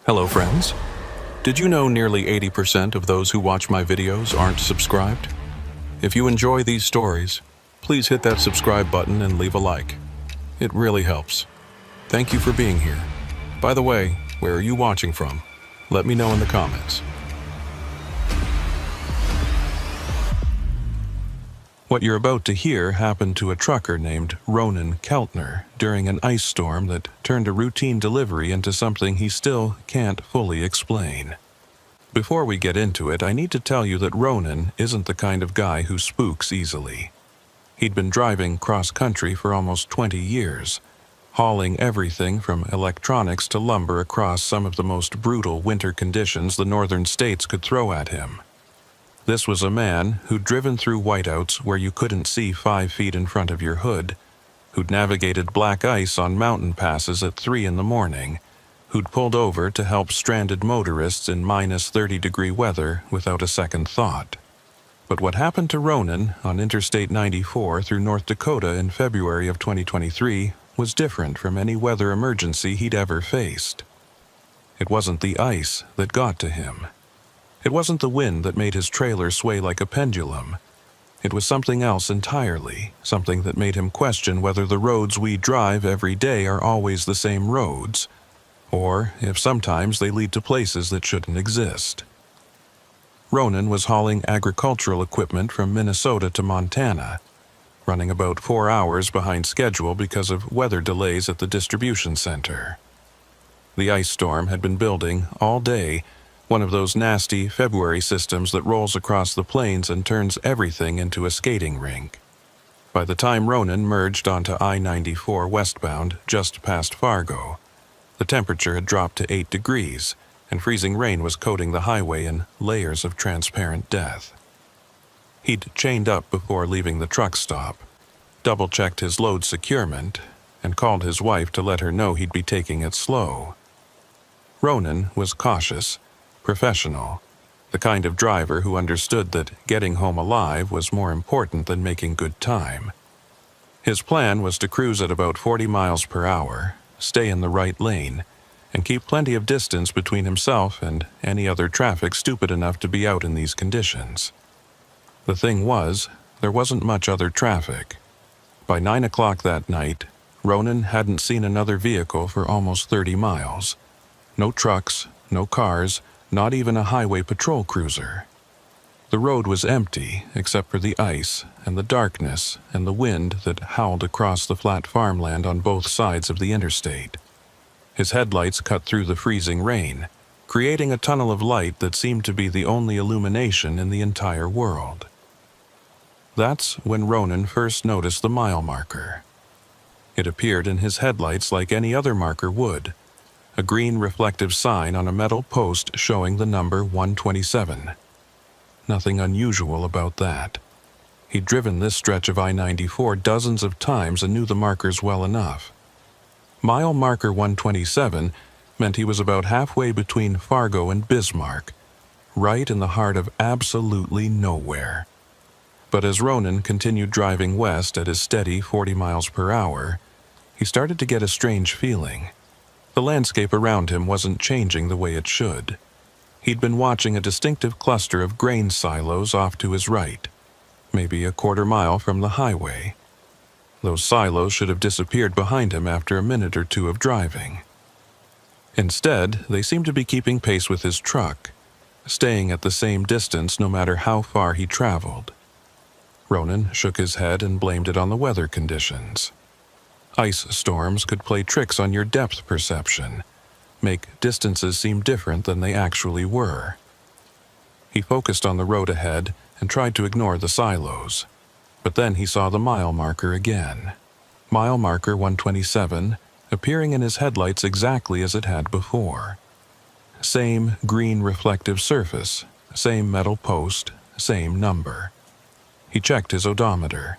Hello friends. Did you know nearly 80% of those who watch my videos aren't subscribed? If you enjoy these stories, please hit that subscribe button and leave a like. It really helps. Thank you for being here. By the way, where are you watching from? Let me know in the comments. What you're about to hear happened to a trucker named Ronan Keltner during an ice storm that turned a routine delivery into something he still can't fully explain. Before we get into it, I need to tell you that Ronan isn't the kind of guy who spooks easily. He'd been driving cross-country for almost 20 years, hauling everything from electronics to lumber across some of the most brutal winter conditions the northern states could throw at him. This was a man who'd driven through whiteouts where you couldn't see 5 feet in front of your hood, who'd navigated black ice on mountain passes at 3 in the morning, who'd pulled over to help stranded motorists in minus 30-degree weather without a second thought. But what happened to Ronan on Interstate 94 through North Dakota in February of 2023 was different from any weather emergency he'd ever faced. It wasn't the ice that got to him. It wasn't the wind that made his trailer sway like a pendulum. It was something else entirely, something that made him question whether the roads we drive every day are always the same roads, or if sometimes they lead to places that shouldn't exist. Ronan was hauling agricultural equipment from Minnesota to Montana, running about 4 hours behind schedule because of weather delays at the distribution center. The ice storm had been building all day, one of those nasty February systems that rolls across the plains and turns everything into a skating rink. By the time Ronan merged onto I-94 westbound just past Fargo, the temperature had dropped to 8 degrees, and freezing rain was coating the highway in layers of transparent death. He'd chained up before leaving the truck stop, double-checked his load securement, and called his wife to let her know he'd be taking it slow. Ronan was cautious, professional, the kind of driver who understood that getting home alive was more important than making good time. His plan was to cruise at about 40 miles per hour, stay in the right lane, and keep plenty of distance between himself and any other traffic stupid enough to be out in these conditions. The thing was, there wasn't much other traffic. By 9 o'clock that night, Ronan hadn't seen another vehicle for almost 30 miles. No trucks, no cars, not even a highway patrol cruiser. The road was empty except for the ice and the darkness and the wind that howled across the flat farmland on both sides of the interstate. His headlights cut through the freezing rain, creating a tunnel of light that seemed to be the only illumination in the entire world. That's when Ronan first noticed the mile marker. It appeared in his headlights like any other marker would, a green reflective sign on a metal post showing the number 127. Nothing unusual about that. He'd driven this stretch of I-94 dozens of times and knew the markers well enough. Mile marker 127 meant he was about halfway between Fargo and Bismarck, right in the heart of absolutely nowhere. But as Ronan continued driving west at his steady 40 miles per hour, he started to get a strange feeling. The landscape around him wasn't changing the way it should. He'd been watching a distinctive cluster of grain silos off to his right, maybe a quarter mile from the highway. Those silos should have disappeared behind him after a minute or two of driving. Instead, they seemed to be keeping pace with his truck, staying at the same distance no matter how far he traveled. Ronan shook his head and blamed it on the weather conditions. Ice storms could play tricks on your depth perception, make distances seem different than they actually were. He focused on the road ahead and tried to ignore the silos, but then he saw the mile marker again. Mile marker 127, appearing in his headlights exactly as it had before. Same green reflective surface, same metal post, same number. He checked his odometer.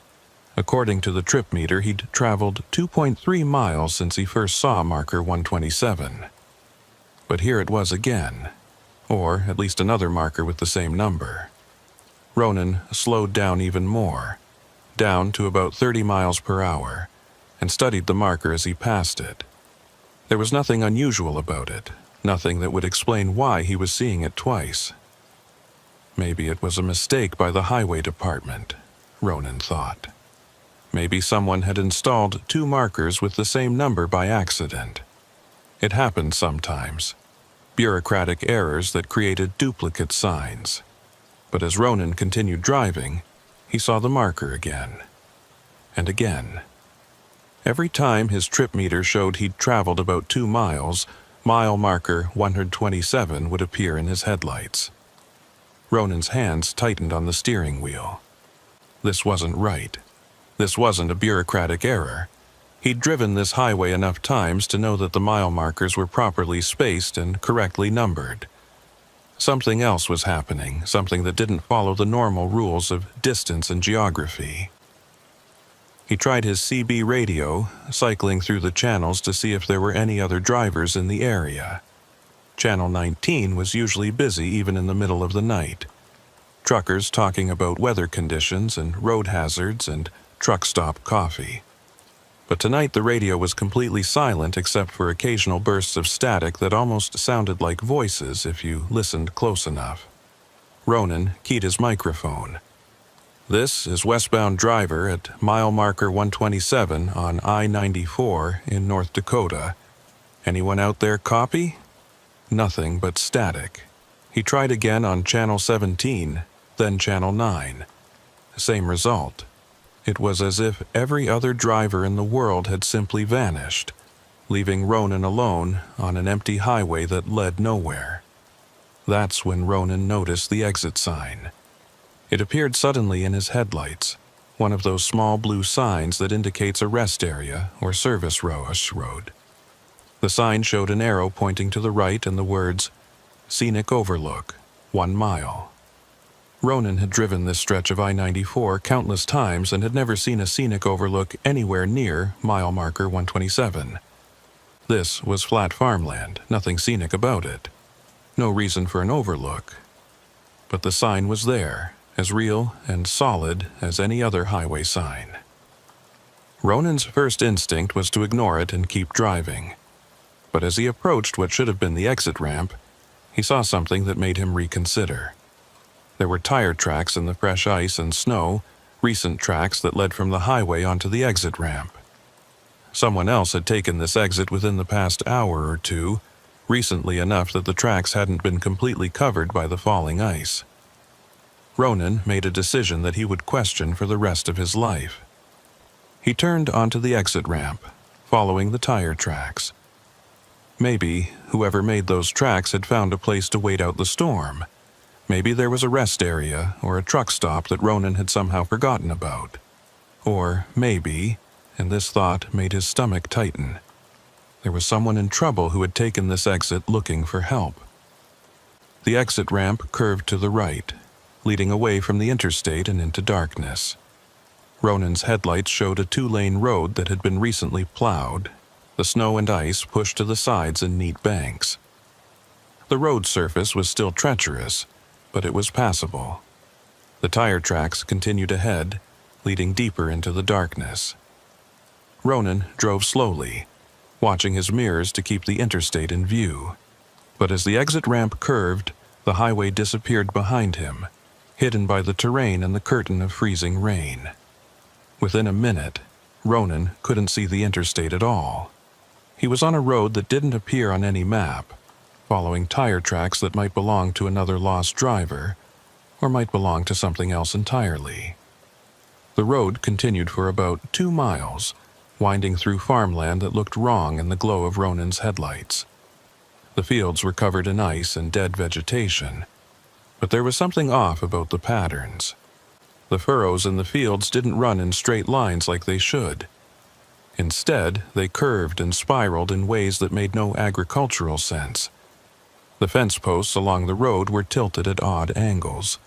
According to the trip meter, he'd traveled 2.3 miles since he first saw marker 127. But here it was again, or at least another marker with the same number. Ronan slowed down even more, down to about 30 miles per hour, and studied the marker as he passed it. There was nothing unusual about it, Nothing that would explain why he was seeing it twice. Maybe it was a mistake by the highway department, Ronan thought. Maybe someone had installed 2 markers with the same number by accident. It happened sometimes. Bureaucratic errors that created duplicate signs. But as Ronan continued driving, he saw the marker again. And again. Every time his trip meter showed he'd traveled about 2 miles, mile marker 127 would appear in his headlights. Ronan's hands tightened on the steering wheel. This wasn't right. This wasn't a bureaucratic error. He'd driven this highway enough times to know that the mile markers were properly spaced and correctly numbered. Something else was happening, something that didn't follow the normal rules of distance and geography. He tried his CB radio, cycling through the channels to see if there were any other drivers in the area. Channel 19 was usually busy even in the middle of the night. Truckers talking about weather conditions and road hazards and truck stop coffee. But tonight the radio was completely silent except for occasional bursts of static that almost sounded like voices if you listened close enough. Ronan keyed his microphone. This is westbound driver at mile marker 127 on I-94 in North Dakota. Anyone out there copy? Nothing but static. He tried again on channel 17, then channel 9. Same result. It was as if every other driver in the world had simply vanished, leaving Ronan alone on an empty highway that led nowhere. That's when Ronan noticed the exit sign. It appeared suddenly in his headlights, one of those small blue signs that indicates a rest area or service road. The sign showed an arrow pointing to the right and the words, "Scenic Overlook, 1 mile." Ronan had driven this stretch of I-94 countless times and had never seen a scenic overlook anywhere near mile marker 127. This was flat farmland, nothing scenic about it. No reason for an overlook. But the sign was there, as real and solid as any other highway sign. Ronan's first instinct was to ignore it and keep driving. But as he approached what should have been the exit ramp, he saw something that made him reconsider. There were tire tracks in the fresh ice and snow, recent tracks that led from the highway onto the exit ramp. Someone else had taken this exit within the past hour or 2, recently enough that the tracks hadn't been completely covered by the falling ice. Ronan made a decision that he would question for the rest of his life. He turned onto the exit ramp, following the tire tracks. Maybe whoever made those tracks had found a place to wait out the storm. Maybe there was a rest area or a truck stop that Ronan had somehow forgotten about. Or maybe, and this thought made his stomach tighten, there was someone in trouble who had taken this exit looking for help. The exit ramp curved to the right, leading away from the interstate and into darkness. Ronan's headlights showed a 2-lane road that had been recently plowed, the snow and ice pushed to the sides in neat banks. The road surface was still treacherous, but it was passable. The tire tracks continued ahead, leading deeper into the darkness. Ronan drove slowly, watching his mirrors to keep the interstate in view. But as the exit ramp curved, the highway disappeared behind him, hidden by the terrain and the curtain of freezing rain. Within a minute, Ronan couldn't see the interstate at all. He was on a road that didn't appear on any map, following tire tracks that might belong to another lost driver, or might belong to something else entirely. The road continued for about 2 miles, winding through farmland that looked wrong in the glow of Ronan's headlights. The fields were covered in ice and dead vegetation, but there was something off about the patterns. The furrows in the fields didn't run in straight lines like they should. Instead, they curved and spiraled in ways that made no agricultural sense. The fence posts along the road were tilted at odd angles,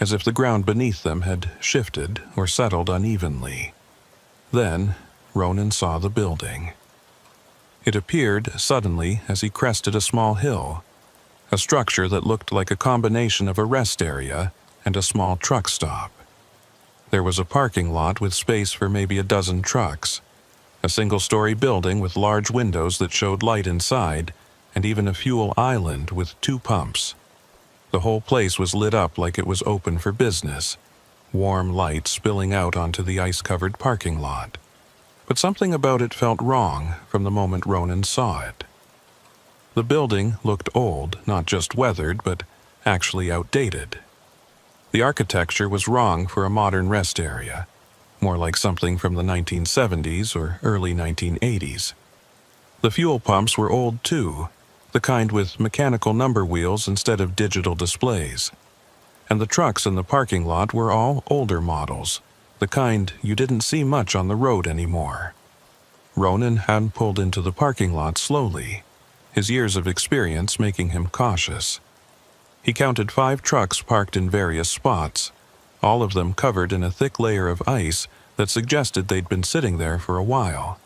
as if the ground beneath them had shifted or settled unevenly. Then, Ronan saw the building. It appeared suddenly as he crested a small hill, a structure that looked like a combination of a rest area and a small truck stop. There was a parking lot with space for maybe a dozen trucks, a single-story building with large windows that showed light inside, and even a fuel island with 2 pumps. The whole place was lit up like it was open for business, warm light spilling out onto the ice-covered parking lot. But something about it felt wrong from the moment Ronan saw it. The building looked old, not just weathered, but actually outdated. The architecture was wrong for a modern rest area, more like something from the 1970s or early 1980s. The fuel pumps were old too, the kind with mechanical number wheels instead of digital displays. And the trucks in the parking lot were all older models, the kind you didn't see much on the road anymore. Ronan had pulled into the parking lot slowly, his years of experience making him cautious. He counted 5 trucks parked in various spots, all of them covered in a thick layer of ice that suggested they'd been sitting there for a while.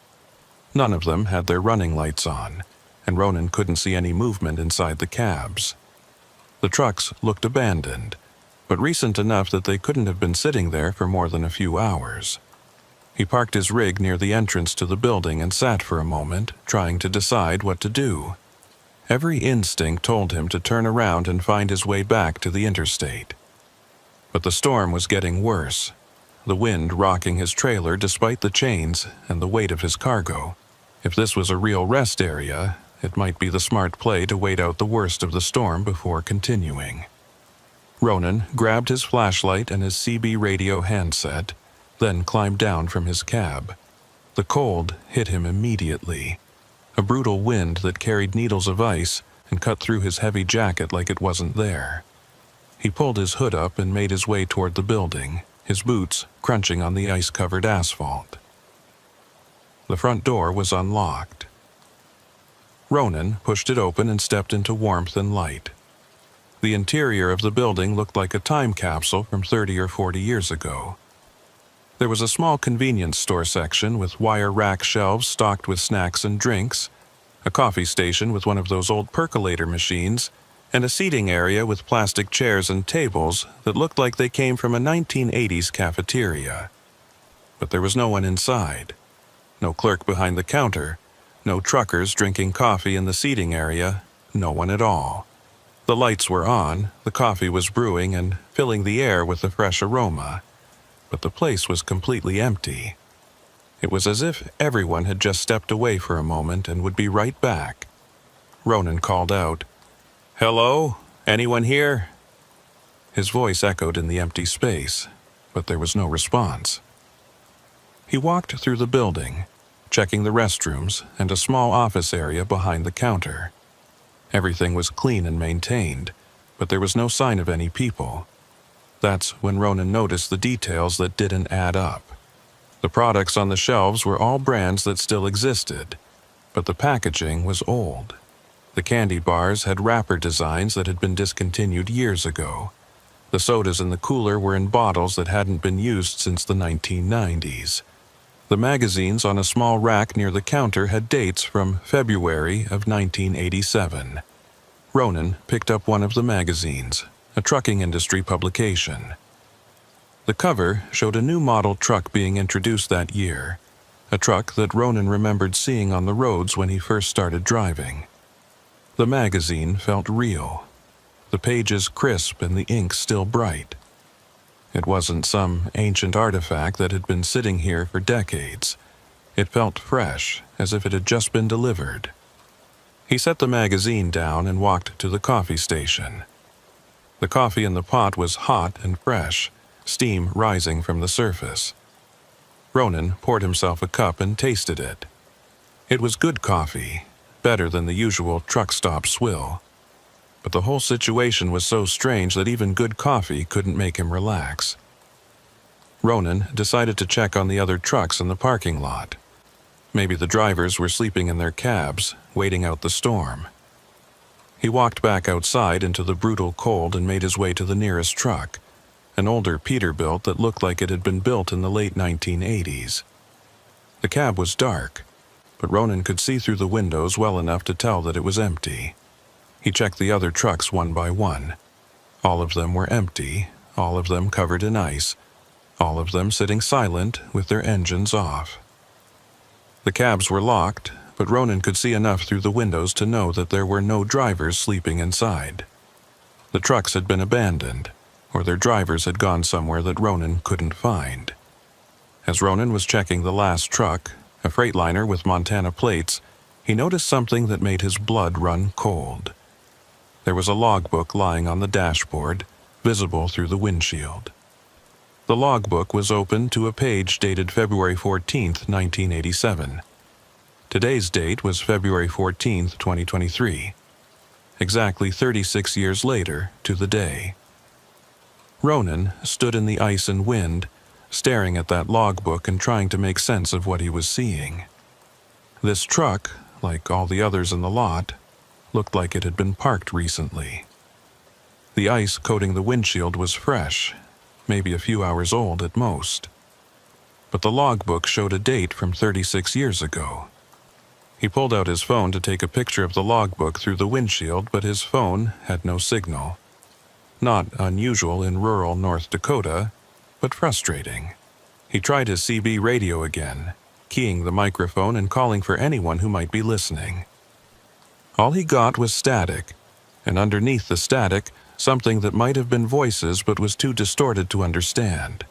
None of them had their running lights on, and Ronan couldn't see any movement inside the cabs. The trucks looked abandoned, but recent enough that they couldn't have been sitting there for more than a few hours. He parked his rig near the entrance to the building and sat for a moment, trying to decide what to do. Every instinct told him to turn around and find his way back to the interstate. But the storm was getting worse, the wind rocking his trailer despite the chains and the weight of his cargo. If this was a real rest area, it might be the smart play to wait out the worst of the storm before continuing. Ronan grabbed his flashlight and his CB radio handset, then climbed down from his cab. The cold hit him immediately. A brutal wind that carried needles of ice and cut through his heavy jacket like it wasn't there. He pulled his hood up and made his way toward the building, his boots crunching on the ice-covered asphalt. The front door was unlocked. Ronan pushed it open and stepped into warmth and light. The interior of the building looked like a time capsule from 30 or 40 years ago. There was a small convenience store section with wire rack shelves stocked with snacks and drinks, a coffee station with one of those old percolator machines, and a seating area with plastic chairs and tables that looked like they came from a 1980s cafeteria. But there was no one inside. No clerk behind the counter, no truckers drinking coffee in the seating area, no one at all. The lights were on, the coffee was brewing and filling the air with a fresh aroma, but the place was completely empty. It was as if everyone had just stepped away for a moment and would be right back. Ronan called out, "Hello? Anyone here?" His voice echoed in the empty space, but there was no response. He walked through the building, checking the restrooms and a small office area behind the counter. Everything was clean and maintained, but there was no sign of any people. That's when Ronan noticed the details that didn't add up. The products on the shelves were all brands that still existed, but the packaging was old. The candy bars had wrapper designs that had been discontinued years ago. The sodas in the cooler were in bottles that hadn't been used since the 1990s. The magazines on a small rack near the counter had dates from February of 1987. Ronan picked up one of the magazines, a trucking industry publication. The cover showed a new model truck being introduced that year, a truck that Ronan remembered seeing on the roads when he first started driving. The magazine felt real, the pages crisp and the ink still bright. It wasn't some ancient artifact that had been sitting here for decades. It felt fresh, as if it had just been delivered. He set the magazine down and walked to the coffee station. The coffee in the pot was hot and fresh, steam rising from the surface. Ronan poured himself a cup and tasted it. It was good coffee, better than the usual truck stop swill. But the whole situation was so strange that even good coffee couldn't make him relax. Ronan decided to check on the other trucks in the parking lot. Maybe the drivers were sleeping in their cabs, waiting out the storm. He walked back outside into the brutal cold and made his way to the nearest truck, an older Peterbilt that looked like it had been built in the late 1980s. The cab was dark, but Ronan could see through the windows well enough to tell that it was empty. He checked the other trucks one by one. All of them were empty, all of them covered in ice, all of them sitting silent with their engines off. The cabs were locked, but Ronan could see enough through the windows to know that there were no drivers sleeping inside. The trucks had been abandoned, or their drivers had gone somewhere that Ronan couldn't find. As Ronan was checking the last truck, a freightliner with Montana plates, he noticed something that made his blood run cold. There was a logbook lying on the dashboard, visible through the windshield. The logbook was open to a page dated February 14, 1987. Today's date was February 14, 2023. Exactly 36 years later to the day. Ronan stood in the ice and wind, staring at that logbook and trying to make sense of what he was seeing. This truck, like all the others in the lot, looked like it had been parked recently. The ice coating the windshield was fresh, maybe a few hours old at most. But the logbook showed a date from 36 years ago. He pulled out his phone to take a picture of the logbook through the windshield, but his phone had no signal. Not unusual in rural North Dakota, but frustrating. He tried his CB radio again, keying the microphone and calling for anyone who might be listening. All he got was static, and underneath the static, something that might have been voices but was too distorted to understand.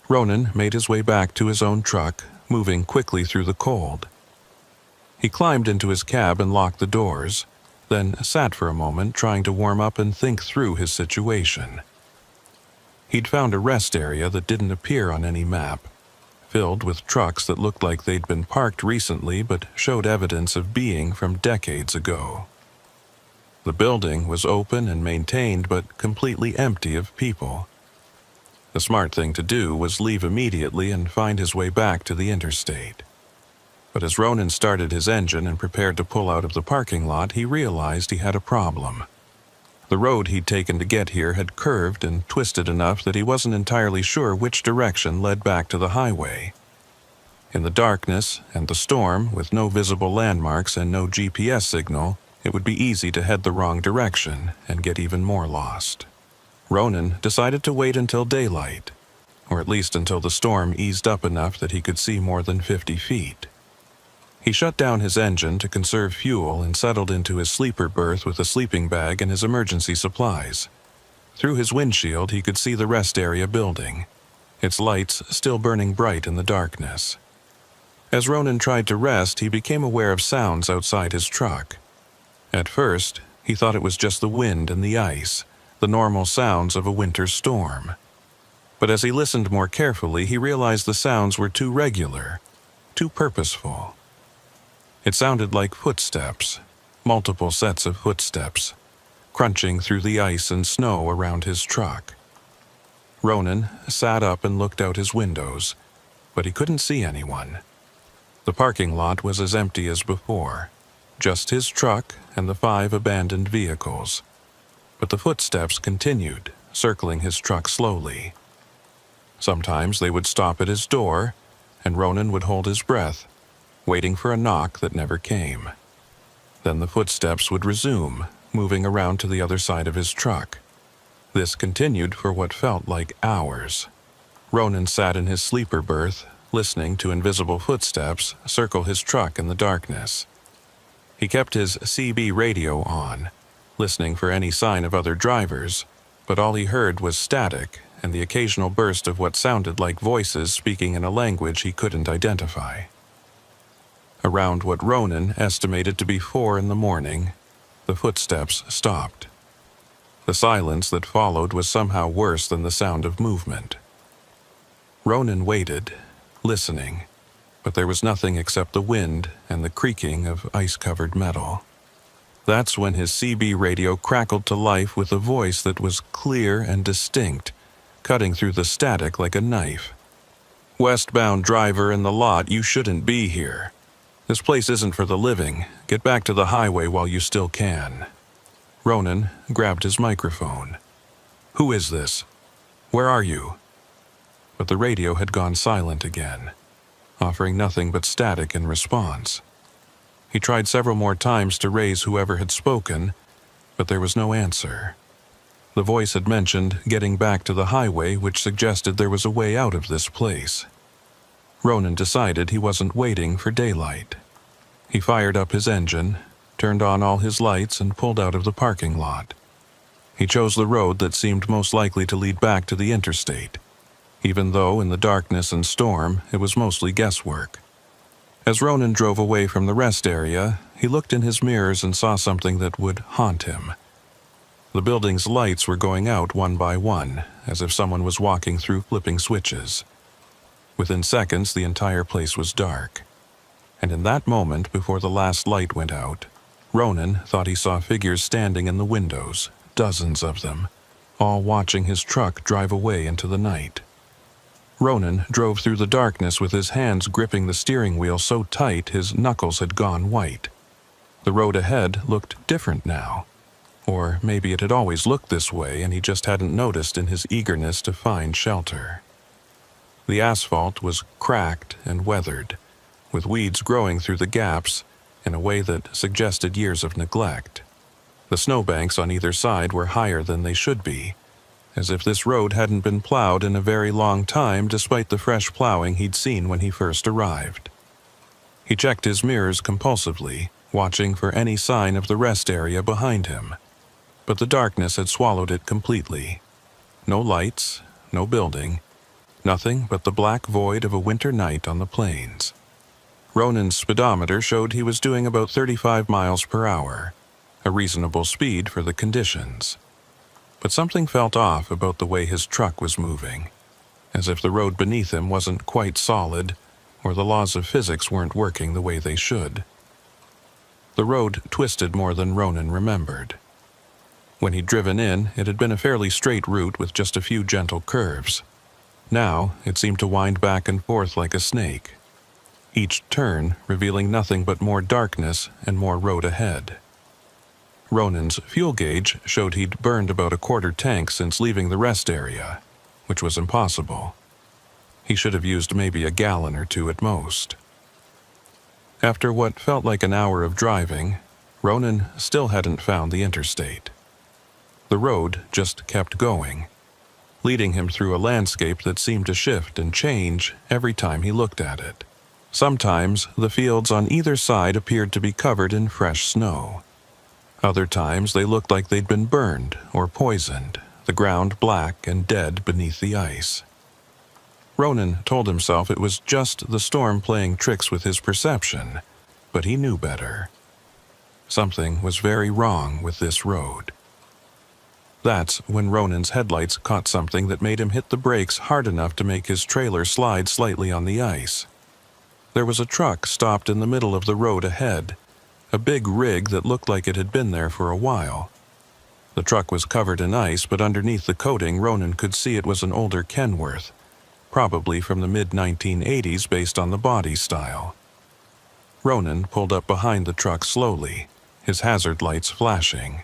Ronan made his way back to his own truck, moving quickly through the cold. He climbed into his cab and locked the doors, then sat for a moment trying to warm up and think through his situation. He'd found a rest area that didn't appear on any map, filled with trucks that looked like they'd been parked recently but showed evidence of being from decades ago. The building was open and maintained but completely empty of people. The smart thing to do was leave immediately and find his way back to the interstate. But as Ronan started his engine and prepared to pull out of the parking lot, he realized he had a problem. The road he'd taken to get here had curved and twisted enough that he wasn't entirely sure which direction led back to the highway. In the darkness and the storm, with no visible landmarks and no GPS signal, it would be easy to head the wrong direction and get even more lost. Ronan decided to wait until daylight, or at least until the storm eased up enough that he could see more than 50 feet. He shut down his engine to conserve fuel and settled into his sleeper berth with a sleeping bag and his emergency supplies. Through his windshield, he could see the rest area building, its lights still burning bright in the darkness. As Ronan tried to rest, he became aware of sounds outside his truck. At first, he thought it was just the wind and the ice, the normal sounds of a winter storm. But as he listened more carefully, he realized the sounds were too regular, too purposeful. It sounded like footsteps, multiple sets of footsteps, crunching through the ice and snow around his truck. Ronan sat up and looked out his windows, but he couldn't see anyone. The parking lot was as empty as before, just his truck and the 5 abandoned vehicles. But the footsteps continued, circling his truck slowly. Sometimes they would stop at his door, and Ronan would hold his breath, waiting for a knock that never came. Then the footsteps would resume, moving around to the other side of his truck. This continued for what felt like hours. Ronan sat in his sleeper berth, listening to invisible footsteps circle his truck in the darkness. He kept his CB radio on, listening for any sign of other drivers, but all he heard was static and the occasional burst of what sounded like voices speaking in a language he couldn't identify. Around what Ronan estimated to be 4 in the morning, the footsteps stopped. The silence that followed was somehow worse than the sound of movement. Ronan waited, listening, but there was nothing except the wind and the creaking of ice-covered metal. That's when his CB radio crackled to life with a voice that was clear and distinct, cutting through the static like a knife. "Westbound driver in the lot, you shouldn't be here. This place isn't for the living. Get back to the highway while you still can." Ronan grabbed his microphone. "Who is this? Where are you?" But the radio had gone silent again, offering nothing but static in response. He tried several more times to raise whoever had spoken, but there was no answer. The voice had mentioned getting back to the highway, which suggested there was a way out of this place. Ronan decided he wasn't waiting for daylight. He fired up his engine, turned on all his lights, and pulled out of the parking lot. He chose the road that seemed most likely to lead back to the interstate, even though in the darkness and storm it was mostly guesswork. As Ronan drove away from the rest area, he looked in his mirrors and saw something that would haunt him. The building's lights were going out one by one, as if someone was walking through flipping switches. Within seconds, the entire place was dark. And in that moment, before the last light went out, Ronan thought he saw figures standing in the windows, dozens of them, all watching his truck drive away into the night. Ronan drove through the darkness with his hands gripping the steering wheel so tight his knuckles had gone white. The road ahead looked different now. Or maybe it had always looked this way and he just hadn't noticed in his eagerness to find shelter. The asphalt was cracked and weathered, with weeds growing through the gaps in a way that suggested years of neglect. The snowbanks on either side were higher than they should be, as if this road hadn't been plowed in a very long time despite the fresh plowing he'd seen when he first arrived. He checked his mirrors compulsively, watching for any sign of the rest area behind him. But the darkness had swallowed it completely. No lights, no building, nothing but the black void of a winter night on the plains. Ronan's speedometer showed he was doing about 35 miles per hour, a reasonable speed for the conditions. But something felt off about the way his truck was moving, as if the road beneath him wasn't quite solid, or the laws of physics weren't working the way they should. The road twisted more than Ronan remembered. When he'd driven in, it had been a fairly straight route with just a few gentle curves. Now, it seemed to wind back and forth like a snake, each turn revealing nothing but more darkness and more road ahead. Ronan's fuel gauge showed he'd burned about a quarter tank since leaving the rest area, which was impossible. He should have used maybe a gallon or two at most. After what felt like an hour of driving, Ronan still hadn't found the interstate. The road just kept going, leading him through a landscape that seemed to shift and change every time he looked at it. Sometimes the fields on either side appeared to be covered in fresh snow. Other times they looked like they'd been burned or poisoned, the ground black and dead beneath the ice. Ronan told himself it was just the storm playing tricks with his perception, but he knew better. Something was very wrong with this road. That's when Ronan's headlights caught something that made him hit the brakes hard enough to make his trailer slide slightly on the ice. There was a truck stopped in the middle of the road ahead, a big rig that looked like it had been there for a while. The truck was covered in ice, but underneath the coating Ronan could see it was an older Kenworth, probably from the mid-1980s based on the body style. Ronan pulled up behind the truck slowly, his hazard lights flashing.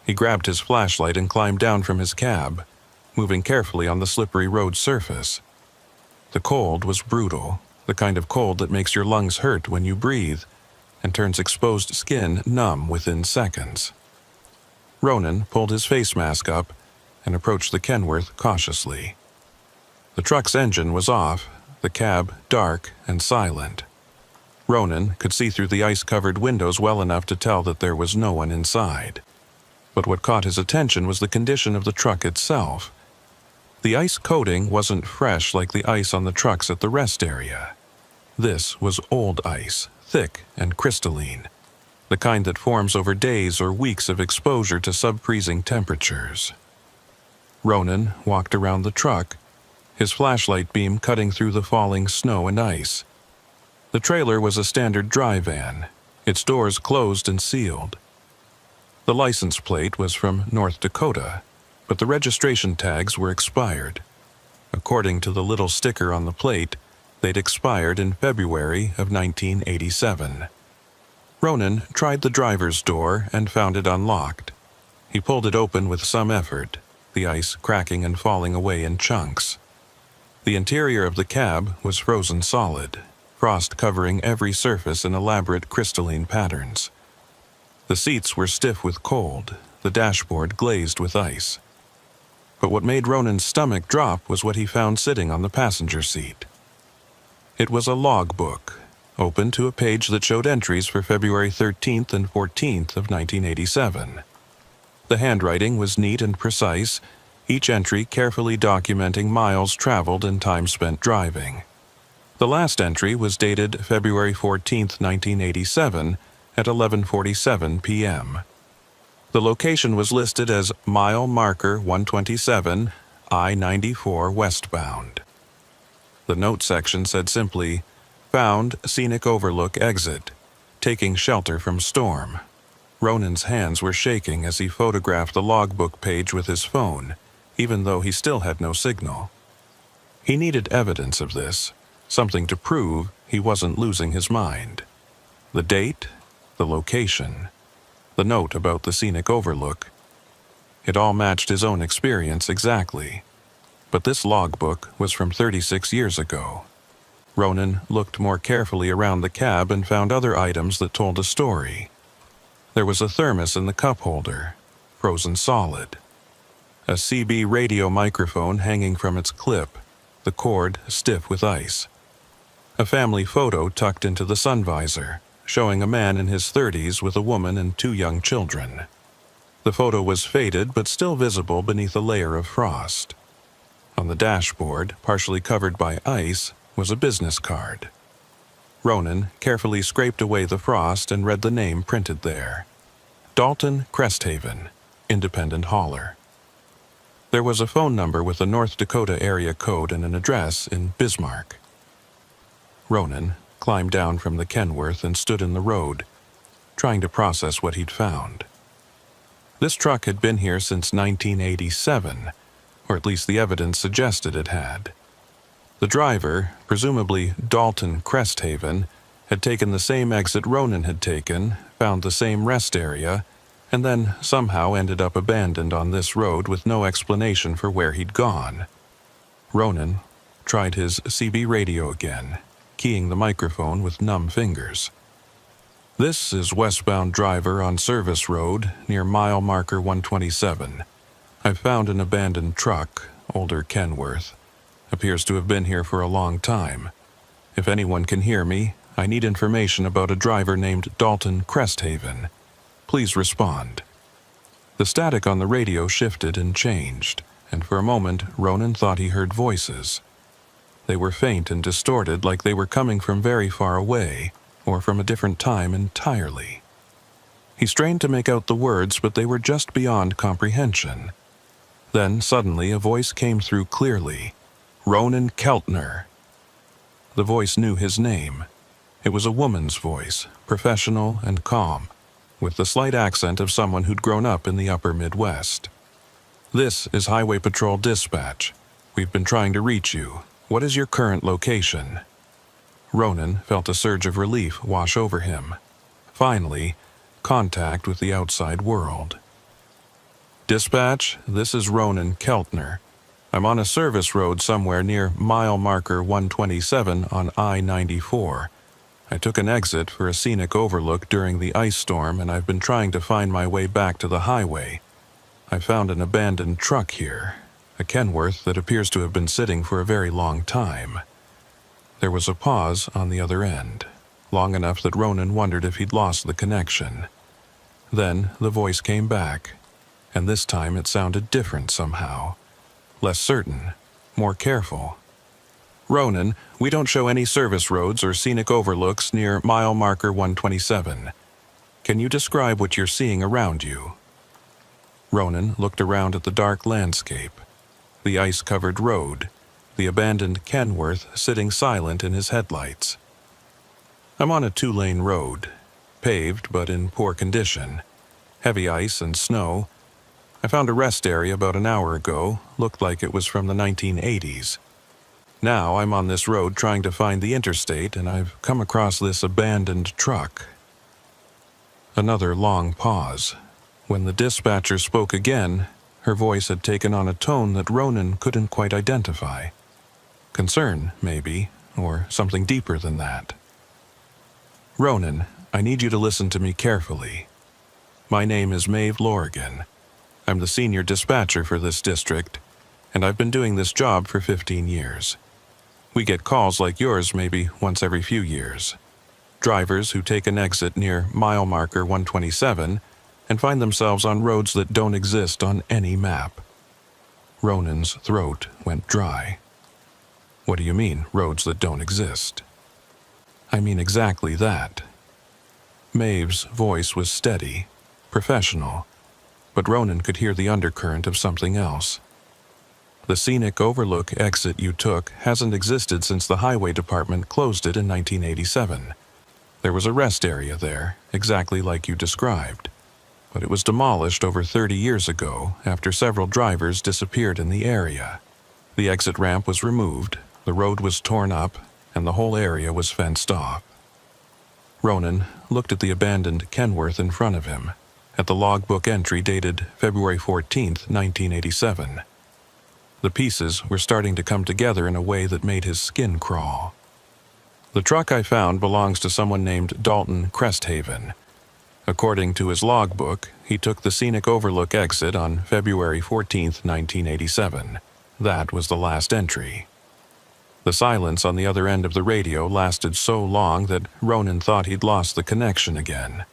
He grabbed his flashlight and climbed down from his cab, moving carefully on the slippery road surface. The cold was brutal, the kind of cold that makes your lungs hurt when you breathe and turns exposed skin numb within seconds. Ronan pulled his face mask up and approached the Kenworth cautiously. The truck's engine was off, the cab dark and silent. Ronan could see through the ice-covered windows well enough to tell that there was no one inside. But what caught his attention was the condition of the truck itself. The ice coating wasn't fresh like the ice on the trucks at the rest area. This was old ice, thick and crystalline, the kind that forms over days or weeks of exposure to sub-freezing temperatures. Ronan walked around the truck, his flashlight beam cutting through the falling snow and ice. The trailer was a standard dry van, its doors closed and sealed. The license plate was from North Dakota, but the registration tags were expired. According to the little sticker on the plate, they'd expired in February of 1987. Ronan tried the driver's door and found it unlocked. He pulled it open with some effort, the ice cracking and falling away in chunks. The interior of the cab was frozen solid, frost covering every surface in elaborate crystalline patterns. The seats were stiff with cold, the dashboard glazed with ice. But what made Ronan's stomach drop was what he found sitting on the passenger seat. It was a logbook, opened to a page that showed entries for February 13th and 14th of 1987. The handwriting was neat and precise, each entry carefully documenting miles traveled and time spent driving. The last entry was dated February 14th, 1987 at 11:47 p.m. The location was listed as mile marker 127, I-94 westbound. The note section said simply, "Found scenic overlook exit, taking shelter from storm." Ronan's hands were shaking as he photographed the logbook page with his phone, even though he still had no signal. He needed evidence of this, something to prove he wasn't losing his mind. The date, the location, the note about the scenic overlook. It all matched his own experience exactly. But this logbook was from 36 years ago. Ronan looked more carefully around the cab and found other items that told a story. There was a thermos in the cup holder, frozen solid. A CB radio microphone hanging from its clip, the cord stiff with ice. A family photo tucked into the sun visor, showing a man in his 30s with a woman and 2 young children. The photo was faded but still visible beneath a layer of frost. On the dashboard, partially covered by ice, was a business card. Ronan carefully scraped away the frost and read the name printed there. Dalton Cresthaven, Independent Hauler. There was a phone number with a North Dakota area code and an address in Bismarck. Ronan climbed down from the Kenworth and stood in the road, trying to process what he'd found. This truck had been here since 1987, or at least the evidence suggested it had. The driver, presumably Dalton Cresthaven, had taken the same exit Ronan had taken, found the same rest area, and then somehow ended up abandoned on this road with no explanation for where he'd gone. Ronan tried his CB radio again, keying the microphone with numb fingers. "This is westbound driver on service road near mile marker 127. I've found an abandoned truck, older Kenworth. Appears to have been here for a long time. If anyone can hear me, I need information about a driver named Dalton Cresthaven. Please respond." The static on the radio shifted and changed, and for a moment Ronan thought he heard voices. They were faint and distorted, like they were coming from very far away, or from a different time entirely. He strained to make out the words, but they were just beyond comprehension. Then suddenly a voice came through clearly. "Ronan Keltner." The voice knew his name. It was a woman's voice, professional and calm, with the slight accent of someone who'd grown up in the upper Midwest. "This is Highway Patrol Dispatch. We've been trying to reach you. What is your current location?" Ronan felt a surge of relief wash over him. Finally, contact with the outside world. "Dispatch, this is Ronan Keltner. I'm on a service road somewhere near mile marker 127 on I-94. I took an exit for a scenic overlook during the ice storm, and I've been trying to find my way back to the highway. I found an abandoned truck here, a Kenworth that appears to have been sitting for a very long time." There was a pause on the other end, long enough that Ronan wondered if he'd lost the connection. Then the voice came back, and this time it sounded different somehow. Less certain, more careful. "Ronan, we don't show any service roads or scenic overlooks near mile marker 127. Can you describe what you're seeing around you?" Ronan looked around at the dark landscape, the ice-covered road, the abandoned Kenworth sitting silent in his headlights. "I'm on a 2-lane road, paved but in poor condition, heavy ice and snow. I found a rest area about an hour ago, looked like it was from the 1980s. Now I'm on this road trying to find the interstate, and I've come across this abandoned truck." Another long pause. When the dispatcher spoke again, her voice had taken on a tone that Ronan couldn't quite identify. Concern, maybe, or something deeper than that. "Ronan, I need you to listen to me carefully. My name is Maeve Lorigan. I'm the senior dispatcher for this district, and I've been doing this job for 15 years. We get calls like yours maybe once every few years. drivers who take an exit near mile marker 127 and find themselves on roads that don't exist on any map. Ronan's throat went dry. What do you mean, roads that don't exist? I mean exactly that. Maeve's voice was steady, professional, but Ronan could hear the undercurrent of something else. The scenic overlook exit you took hasn't existed since the highway department closed it in 1987. There was a rest area there, exactly like you described, but it was demolished over 30 years ago after several drivers disappeared in the area. The exit ramp was removed, the road was torn up, and the whole area was fenced off. Ronan looked at the abandoned Kenworth in front of him, at the logbook entry dated February 14, 1987. The pieces were starting to come together in a way that made his skin crawl. The truck I found belongs to someone named Dalton Cresthaven. According to his logbook, he took the scenic overlook exit on February 14, 1987. That was the last entry. The silence on the other end of the radio lasted so long that Ronan thought he'd lost the connection again.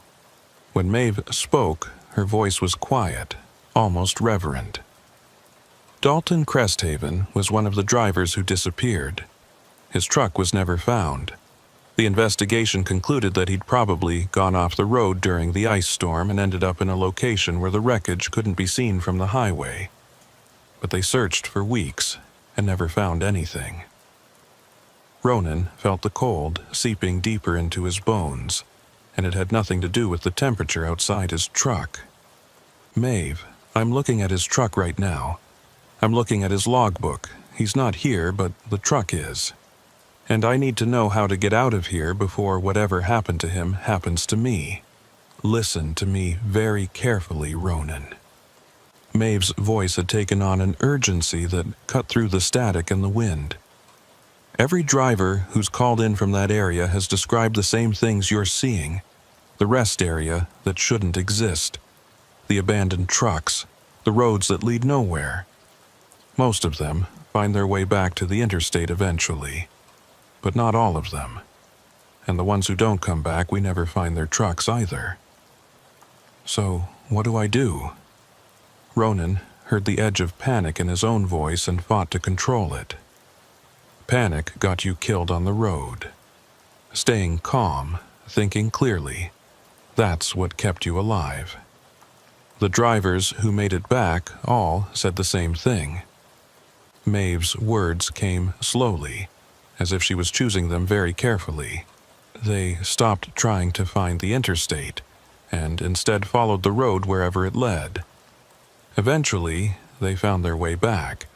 When Maeve spoke, her voice was quiet, almost reverent. Dalton Cresthaven was one of the drivers who disappeared. His truck was never found. The investigation concluded that he'd probably gone off the road during the ice storm and ended up in a location where the wreckage couldn't be seen from the highway. But they searched for weeks and never found anything. Ronan felt the cold seeping deeper into his bones, and it had nothing to do with the temperature outside his truck. Maeve, I'm looking at his truck right now. I'm looking at his logbook. He's not here, but the truck is. And I need to know how to get out of here before whatever happened to him happens to me. Listen to me very carefully, Ronan. Maeve's voice had taken on an urgency that cut through the static and the wind. Every driver who's called in from that area has described the same things you're seeing. The rest area that shouldn't exist. The abandoned trucks. The roads that lead nowhere. Most of them find their way back to the interstate eventually. But not all of them. And the ones who don't come back, we never find their trucks either. So, what do I do? Ronan heard the edge of panic in his own voice and fought to control it. Panic got you killed on the road. Staying calm, thinking clearly, that's what kept you alive. The drivers who made it back all said the same thing. Maeve's words came slowly, as if she was choosing them very carefully. They stopped trying to find the interstate, and instead followed the road wherever it led. Eventually, they found their way back.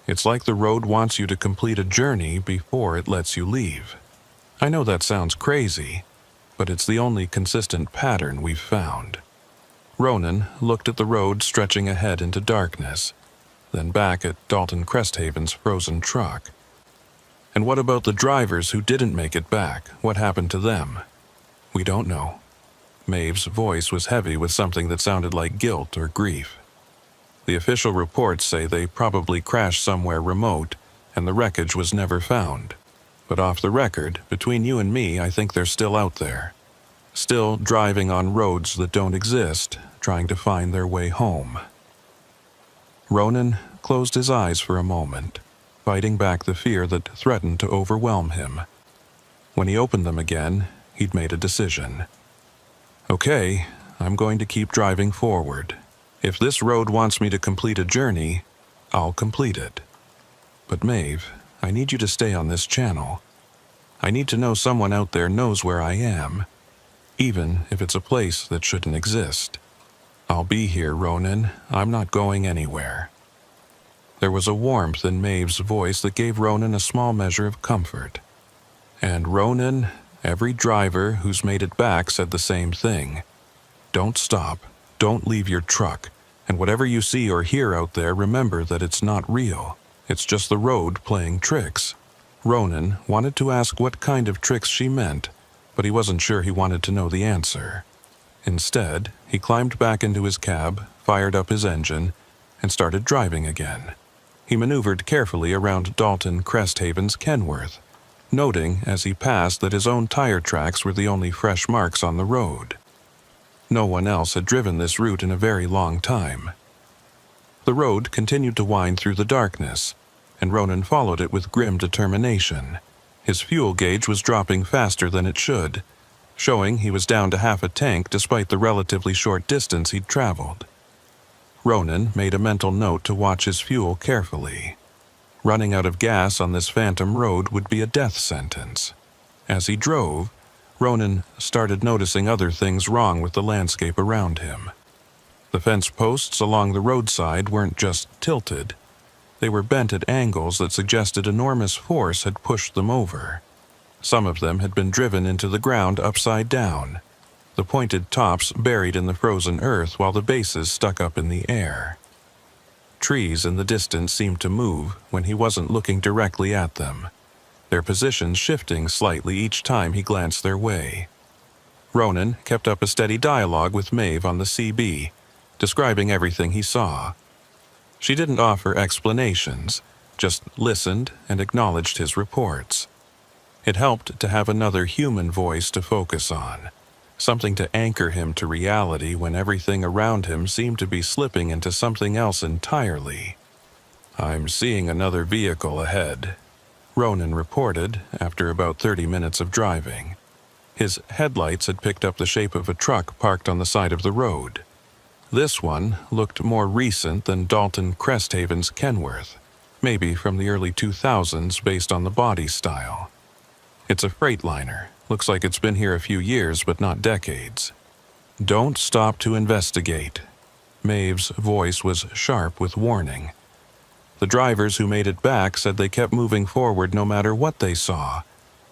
It's like the road wants you to complete a journey before it lets you leave. I know that sounds crazy, but it's the only consistent pattern we've found. Ronan looked at the road stretching ahead into darkness, then back at Dalton Cresthaven's frozen truck. And what about the drivers who didn't make it back? What happened to them? We don't know. Maeve's voice was heavy with something that sounded like guilt or grief. The official reports say they probably crashed somewhere remote, and the wreckage was never found. But off the record, between you and me, I think they're still out there. Still driving on roads that don't exist, trying to find their way home. Ronan closed his eyes for a moment, fighting back the fear that threatened to overwhelm him. When he opened them again, he'd made a decision. Okay, I'm going to keep driving forward. If this road wants me to complete a journey, I'll complete it. But Maeve, I need you to stay on this channel. I need to know someone out there knows where I am, even if it's a place that shouldn't exist. I'll be here, Ronan. I'm not going anywhere. There was a warmth in Maeve's voice that gave Ronan a small measure of comfort. And Ronan, every driver who's made it back said the same thing. Don't stop. Don't leave your truck, and whatever you see or hear out there, remember that it's not real. It's just the road playing tricks. Ronan wanted to ask what kind of tricks she meant, but he wasn't sure he wanted to know the answer. Instead, he climbed back into his cab, fired up his engine, and started driving again. He maneuvered carefully around Dalton Cresthaven's Kenworth, noting as he passed that his own tire tracks were the only fresh marks on the road. No one else had driven this route in a very long time. The road continued to wind through the darkness, and Ronan followed it with grim determination. His fuel gauge was dropping faster than it should, showing he was down to half a tank despite the relatively short distance he'd traveled. Ronan made a mental note to watch his fuel carefully. Running out of gas on this phantom road would be a death sentence. As he drove, Ronan started noticing other things wrong with the landscape around him. The fence posts along the roadside weren't just tilted. They were bent at angles that suggested enormous force had pushed them over. Some of them had been driven into the ground upside down, the pointed tops buried in the frozen earth while the bases stuck up in the air. Trees in the distance seemed to move when he wasn't looking directly at them, their positions shifting slightly each time he glanced their way. Ronan kept up a steady dialogue with Maeve on the CB, describing everything he saw. She didn't offer explanations, just listened and acknowledged his reports. It helped to have another human voice to focus on, something to anchor him to reality when everything around him seemed to be slipping into something else entirely. "I'm seeing another vehicle ahead," Ronan reported after about 30 minutes of driving. His headlights had picked up the shape of a truck parked on the side of the road. This one looked more recent than Dalton Cresthaven's Kenworth, maybe from the early 2000s based on the body style. "It's a Freightliner. Looks like it's been here a few years, but not decades." "Don't stop to investigate." Maeve's voice was sharp with warning. The drivers who made it back said they kept moving forward no matter what they saw.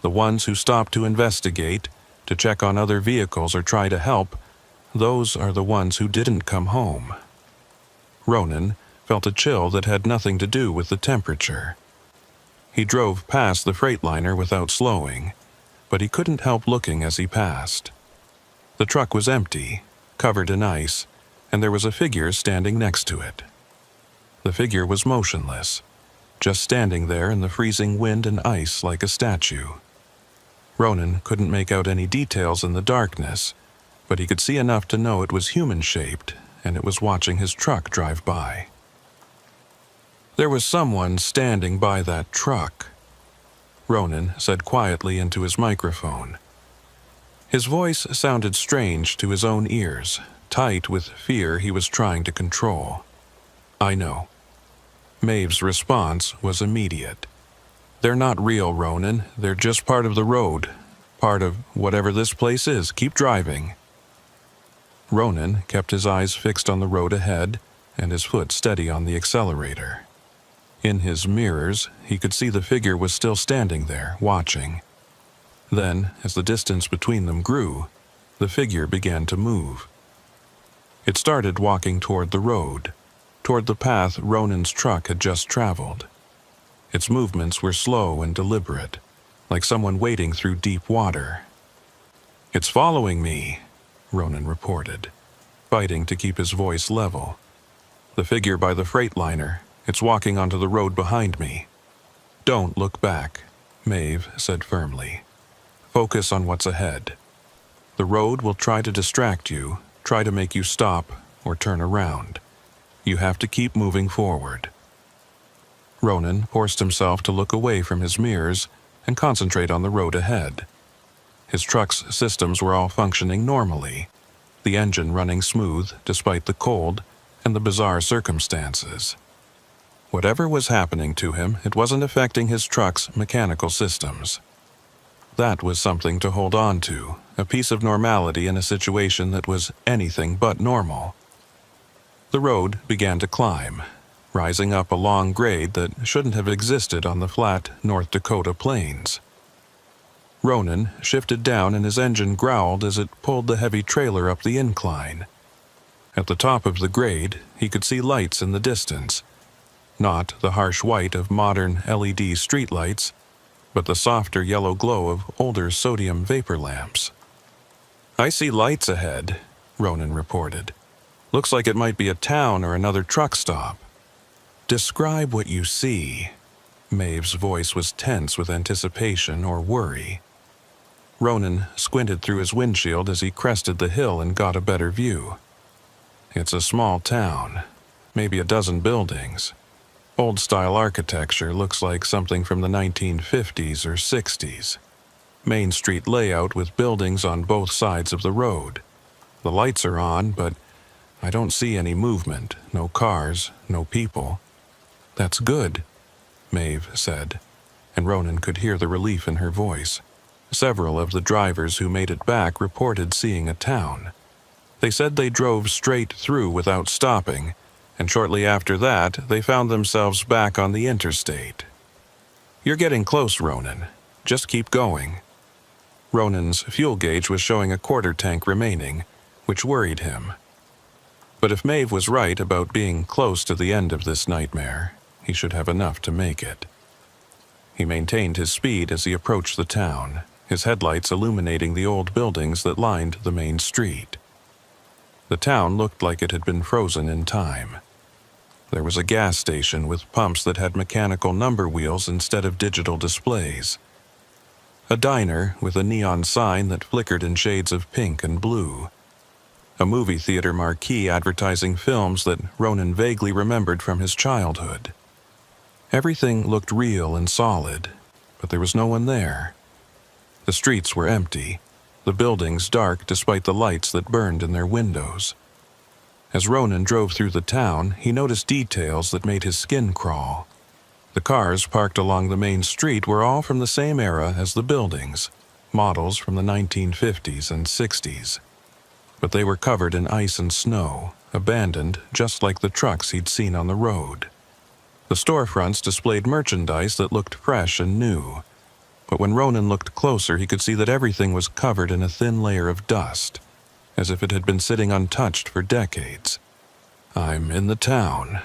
The ones who stopped to investigate, to check on other vehicles or try to help, those are the ones who didn't come home. Ronan felt a chill that had nothing to do with the temperature. He drove past the Freightliner without slowing, but he couldn't help looking as he passed. The truck was empty, covered in ice, and there was a figure standing next to it. The figure was motionless, just standing there in the freezing wind and ice like a statue. Ronan couldn't make out any details in the darkness, but he could see enough to know it was human-shaped, and it was watching his truck drive by. There was someone standing by that truck, Ronan said quietly into his microphone. His voice sounded strange to his own ears, tight with fear he was trying to control. "I know." Maeve's response was immediate. "They're not real, Ronan. They're just part of the road. Part of whatever this place is. Keep driving." Ronan kept his eyes fixed on the road ahead and his foot steady on the accelerator. In his mirrors, he could see the figure was still standing there, watching. Then, as the distance between them grew, the figure began to move. It started walking toward the road, toward the path Ronan's truck had just traveled. Its movements were slow and deliberate, like someone wading through deep water. "It's following me," Ronan reported, fighting to keep his voice level. "The figure by the Freightliner, it's walking onto the road behind me." "Don't look back," Maeve said firmly. "Focus on what's ahead. The road will try to distract you, try to make you stop or turn around. You have to keep moving forward." Ronan forced himself to look away from his mirrors and concentrate on the road ahead. His truck's systems were all functioning normally, the engine running smooth despite the cold and the bizarre circumstances. Whatever was happening to him, it wasn't affecting his truck's mechanical systems. That was something to hold on to, a piece of normality in a situation that was anything but normal. The road began to climb, rising up a long grade that shouldn't have existed on the flat North Dakota plains. Ronan shifted down and his engine growled as it pulled the heavy trailer up the incline. At the top of the grade, he could see lights in the distance. Not the harsh white of modern LED streetlights, but the softer yellow glow of older sodium vapor lamps. "I see lights ahead," Ronan reported. "Looks like it might be a town or another truck stop." "Describe what you see." Maeve's voice was tense with anticipation or worry. Ronan squinted through his windshield as he crested the hill and got a better view. It's a small town, maybe a dozen buildings. Old-style architecture looks like something from the 1950s or 60s. Main Street layout with buildings on both sides of the road. The lights are on, but I don't see any movement, no cars, no people. That's good, Maeve said, and Ronan could hear the relief in her voice. Several of the drivers who made it back reported seeing a town. They said they drove straight through without stopping, and shortly after that, they found themselves back on the interstate. You're getting close, Ronan. Just keep going. Ronan's fuel gauge was showing a quarter tank remaining, which worried him. But if Maeve was right about being close to the end of this nightmare, he should have enough to make it. He maintained his speed as he approached the town, his headlights illuminating the old buildings that lined the main street. The town looked like it had been frozen in time. There was a gas station with pumps that had mechanical number wheels instead of digital displays. A diner with a neon sign that flickered in shades of pink and blue. A movie theater marquee advertising films that Ronan vaguely remembered from his childhood. Everything looked real and solid, but there was no one there. The streets were empty, the buildings dark despite the lights that burned in their windows. As Ronan drove through the town, he noticed details that made his skin crawl. The cars parked along the main street were all from the same era as the buildings, models from the 1950s and 60s. But they were covered in ice and snow, abandoned just like the trucks he'd seen on the road. The storefronts displayed merchandise that looked fresh and new, but when Ronan looked closer he could see that everything was covered in a thin layer of dust, as if it had been sitting untouched for decades. "I'm in the town,"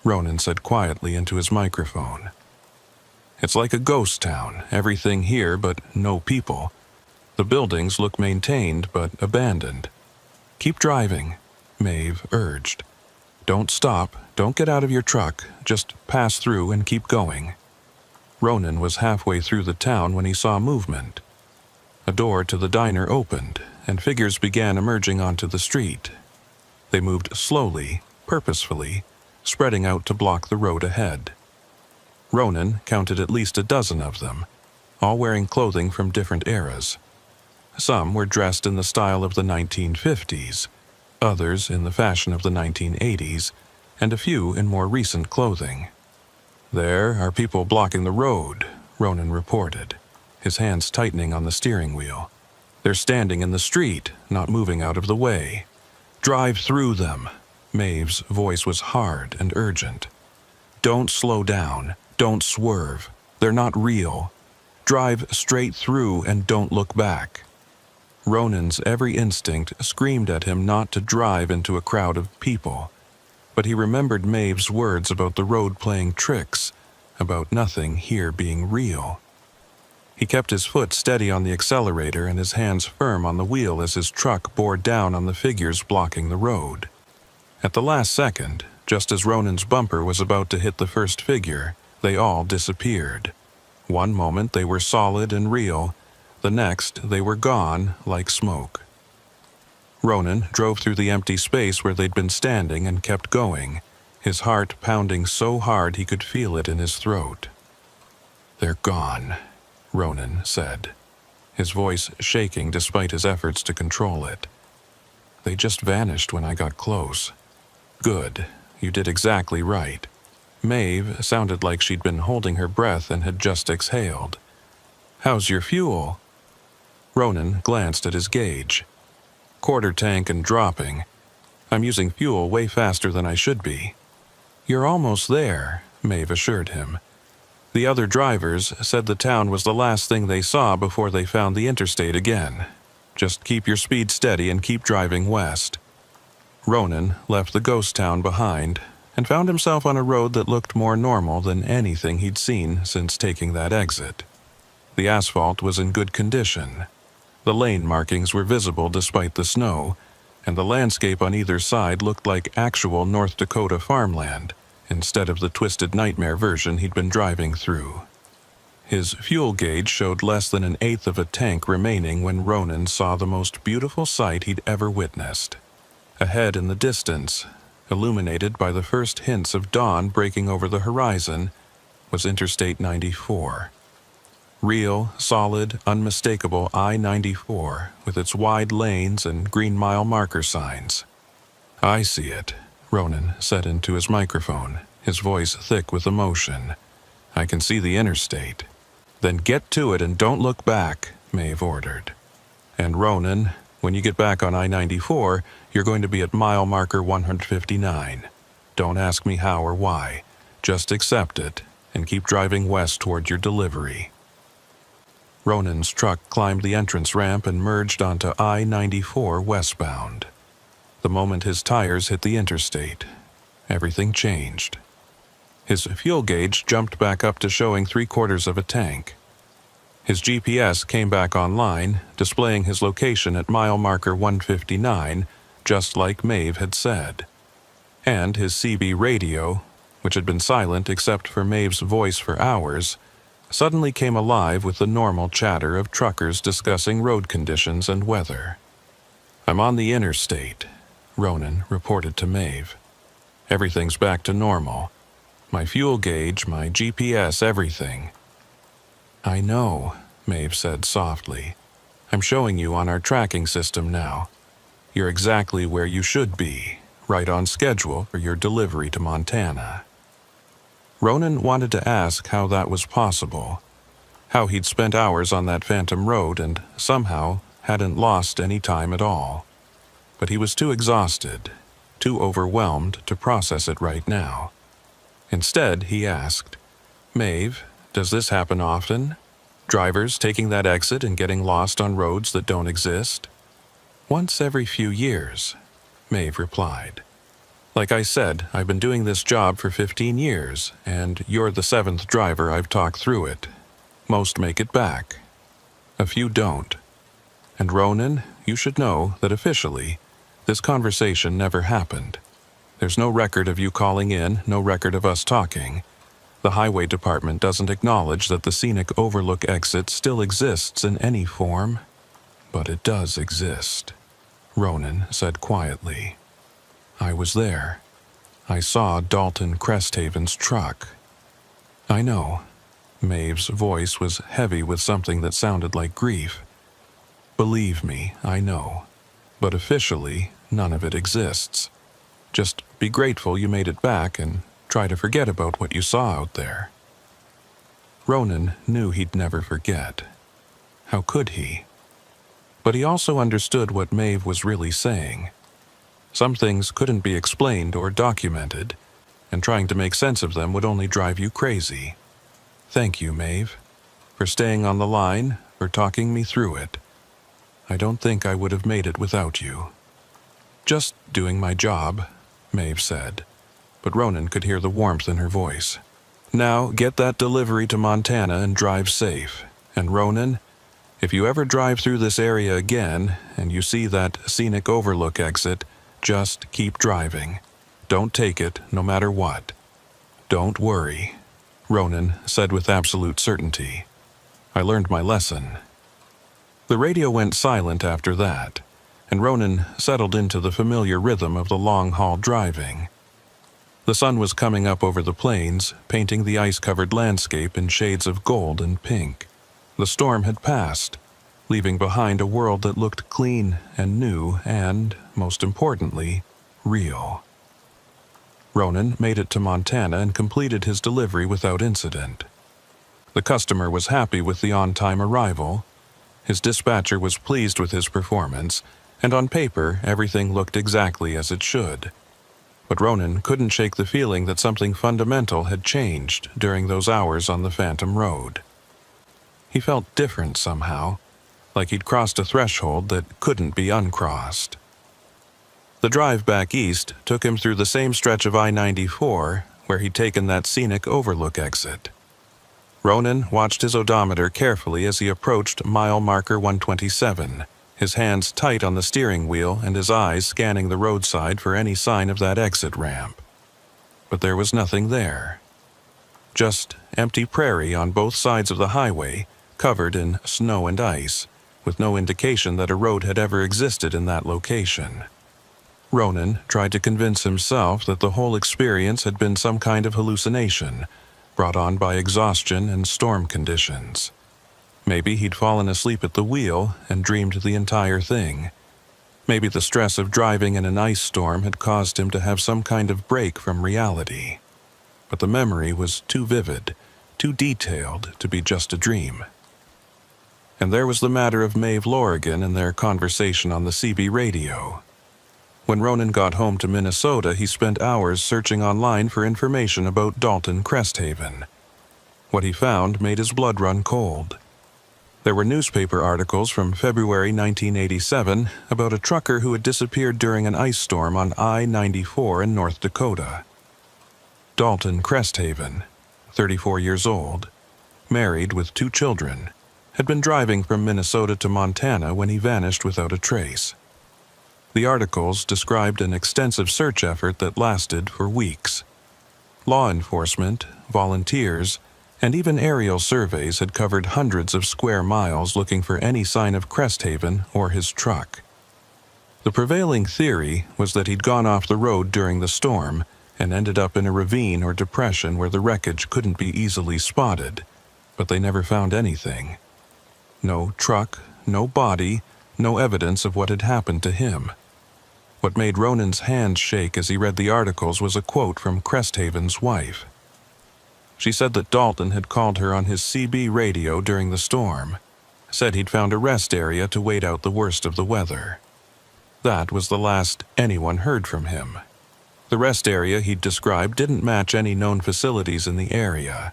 Ronan said quietly into his microphone. "It's like a ghost town, everything here but no people. The buildings look maintained but abandoned." "Keep driving," Maeve urged. "Don't stop, don't get out of your truck, just pass through and keep going." Ronan was halfway through the town when he saw movement. A door to the diner opened, and figures began emerging onto the street. They moved slowly, purposefully, spreading out to block the road ahead. Ronan counted at least a dozen of them, all wearing clothing from different eras. Some were dressed in the style of the 1950s, others in the fashion of the 1980s, and a few in more recent clothing. "There are people blocking the road," Ronan reported, his hands tightening on the steering wheel. "They're standing in the street, not moving out of the way. Drive through them." Maeve's voice was hard and urgent. "Don't slow down, don't swerve. They're not real. Drive straight through and don't look back." Ronan's every instinct screamed at him not to drive into a crowd of people, but he remembered Maeve's words about the road playing tricks, about nothing here being real. He kept his foot steady on the accelerator and his hands firm on the wheel as his truck bore down on the figures blocking the road. At the last second, just as Ronan's bumper was about to hit the first figure, they all disappeared. One moment they were solid and real, the next they were gone like smoke. Ronan drove through the empty space where they'd been standing and kept going, his heart pounding so hard he could feel it in his throat. "They're gone," Ronan said, his voice shaking despite his efforts to control it. "They just vanished when I got close." "Good. You did exactly right." Maeve sounded like she'd been holding her breath and had just exhaled. "How's your fuel?" Ronan glanced at his gauge. "Quarter tank and dropping. I'm using fuel way faster than I should be." "You're almost there," Maeve assured him. The other drivers said the town was the last thing they saw before they found the interstate again. Just keep your speed steady and keep driving west. Ronan left the ghost town behind and found himself on a road that looked more normal than anything he'd seen since taking that exit. The asphalt was in good condition. The lane markings were visible despite the snow, and the landscape on either side looked like actual North Dakota farmland, instead of the twisted nightmare version he'd been driving through. His fuel gauge showed less than an eighth of a tank remaining when Ronan saw the most beautiful sight he'd ever witnessed. Ahead in the distance, illuminated by the first hints of dawn breaking over the horizon, was Interstate 94. Real, solid, unmistakable I-94 with its wide lanes and green mile marker signs. "I see it," Ronan said into his microphone, his voice thick with emotion. "I can see the interstate." "Then get to it and don't look back," Maeve ordered. "And Ronan, when you get back on I-94, you're going to be at mile marker 159. Don't ask me how or why. Just accept it and keep driving west toward your delivery." Ronan's truck climbed the entrance ramp and merged onto I-94 westbound. The moment his tires hit the interstate, everything changed. His fuel gauge jumped back up to showing 3/4 of a tank. His GPS came back online, displaying his location at mile marker 159, just like Maeve had said. And his CB radio, which had been silent except for Maeve's voice for hours, suddenly came alive with the normal chatter of truckers discussing road conditions and weather. "I'm on the interstate," Ronan reported to Maeve. "Everything's back to normal. My fuel gauge, my GPS, everything." "I know," Maeve said softly. "I'm showing you on our tracking system now. You're exactly where you should be, right on schedule for your delivery to Montana." Ronan wanted to ask how that was possible, how he'd spent hours on that phantom road and somehow hadn't lost any time at all. But he was too exhausted, too overwhelmed to process it right now. Instead, he asked, "Maeve, does this happen often? Drivers taking that exit and getting lost on roads that don't exist?" "Once every few years," Maeve replied. "Like I said, I've been doing this job for 15 years, and you're the 7th driver I've talked through it. Most make it back. A few don't. And Ronan, you should know that officially, this conversation never happened. There's no record of you calling in, no record of us talking. The highway department doesn't acknowledge that the scenic overlook exit still exists in any form. But it does exist," Ronan said quietly. "I was there. I saw Dalton Cresthaven's truck." "I know." Maeve's voice was heavy with something that sounded like grief. "Believe me, I know. But officially, none of it exists. Just be grateful you made it back and try to forget about what you saw out there." Ronan knew he'd never forget. How could he? But he also understood what Maeve was really saying. Some things couldn't be explained or documented, and trying to make sense of them would only drive you crazy. "Thank you, Maeve, for staying on the line, for talking me through it. I don't think I would have made it without you." "Just doing my job," Maeve said, but Ronan could hear the warmth in her voice. "Now get that delivery to Montana and drive safe. And Ronan, if you ever drive through this area again and you see that scenic overlook exit, just keep driving. Don't take it, no matter what. Don't worry," Ronan said with absolute certainty. "I learned my lesson." The radio went silent after that, and Ronan settled into the familiar rhythm of the long-haul driving. The sun was coming up over the plains, painting the ice-covered landscape in shades of gold and pink. The storm had passed, leaving behind a world that looked clean and new and, most importantly, real. Ronan made it to Montana and completed his delivery without incident. The customer was happy with the on-time arrival. His dispatcher was pleased with his performance, and on paper everything looked exactly as it should. But Ronan couldn't shake the feeling that something fundamental had changed during those hours on the Phantom Road. He felt different somehow, like he'd crossed a threshold that couldn't be uncrossed. The drive back east took him through the same stretch of I-94 where he'd taken that scenic overlook exit. Ronan watched his odometer carefully as he approached mile marker 127, his hands tight on the steering wheel and his eyes scanning the roadside for any sign of that exit ramp. but there was nothing there. Just empty prairie on both sides of the highway, covered in snow and ice, with no indication that a road had ever existed in that location. Ronan tried to convince himself that the whole experience had been some kind of hallucination, brought on by exhaustion and storm conditions. Maybe he'd fallen asleep at the wheel and dreamed the entire thing. Maybe the stress of driving in an ice storm had caused him to have some kind of break from reality. But the memory was too vivid, too detailed to be just a dream. And there was the matter of Maeve Lorigan and their conversation on the CB radio. When Ronan got home to Minnesota, he spent hours searching online for information about Dalton Cresthaven. What he found made his blood run cold. There were newspaper articles from February 1987 about a trucker who had disappeared during an ice storm on I-94 in North Dakota. Dalton Cresthaven, 34 years old, married with 2 children, had been driving from Minnesota to Montana when he vanished without a trace. The articles described an extensive search effort that lasted for weeks. Law enforcement, volunteers, and even aerial surveys had covered hundreds of square miles looking for any sign of Cresthaven or his truck. The prevailing theory was that he'd gone off the road during the storm and ended up in a ravine or depression where the wreckage couldn't be easily spotted, but they never found anything. No truck, no body, no evidence of what had happened to him. What made Ronan's hands shake as he read the articles was a quote from Cresthaven's wife. She said that Dalton had called her on his CB radio during the storm, said he'd found a rest area to wait out the worst of the weather. That was the last anyone heard from him. The rest area he'd described didn't match any known facilities in the area,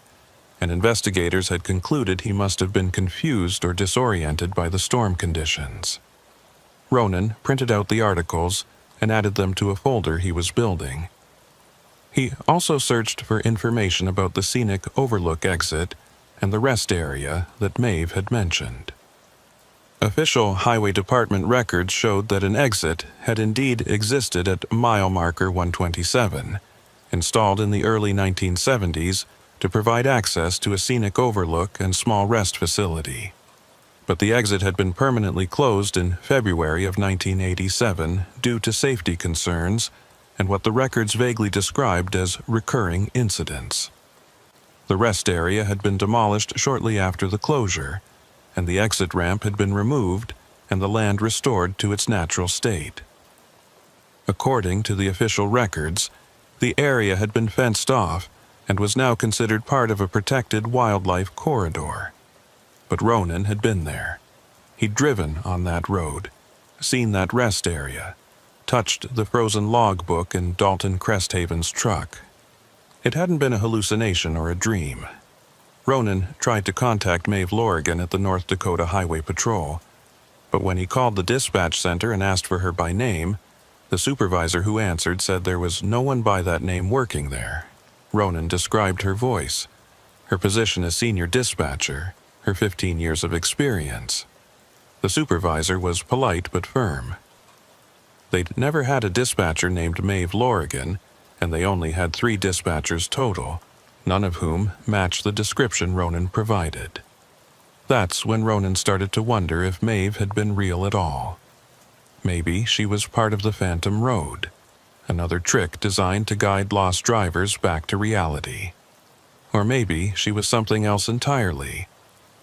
and investigators had concluded he must have been confused or disoriented by the storm conditions. Ronan printed out the articles and added them to a folder he was building. He also searched for information about the scenic overlook exit and the rest area that Maeve had mentioned. Official Highway Department records showed that an exit had indeed existed at mile marker 127, installed in the early 1970s to provide access to a scenic overlook and small rest facility. But the exit had been permanently closed in February of 1987 due to safety concerns and what the records vaguely described as recurring incidents. The rest area had been demolished shortly after the closure, and the exit ramp had been removed and the land restored to its natural state. According to the official records, the area had been fenced off and was now considered part of a protected wildlife corridor. But Ronan had been there. He'd driven on that road, seen that rest area, touched the frozen logbook in Dalton Cresthaven's truck. It hadn't been a hallucination or a dream. Ronan tried to contact Maeve Lorigan at the North Dakota Highway Patrol, but when he called the dispatch center and asked for her by name, the supervisor who answered said there was no one by that name working there. Ronan described her voice, her position as senior dispatcher, her 15 years of experience. The supervisor was polite but firm. They'd never had a dispatcher named Maeve Lorigan, and they only had 3 dispatchers total, none of whom matched the description Ronan provided. That's when Ronan started to wonder if Maeve had been real at all. Maybe she was part of the Phantom Road, another trick designed to guide lost drivers back to reality. Or maybe she was something else entirely,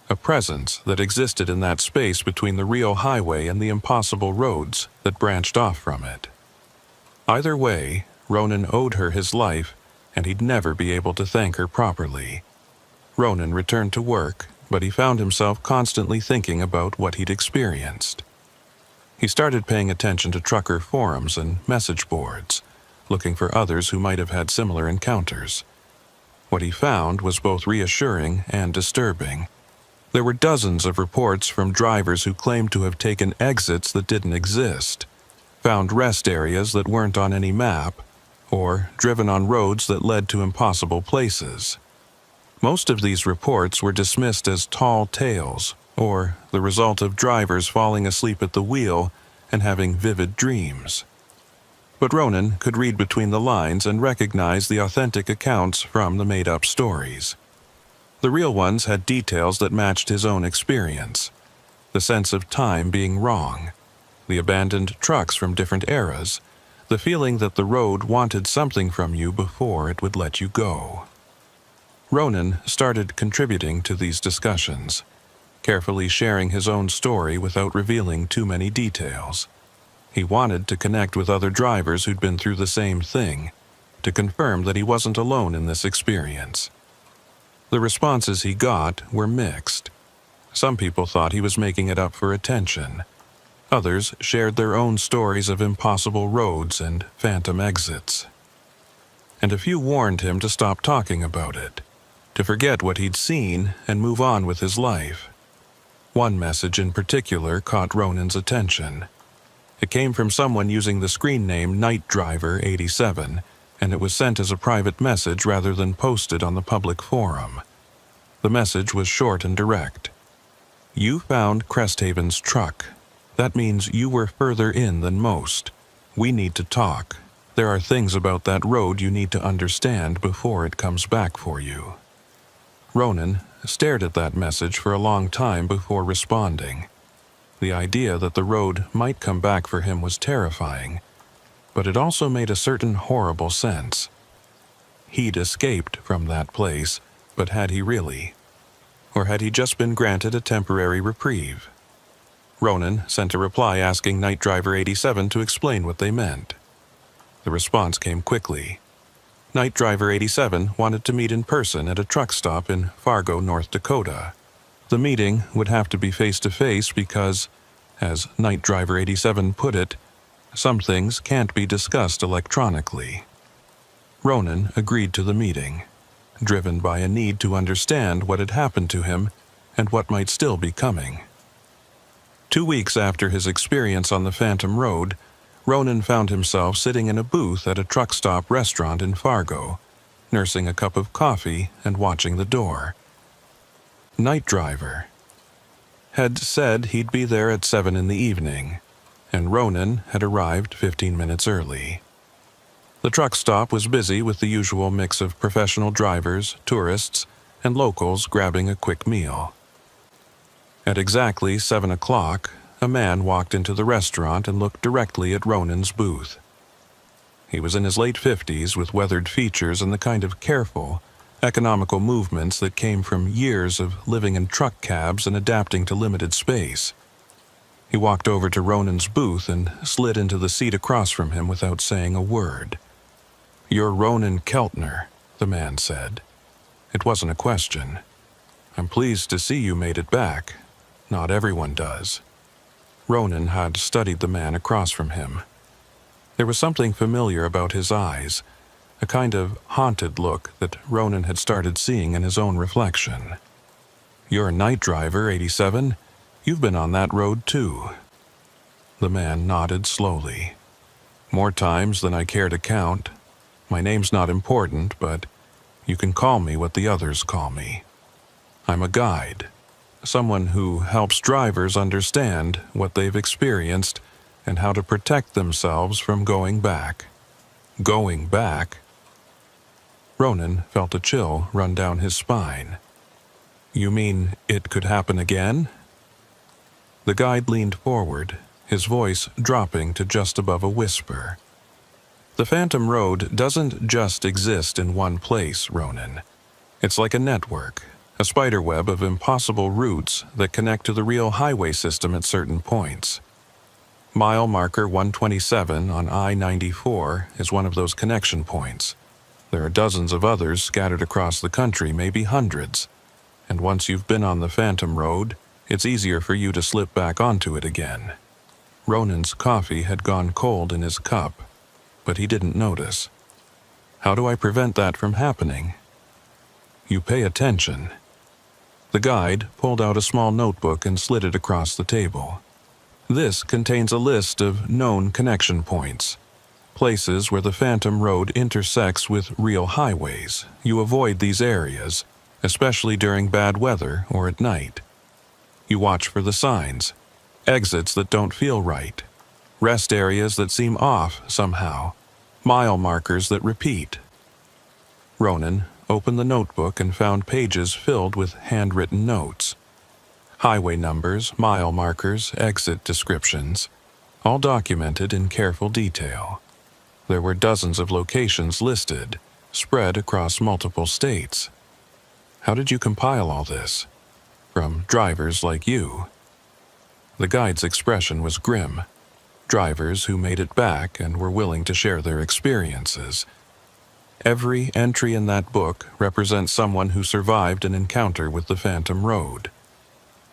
a presence that existed in that space between the real highway and the impossible roads that branched off from it. Either way, Ronan owed her his life, and he'd never be able to thank her properly. Ronan returned to work, but he found himself constantly thinking about what he'd experienced. He started paying attention to trucker forums and message boards, looking for others who might have had similar encounters. What he found was both reassuring and disturbing. There were dozens of reports from drivers who claimed to have taken exits that didn't exist, found rest areas that weren't on any map, or driven on roads that led to impossible places. Most of these reports were dismissed as tall tales, or the result of drivers falling asleep at the wheel and having vivid dreams. But Ronan could read between the lines and recognize the authentic accounts from the made-up stories. The real ones had details that matched his own experience. The sense of time being wrong, the abandoned trucks from different eras, the feeling that the road wanted something from you before it would let you go. Ronan started contributing to these discussions, carefully sharing his own story without revealing too many details. He wanted to connect with other drivers who'd been through the same thing, to confirm that he wasn't alone in this experience. The responses he got were mixed. Some people thought he was making it up for attention. Others shared their own stories of impossible roads and phantom exits. And a few warned him to stop talking about it, to forget what he'd seen and move on with his life. One message in particular caught Ronan's attention. It came from someone using the screen name Night Driver 87, and it was sent as a private message rather than posted on the public forum. The message was short and direct. "You found Cresthaven's truck. That means you were further in than most. We need to talk. There are things about that road you need to understand before it comes back for you." Ronan stared at that message for a long time before responding. The idea that the road might come back for him was terrifying, but it also made a certain horrible sense. He'd escaped from that place, but had he really? Or had he just been granted a temporary reprieve? Ronan sent a reply asking Night Driver 87 to explain what they meant. The response came quickly. Night Driver 87 wanted to meet in person at a truck stop in Fargo, North Dakota. The meeting would have to be face-to-face because, as Night Driver 87 put it, some things can't be discussed electronically. Ronan agreed to the meeting, driven by a need to understand what had happened to him and what might still be coming. 2 weeks after his experience on the Phantom Road, Ronan found himself sitting in a booth at a truck stop restaurant in Fargo, nursing a cup of coffee and watching the door. Night Driver had said he'd be there at 7 in the evening, and Ronan had arrived 15 minutes early. The truck stop was busy with the usual mix of professional drivers, tourists, and locals grabbing a quick meal. At exactly 7 o'clock, a man walked into the restaurant and looked directly at Ronan's booth. He was in his late 50s with weathered features and the kind of careful, economical movements that came from years of living in truck cabs and adapting to limited space. He walked over to Ronan's booth and slid into the seat across from him without saying a word. "You're Ronan Keltner," the man said. It wasn't a question. "I'm pleased to see you made it back. Not everyone does." Ronan had studied the man across from him. There was something familiar about his eyes, a kind of haunted look that Ronan had started seeing in his own reflection. "You're Night Driver 87? You've been on that road too." The man nodded slowly. "More times than I care to count. My name's not important, but you can call me what the others call me. I'm a guide. Someone who helps drivers understand what they've experienced and how to protect themselves from going back." Going back? Ronan felt a chill run down his spine. "You mean it could happen again?" The guide leaned forward, his voice dropping to just above a whisper. "The Phantom Road doesn't just exist in one place, Ronan. It's like a network, a spiderweb of impossible routes that connect to the real highway system at certain points. Mile marker 127 on I-94 is one of those connection points. There are dozens of others scattered across the country, maybe hundreds. And once you've been on the Phantom Road, it's easier for you to slip back onto it again." Ronan's coffee had gone cold in his cup, but he didn't notice. "How do I prevent that from happening?" "You pay attention." The guide pulled out a small notebook and slid it across the table. "This contains a list of known connection points, places where the Phantom Road intersects with real highways. You avoid these areas, especially during bad weather or at night. You watch for the signs, exits that don't feel right. Rest areas that seem off somehow. Mile markers that repeat. Ronan opened the notebook and found pages filled with handwritten notes. Highway numbers, mile markers, exit descriptions, all documented in careful detail. There were dozens of locations listed, spread across multiple states. How did you compile all this? From drivers like you? The guide's expression was grim. Drivers who made it back and were willing to share their experiences. Every entry in that book represents someone who survived an encounter with the Phantom Road.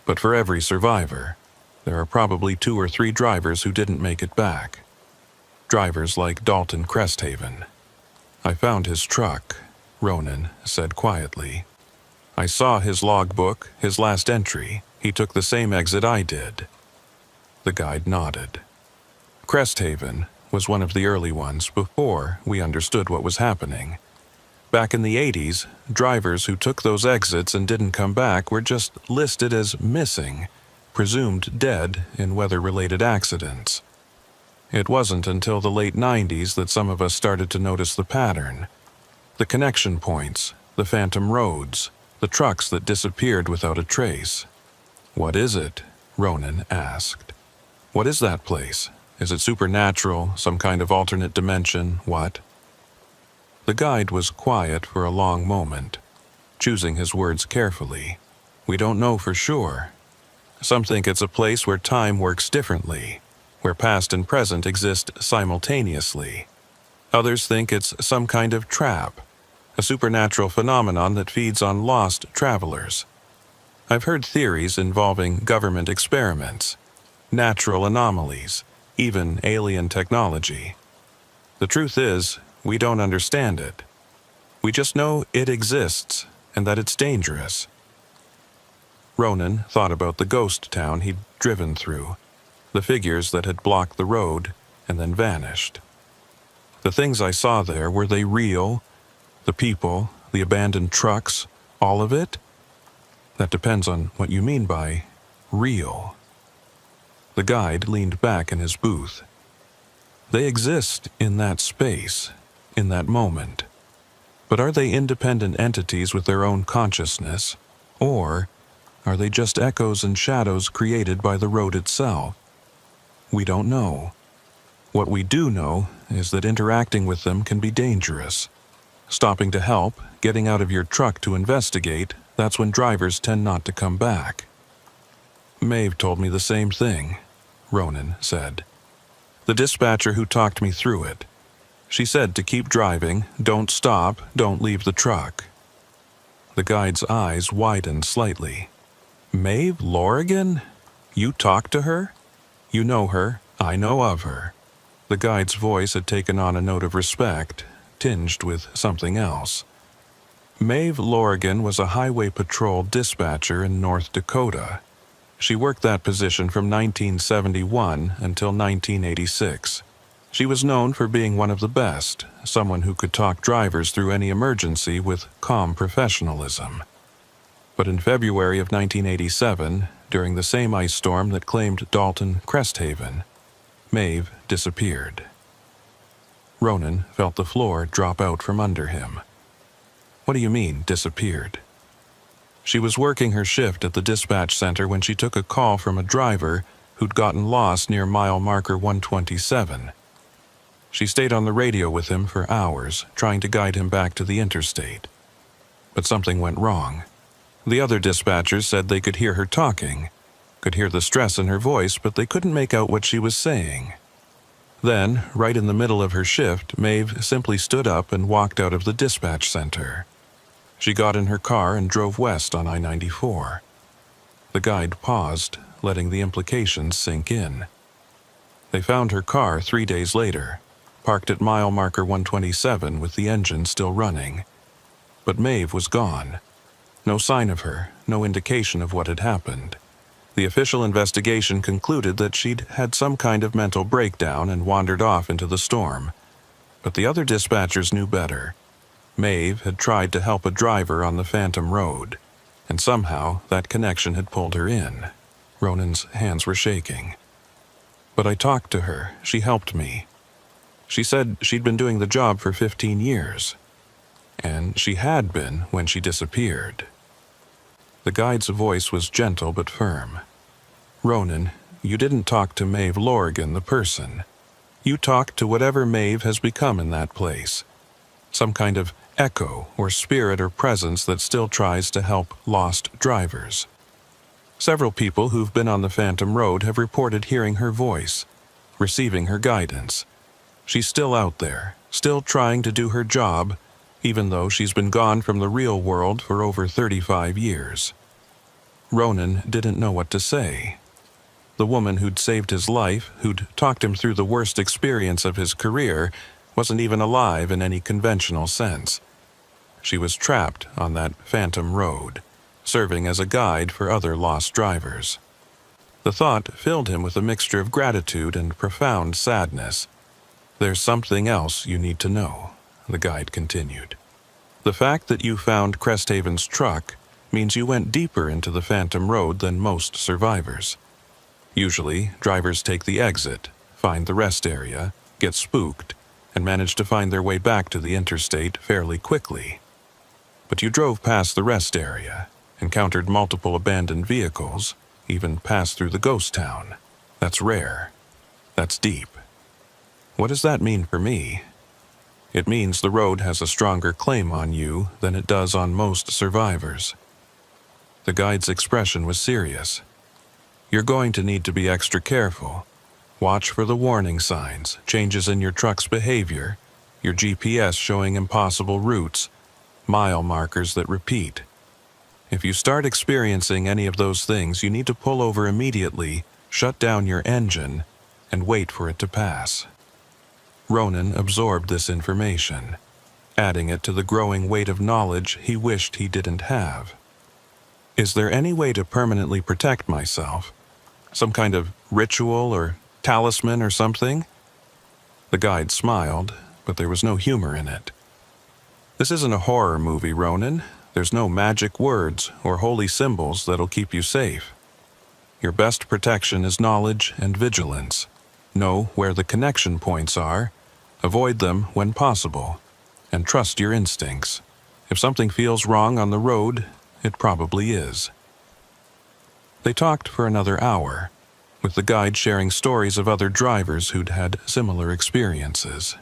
But for every survivor, there are probably 2 or 3 drivers who didn't make it back. Drivers like Dalton Cresthaven. I found his truck, Ronan said quietly. I saw his logbook, his last entry. He took the same exit I did. The guide nodded. Cresthaven was one of the early ones before we understood what was happening. Back in the 80s, drivers who took those exits and didn't come back were just listed as missing, presumed dead in weather-related accidents. It wasn't until the late 90s that some of us started to notice the pattern. The connection points, the phantom roads, the trucks that disappeared without a trace. What is it? Ronan asked. What is that place? Is it supernatural, some kind of alternate dimension, what? The guide was quiet for a long moment, choosing his words carefully. We don't know for sure. Some think it's a place where time works differently, where past and present exist simultaneously. Others think it's some kind of trap, a supernatural phenomenon that feeds on lost travelers. I've heard theories involving government experiments, natural anomalies, even alien technology. The truth is, we don't understand it. We just know it exists and that it's dangerous. Ronan thought about the ghost town he'd driven through, the figures that had blocked the road and then vanished. The things I saw there, were they real? The people, the abandoned trucks, all of it? That depends on what you mean by real. The guide leaned back in his booth. They exist in that space, in that moment. But are they independent entities with their own consciousness, or are they just echoes and shadows created by the road itself? We don't know. What we do know is that interacting with them can be dangerous. Stopping to help, getting out of your truck to investigate, that's when drivers tend not to come back. Maeve told me the same thing, Ronan said. The dispatcher who talked me through it. She said to keep driving, don't stop, don't leave the truck. The guide's eyes widened slightly. Maeve Lorigan? You talked to her? You know her, I know of her. The guide's voice had taken on a note of respect, tinged with something else. Maeve Lorigan was a highway patrol dispatcher in North Dakota. She worked that position from 1971 until 1986. She was known for being one of the best, someone who could talk drivers through any emergency with calm professionalism. But in February of 1987, during the same ice storm that claimed Dalton Cresthaven, Maeve disappeared. Ronan felt the floor drop out from under him. What do you mean, disappeared? She was working her shift at the dispatch center when she took a call from a driver who'd gotten lost near mile marker 127. She stayed on the radio with him for hours, trying to guide him back to the interstate. But something went wrong. The other dispatchers said they could hear her talking, could hear the stress in her voice, but they couldn't make out what she was saying. Then, right in the middle of her shift, Maeve simply stood up and walked out of the dispatch center. She got in her car and drove west on I-94. The guide paused, letting the implications sink in. They found her car 3 days later, parked at mile marker 127 with the engine still running. But Maeve was gone. No sign of her, no indication of what had happened. The official investigation concluded that she'd had some kind of mental breakdown and wandered off into the storm. But the other dispatchers knew better. Maeve had tried to help a driver on the Phantom Road, and somehow that connection had pulled her in. Ronan's hands were shaking. But I talked to her. She helped me. She said she'd been doing the job for 15 years. And she had been when she disappeared. The guide's voice was gentle but firm. Ronan, you didn't talk to Maeve Lorrigan, the person. You talked to whatever Maeve has become in that place. Some kind of echo or spirit or presence that still tries to help lost drivers. Several people who've been on the Phantom Road have reported hearing her voice, receiving her guidance. She's still out there, still trying to do her job, even though she's been gone from the real world for over 35 years. Ronan didn't know what to say. The woman who'd saved his life, who'd talked him through the worst experience of his career, wasn't even alive in any conventional sense. She was trapped on that Phantom Road, serving as a guide for other lost drivers. The thought filled him with a mixture of gratitude and profound sadness. There's something else you need to know, the guide continued. The fact that you found Cresthaven's truck means you went deeper into the Phantom Road than most survivors. Usually, drivers take the exit, find the rest area, get spooked, and manage to find their way back to the interstate fairly quickly. But you drove past the rest area, encountered multiple abandoned vehicles, even passed through the ghost town. That's rare. That's deep. What does that mean for me? It means the road has a stronger claim on you than it does on most survivors. The guide's expression was serious. You're going to need to be extra careful. Watch for the warning signs, changes in your truck's behavior, your GPS showing impossible routes, mile markers that repeat. If you start experiencing any of those things, you need to pull over immediately, shut down your engine, and wait for it to pass. Ronan absorbed this information, adding it to the growing weight of knowledge he wished he didn't have. Is there any way to permanently protect myself? Some kind of ritual or talisman or something? The guide smiled, but there was no humor in it. This isn't a horror movie, Ronan. There's no magic words or holy symbols that'll keep you safe. Your best protection is knowledge and vigilance. Know where the connection points are, avoid them when possible, and trust your instincts. If something feels wrong on the road, it probably is. They talked for another hour, with the guide sharing stories of other drivers who'd had similar experiences.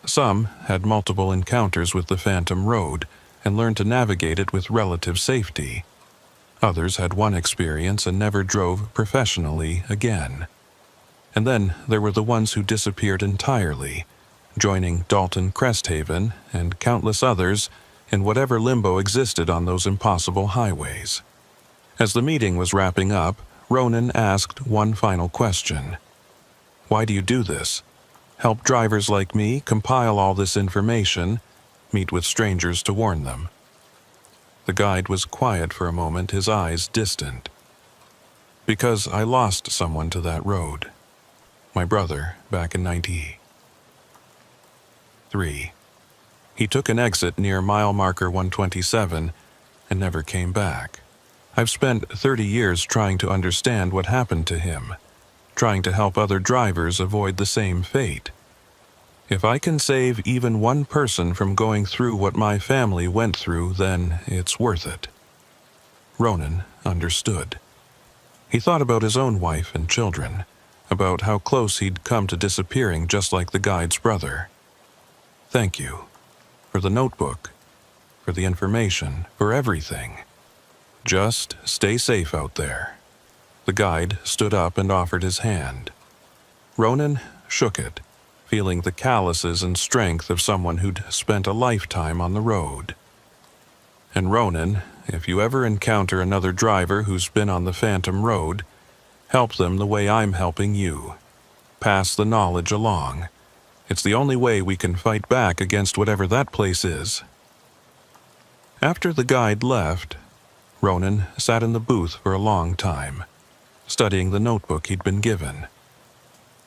Some had multiple encounters with the Phantom Road and learned to navigate it with relative safety. Others had one experience and never drove professionally again. And then there were the ones who disappeared entirely, joining Dalton Cresthaven and countless others in whatever limbo existed on those impossible highways. As the meeting was wrapping up, Ronan asked one final question. Why do you do this? Help drivers like me compile all this information, meet with strangers to warn them. The guide was quiet for a moment, his eyes distant. Because I lost someone to that road. My brother, back in '93. He took an exit near mile marker 127 and never came back. I've spent 30 years trying to understand what happened to him, trying to help other drivers avoid the same fate. If I can save even one person from going through what my family went through, then it's worth it. Ronan understood. He thought about his own wife and children, about how close he'd come to disappearing just like the guide's brother. Thank you. For the notebook. For the information. For everything. Just stay safe out there. The guide stood up and offered his hand. Ronan shook it, feeling the calluses and strength of someone who'd spent a lifetime on the road. And Ronan, if you ever encounter another driver who's been on the Phantom Road, help them the way I'm helping you. Pass the knowledge along. It's the only way we can fight back against whatever that place is. After the guide left, Ronan sat in the booth for a long time, studying the notebook he'd been given.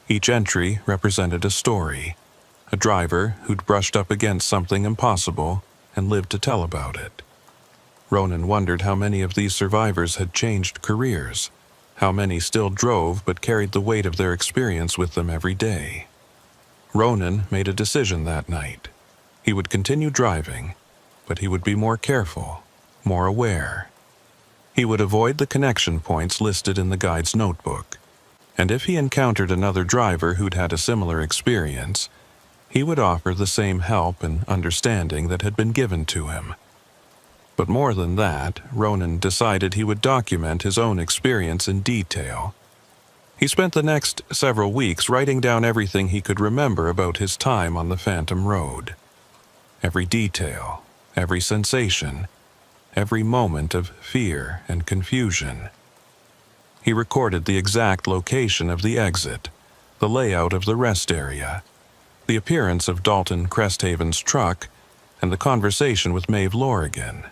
Each entry represented a story, a driver who'd brushed up against something impossible and lived to tell about it. Ronan wondered how many of these survivors had changed careers, How many still drove but carried the weight of their experience with them every day? Ronan made a decision that night. He would continue driving, but he would be more careful, more aware. He would avoid the connection points listed in the guide's notebook, and if he encountered another driver who'd had a similar experience, he would offer the same help and understanding that had been given to him. But more than that, Ronan decided he would document his own experience in detail. He spent the next several weeks writing down everything he could remember about his time on the Phantom Road. Every detail, every sensation, every moment of fear and confusion. He recorded the exact location of the exit, the layout of the rest area, the appearance of Dalton Cresthaven's truck, and the conversation with Maeve Lorigan.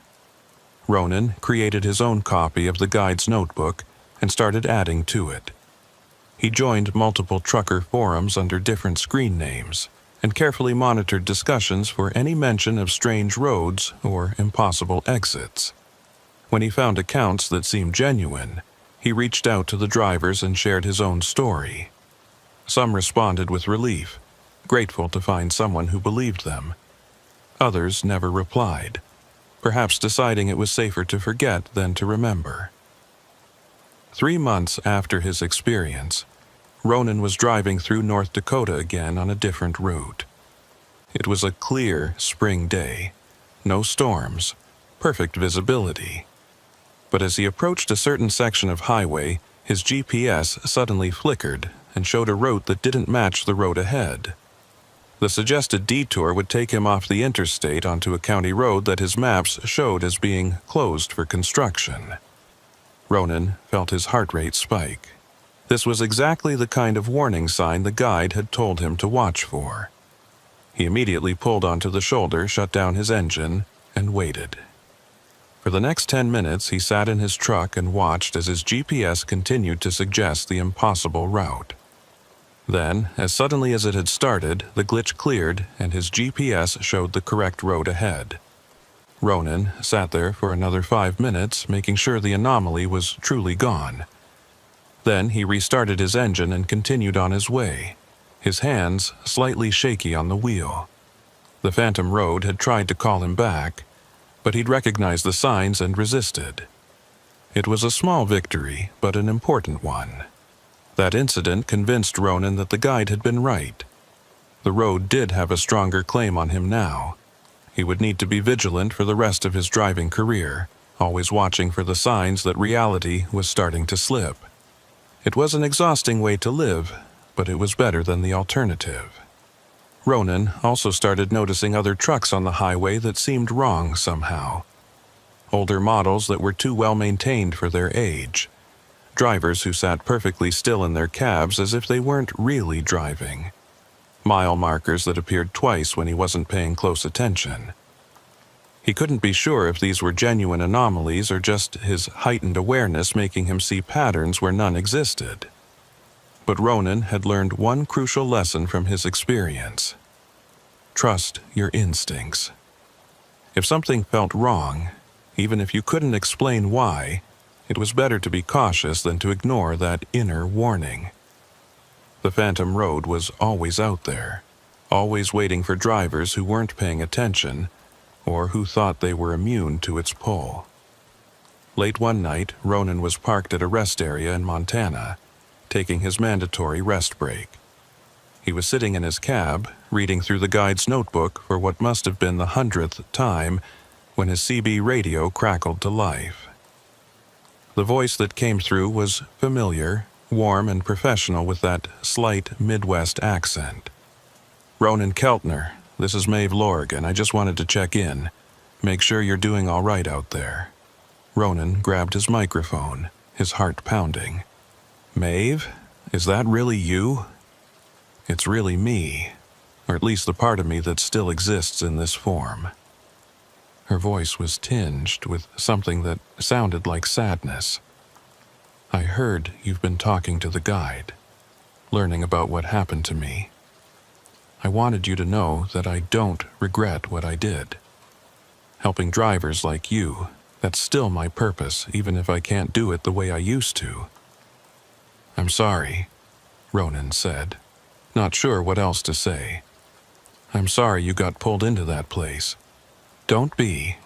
Ronan created his own copy of the guide's notebook and started adding to it. He joined multiple trucker forums under different screen names and carefully monitored discussions for any mention of strange roads or impossible exits. When he found accounts that seemed genuine, he reached out to the drivers and shared his own story. Some responded with relief, grateful to find someone who believed them. Others never replied, perhaps deciding it was safer to forget than to remember. 3 months after his experience, Ronan was driving through North Dakota again on a different route. It was a clear spring day, no storms, perfect visibility. But as he approached a certain section of highway, his GPS suddenly flickered and showed a route that didn't match the road ahead. The suggested detour would take him off the interstate onto a county road that his maps showed as being closed for construction. Ronan felt his heart rate spike. This was exactly the kind of warning sign the guide had told him to watch for. He immediately pulled onto the shoulder, shut down his engine, and waited. For the next 10 minutes, he sat in his truck and watched as his GPS continued to suggest the impossible route. Then, as suddenly as it had started, the glitch cleared and his GPS showed the correct road ahead. Ronan sat there for another 5 minutes, making sure the anomaly was truly gone. Then he restarted his engine and continued on his way, his hands slightly shaky on the wheel. The Phantom Road had tried to call him back, but he'd recognized the signs and resisted. It was a small victory, but an important one. That incident convinced Ronan that the guide had been right. The road did have a stronger claim on him now. He would need to be vigilant for the rest of his driving career, always watching for the signs that reality was starting to slip. It was an exhausting way to live, but it was better than the alternative. Ronan also started noticing other trucks on the highway that seemed wrong somehow. Older models that were too well maintained for their age. Drivers who sat perfectly still in their cabs as if they weren't really driving. Mile markers that appeared twice when he wasn't paying close attention. He couldn't be sure if these were genuine anomalies or just his heightened awareness making him see patterns where none existed. But Ronan had learned one crucial lesson from his experience. Trust your instincts. If something felt wrong, even if you couldn't explain why, it was better to be cautious than to ignore that inner warning. The Phantom Road was always out there, always waiting for drivers who weren't paying attention or who thought they were immune to its pull. Late one night, Ronan was parked at a rest area in Montana, taking his mandatory rest break. He was sitting in his cab, reading through the guide's notebook for what must have been the 100th time, when his CB radio crackled to life. The voice that came through was familiar, warm and professional with that slight Midwest accent. "Ronan Keltner, this is Maeve Lorigan. I just wanted to check in. Make sure you're doing all right out there." Ronan grabbed his microphone, his heart pounding. "Maeve, is that really you?" "It's really me, or at least the part of me that still exists in this form." Her voice was tinged with something that sounded like sadness. "I heard you've been talking to the guide, learning about what happened to me. I wanted you to know that I don't regret what I did. Helping drivers like you, that's still my purpose, even if I can't do it the way I used to. "I'm sorry," Ronan said, not sure what else to say. "I'm sorry you got pulled into that place." "Don't be."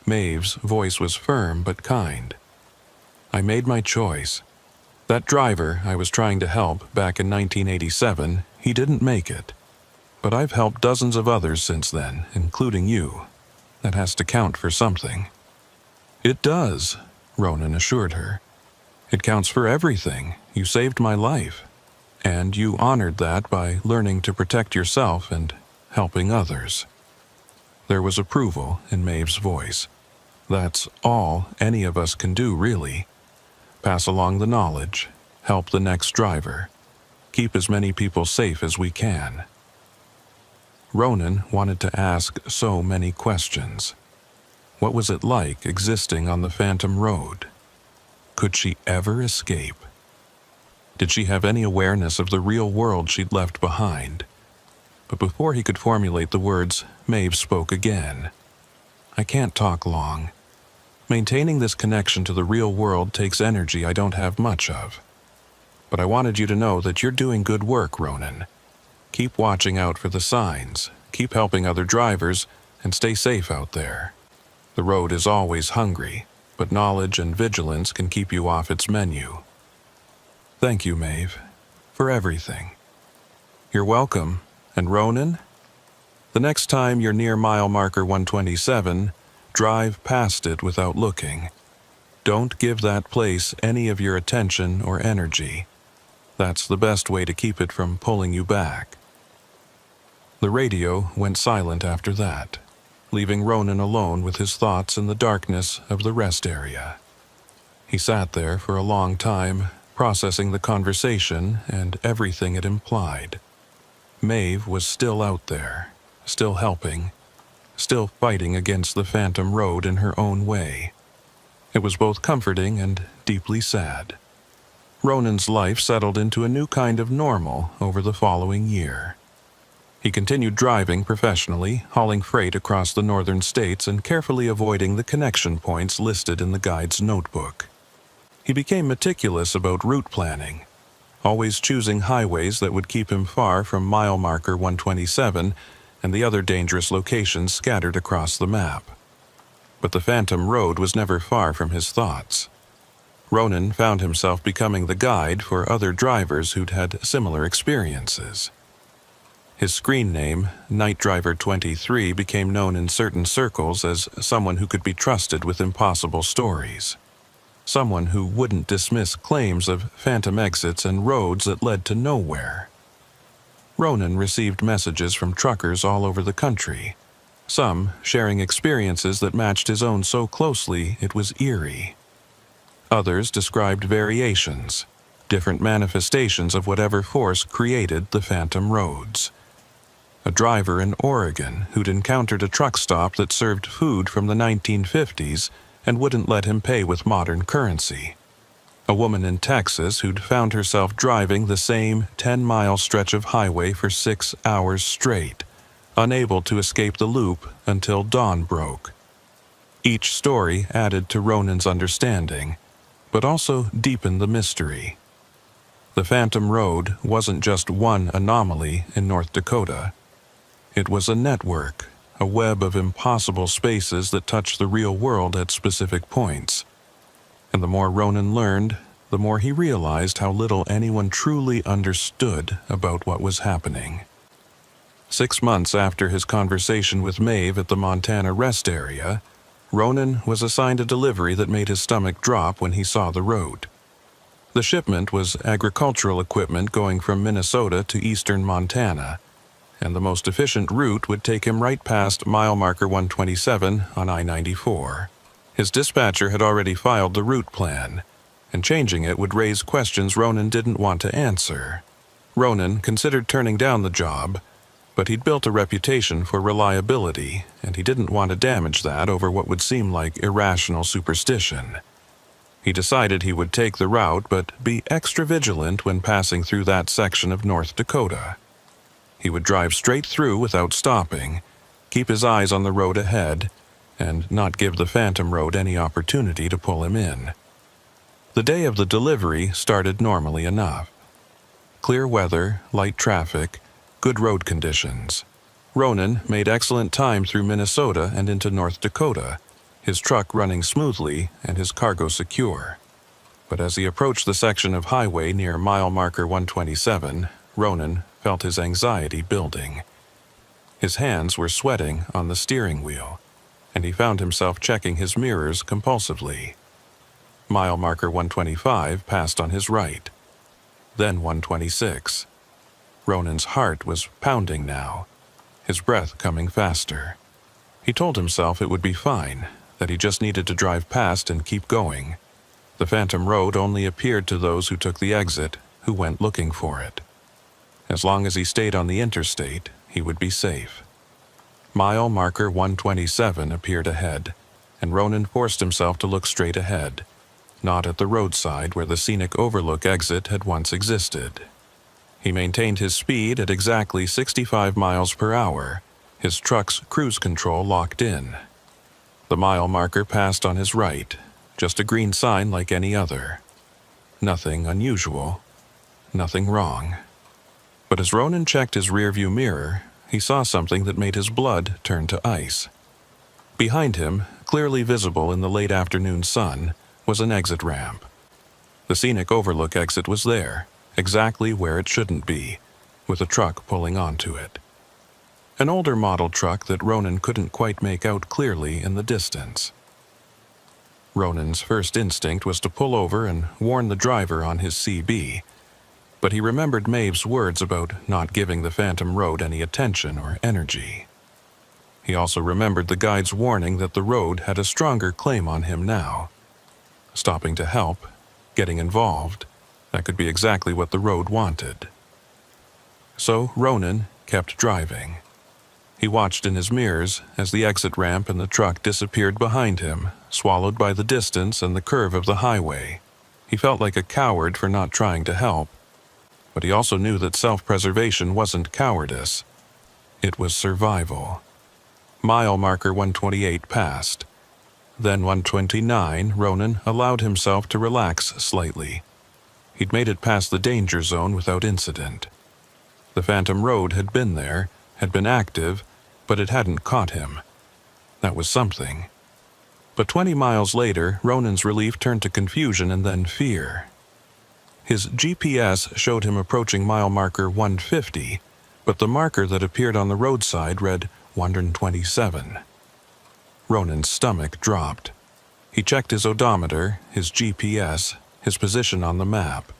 Maeve's voice was firm but kind. "I made my choice. That driver I was trying to help back in 1987, he didn't make it. But I've helped dozens of others since then, including you. That has to count for something." "It does," Ronan assured her. "It counts for everything. You saved my life. And you honored that by learning to protect yourself and helping others." There was approval in Maeve's voice. "That's all any of us can do, really. Pass along the knowledge, help the next driver, keep as many people safe as we can." Ronan wanted to ask so many questions. What was it like existing on the Phantom Road? Could she ever escape? Did she have any awareness of the real world she'd left behind? But before he could formulate the words, Maeve spoke again. "I can't talk long. Maintaining this connection to the real world takes energy I don't have much of. But I wanted you to know that you're doing good work, Ronan. Keep watching out for the signs, keep helping other drivers, and stay safe out there. The road is always hungry, but knowledge and vigilance can keep you off its menu." "Thank you, Maeve, for everything." "You're welcome. And Ronan? The next time you're near mile marker 127, drive past it without looking. Don't give that place any of your attention or energy. That's the best way to keep it from pulling you back." The radio went silent after that, leaving Ronan alone with his thoughts in the darkness of the rest area. He sat there for a long time, processing the conversation and everything it implied. Maeve was still out there, still helping, still fighting against the Phantom Road in her own way. It was both comforting and deeply sad. Ronan's life settled into a new kind of normal over the following year. He continued driving professionally, hauling freight across the northern states and carefully avoiding the connection points listed in the guide's notebook. He became meticulous about route planning, always choosing highways that would keep him far from mile marker 127 and the other dangerous locations scattered across the map. But the Phantom Road was never far from his thoughts. Ronan found himself becoming the guide for other drivers who'd had similar experiences. His screen name, Night Driver 23, became known in certain circles as someone who could be trusted with impossible stories. Someone who wouldn't dismiss claims of phantom exits and roads that led to nowhere. Ronan received messages from truckers all over the country, some sharing experiences that matched his own so closely it was eerie. Others described variations, different manifestations of whatever force created the Phantom Roads. A driver in Oregon who'd encountered a truck stop that served food from the 1950s and wouldn't let him pay with modern currency. A woman in Texas who'd found herself driving the same 10-mile stretch of highway for 6 hours straight, unable to escape the loop until dawn broke. Each story added to Ronan's understanding, but also deepened the mystery. The Phantom Road wasn't just one anomaly in North Dakota. It was a network, a web of impossible spaces that touched the real world at specific points. And the more Ronan learned, the more he realized how little anyone truly understood about what was happening. 6 months after his conversation with Maeve at the Montana rest area, Ronan was assigned a delivery that made his stomach drop when he saw the road. The shipment was agricultural equipment going from Minnesota to eastern Montana, and the most efficient route would take him right past mile marker 127 on I-94. His dispatcher had already filed the route plan, and changing it would raise questions Ronan didn't want to answer. Ronan considered turning down the job, but he'd built a reputation for reliability, and he didn't want to damage that over what would seem like irrational superstition. He decided he would take the route, but be extra vigilant when passing through that section of North Dakota. He would drive straight through without stopping, keep his eyes on the road ahead, and not give the Phantom Road any opportunity to pull him in. The day of the delivery started normally enough. Clear weather, light traffic, good road conditions. Ronan made excellent time through Minnesota and into North Dakota, his truck running smoothly and his cargo secure. But as he approached the section of highway near mile marker 127, Ronan felt his anxiety building. His hands were sweating on the steering wheel, and he found himself checking his mirrors compulsively. Mile marker 125 passed on his right, then 126. Ronan's heart was pounding now, his breath coming faster. He told himself it would be fine, that he just needed to drive past and keep going. The phantom road only appeared to those who took the exit, who went looking for it. As long as he stayed on the interstate, he would be safe. Mile marker 127 appeared ahead, and Ronan forced himself to look straight ahead, not at the roadside where the scenic overlook exit had once existed. He maintained his speed at exactly 65 miles per hour, his truck's cruise control locked in. The mile marker passed on his right, just a green sign like any other. Nothing unusual, nothing wrong. But as Ronan checked his rearview mirror, he saw something that made his blood turn to ice. Behind him, clearly visible in the late afternoon sun, was an exit ramp. The scenic overlook exit was there, exactly where it shouldn't be, with a truck pulling onto it. An older model truck that Ronan couldn't quite make out clearly in the distance. Ronan's first instinct was to pull over and warn the driver on his CB, but he remembered Maeve's words about not giving the phantom road any attention or energy. He also remembered the guide's warning that the road had a stronger claim on him now. Stopping to help, getting involved, that could be exactly what the road wanted. So Ronan kept driving. He watched in his mirrors as the exit ramp and the truck disappeared behind him, swallowed by the distance and the curve of the highway. He felt like a coward for not trying to help, but he also knew that self-preservation wasn't cowardice. It was survival. Mile marker 128 passed. Then 129, Ronan allowed himself to relax slightly. He'd made it past the danger zone without incident. The phantom road had been there, had been active, but it hadn't caught him. That was something. But 20 miles later, Ronan's relief turned to confusion and then fear. His GPS showed him approaching mile marker 150, but the marker that appeared on the roadside read 127. Ronan's stomach dropped. He checked his odometer, his GPS, his position on the map.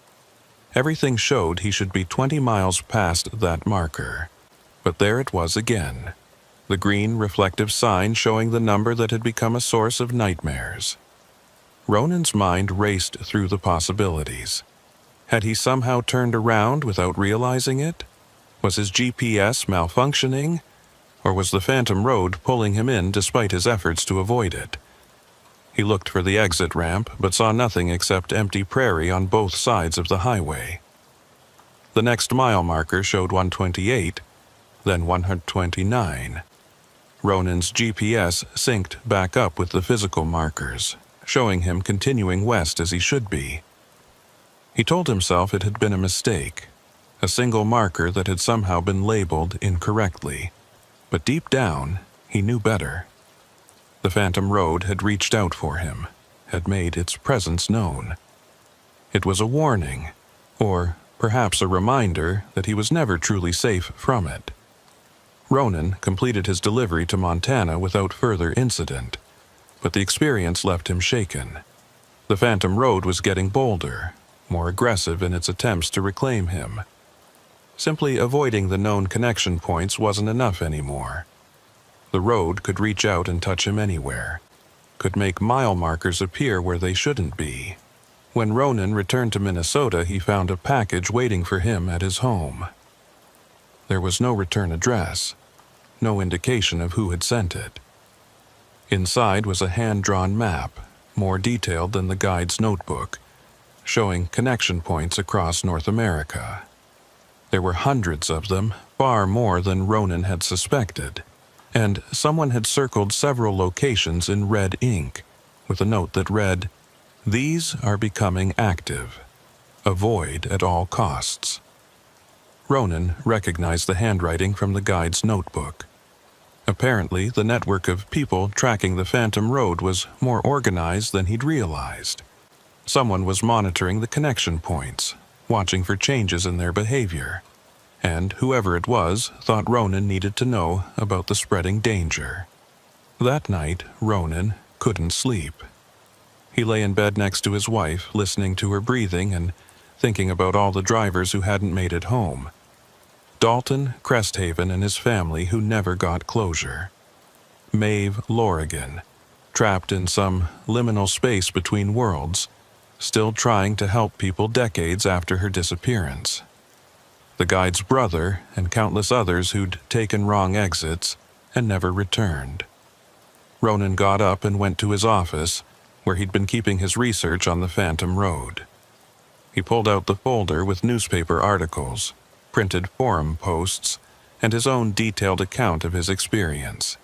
Everything showed he should be 20 miles past that marker. But there it was again, the green reflective sign showing the number that had become a source of nightmares. Ronan's mind raced through the possibilities. Had he somehow turned around without realizing it? Was his GPS malfunctioning? Or was the phantom road pulling him in despite his efforts to avoid it? He looked for the exit ramp, but saw nothing except empty prairie on both sides of the highway. The next mile marker showed 128, then 129. Ronan's GPS synced back up with the physical markers, showing him continuing west as he should be. He told himself it had been a mistake, a single marker that had somehow been labeled incorrectly. But deep down, he knew better. The phantom road had reached out for him, had made its presence known. It was a warning, or perhaps a reminder that he was never truly safe from it. Ronan completed his delivery to Montana without further incident, but the experience left him shaken. The phantom road was getting bolder, more aggressive in its attempts to reclaim him. Simply avoiding the known connection points wasn't enough anymore. The road could reach out and touch him anywhere, could make mile markers appear where they shouldn't be. When Ronan returned to Minnesota, he found a package waiting for him at his home. There was no return address, no indication of who had sent it. Inside was a hand-drawn map, more detailed than the guide's notebook, showing connection points across North America. There were hundreds of them, far more than Ronan had suspected, and someone had circled several locations in red ink, with a note that read, These are becoming active. Avoid at all costs. Ronan recognized the handwriting from the guide's notebook. Apparently, the network of people tracking the Phantom Road was more organized than he'd realized. Someone was monitoring the connection points, watching for changes in their behavior. And whoever it was thought Ronan needed to know about the spreading danger. That night, Ronan couldn't sleep. He lay in bed next to his wife, listening to her breathing and thinking about all the drivers who hadn't made it home. Dalton Cresthaven and his family who never got closure. Maeve Lorigan, trapped in some liminal space between worlds, still trying to help people decades after her disappearance. The guide's brother and countless others who'd taken wrong exits and never returned. Ronan got up and went to his office, where he'd been keeping his research on the Phantom Road. He pulled out the folder with newspaper articles, printed forum posts, and his own detailed account of his experience.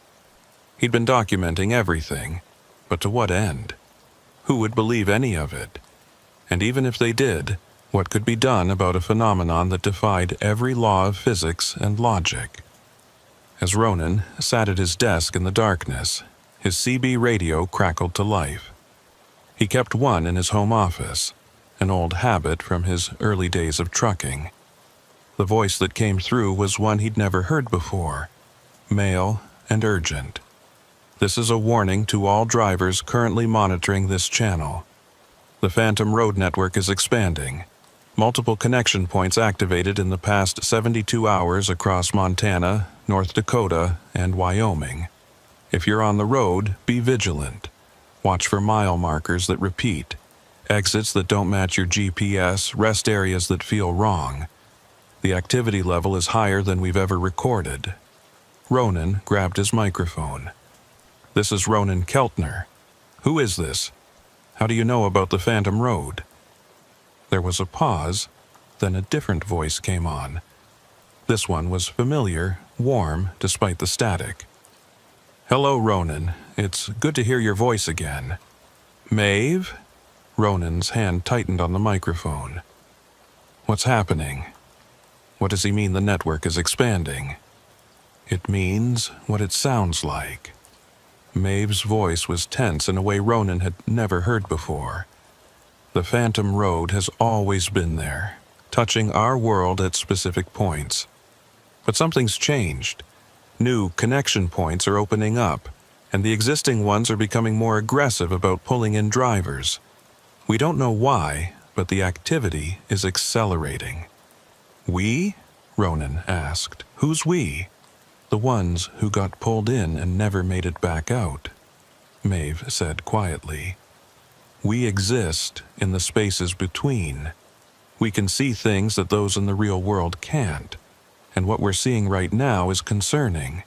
He'd been documenting everything, but to what end? Who would believe any of it? And even if they did, what could be done about a phenomenon that defied every law of physics and logic? As Ronan sat at his desk in the darkness, his CB radio crackled to life. He kept one in his home office, an old habit from his early days of trucking. The voice that came through was one he'd never heard before, male and urgent. This is a warning to all drivers currently monitoring this channel. The Phantom Road network is expanding. Multiple connection points activated in the past 72 hours across Montana, North Dakota, and Wyoming. If you're on the road, be vigilant. Watch for mile markers that repeat, exits that don't match your GPS, rest areas that feel wrong. The activity level is higher than we've ever recorded. Ronan grabbed his microphone. This is Ronan Keltner. Who is this? How do you know about the Phantom Road? There was a pause, then a different voice came on. This one was familiar, warm, despite the static. Hello, Ronan. It's good to hear your voice again. Maeve? Ronan's hand tightened on the microphone. What's happening? What does he mean the network is expanding? It means what it sounds like. Maeve's voice was tense in a way Ronan had never heard before. The Phantom Road has always been there, touching our world at specific points. But something's changed. New connection points are opening up, and the existing ones are becoming more aggressive about pulling in drivers. We don't know why, but the activity is accelerating. We? Ronan asked. Who's we? The ones who got pulled in and never made it back out, Maeve said quietly. We exist in the spaces between. We can see things that those in the real world can't, and what we're seeing right now is concerning.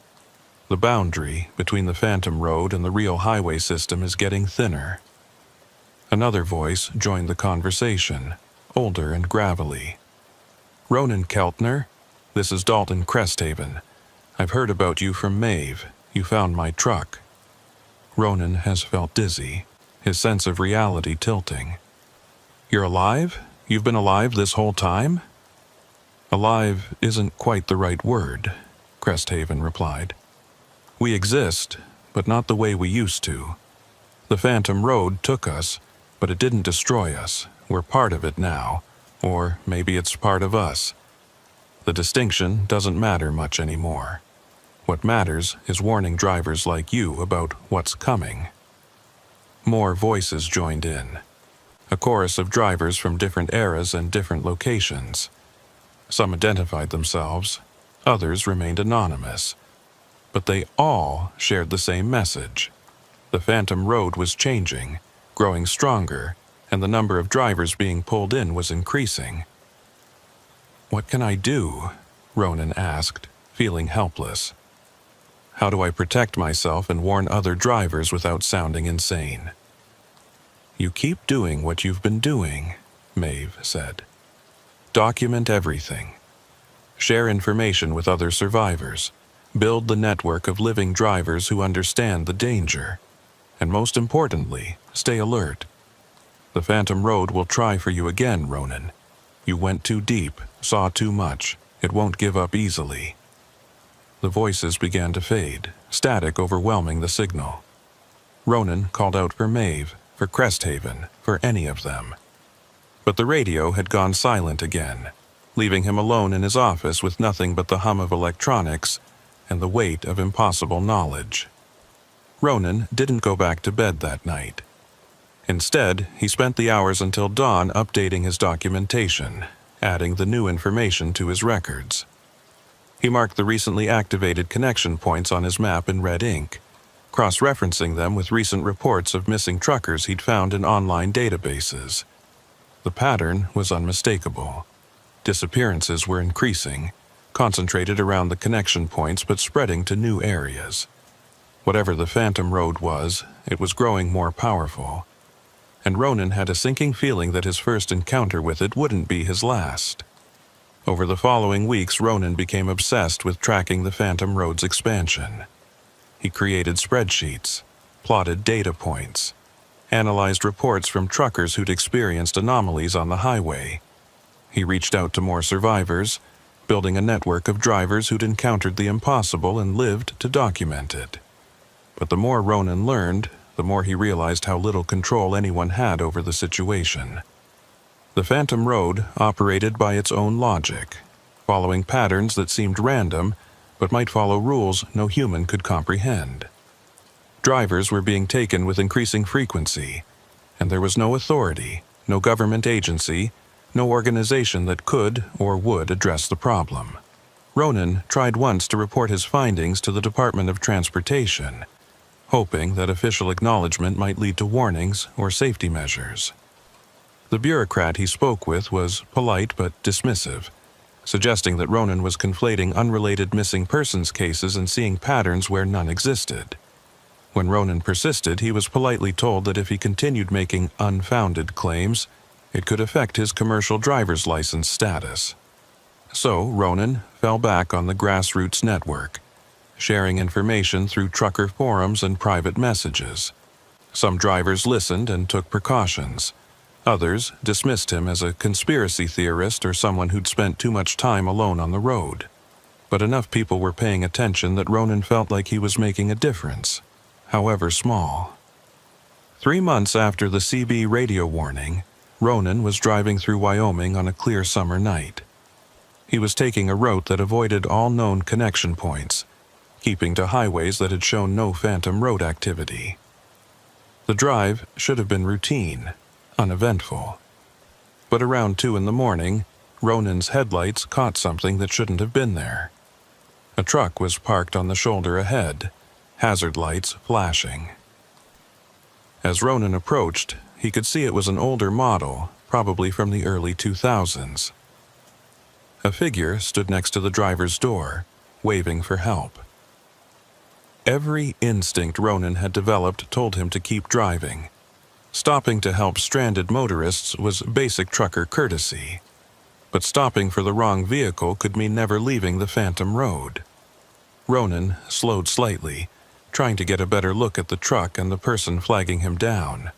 The boundary between the Phantom Road and the real highway system is getting thinner. Another voice joined the conversation, older and gravelly. Ronan Keltner, this is Dalton Cresthaven. I've heard about you from Maeve. You found my truck. Ronan has felt dizzy, his sense of reality tilting. You're alive? You've been alive this whole time? Alive isn't quite the right word, Cresthaven replied. We exist, but not the way we used to. The Phantom Road took us, but it didn't destroy us. We're part of it now, or maybe it's part of us. The distinction doesn't matter much anymore. What matters is warning drivers like you about what's coming. More voices joined in. A chorus of drivers from different eras and different locations. Some identified themselves, others remained anonymous. But they all shared the same message. The Phantom Road was changing, growing stronger, and the number of drivers being pulled in was increasing. What can I do? Ronan asked, feeling helpless. How do I protect myself and warn other drivers without sounding insane? You keep doing what you've been doing, Maeve said. Document everything. Share information with other survivors. Build the network of living drivers who understand the danger. And most importantly, stay alert. The Phantom Road will try for you again, Ronan. You went too deep, saw too much. It won't give up easily." The voices began to fade, static overwhelming the signal. Ronan called out for Maeve, for Cresthaven, for any of them. But the radio had gone silent again, leaving him alone in his office with nothing but the hum of electronics and the weight of impossible knowledge. Ronan didn't go back to bed that night. Instead, he spent the hours until dawn updating his documentation, adding the new information to his records. He marked the recently activated connection points on his map in red ink, cross-referencing them with recent reports of missing truckers he'd found in online databases. The pattern was unmistakable. Disappearances were increasing, concentrated around the connection points but spreading to new areas. Whatever the Phantom Road was, it was growing more powerful. And Ronan had a sinking feeling that his first encounter with it wouldn't be his last. Over the following weeks, Ronan became obsessed with tracking the Phantom Road's expansion. He created spreadsheets, plotted data points, analyzed reports from truckers who'd experienced anomalies on the highway. He reached out to more survivors, building a network of drivers who'd encountered the impossible and lived to document it. But the more Ronan learned, the more he realized how little control anyone had over the situation. The Phantom Road operated by its own logic, following patterns that seemed random but might follow rules no human could comprehend. Drivers were being taken with increasing frequency, and there was no authority, no government agency, no organization that could or would address the problem. Ronan tried once to report his findings to the Department of Transportation, hoping that official acknowledgement might lead to warnings or safety measures. The bureaucrat he spoke with was polite but dismissive, suggesting that Ronan was conflating unrelated missing persons cases and seeing patterns where none existed. When Ronan persisted, he was politely told that if he continued making unfounded claims, it could affect his commercial driver's license status. So Ronan fell back on the grassroots network, sharing information through trucker forums and private messages. Some drivers listened and took precautions. Others dismissed him as a conspiracy theorist or someone who'd spent too much time alone on the road. But enough people were paying attention that Ronan felt like he was making a difference, however small. 3 months after the CB radio warning, Ronan was driving through Wyoming on a clear summer night. He was taking a route that avoided all known connection points, keeping to highways that had shown no Phantom Road activity. The drive should have been routine, uneventful. But around 2 in the morning, Ronan's headlights caught something that shouldn't have been there. A truck was parked on the shoulder ahead, hazard lights flashing. As Ronan approached, he could see it was an older model, probably from the early 2000s. A figure stood next to the driver's door, waving for help. Every instinct Ronan had developed told him to keep driving. Stopping to help stranded motorists was basic trucker courtesy, but stopping for the wrong vehicle could mean never leaving the Phantom Road. Ronan slowed slightly, trying to get a better look at the truck and the person flagging him down.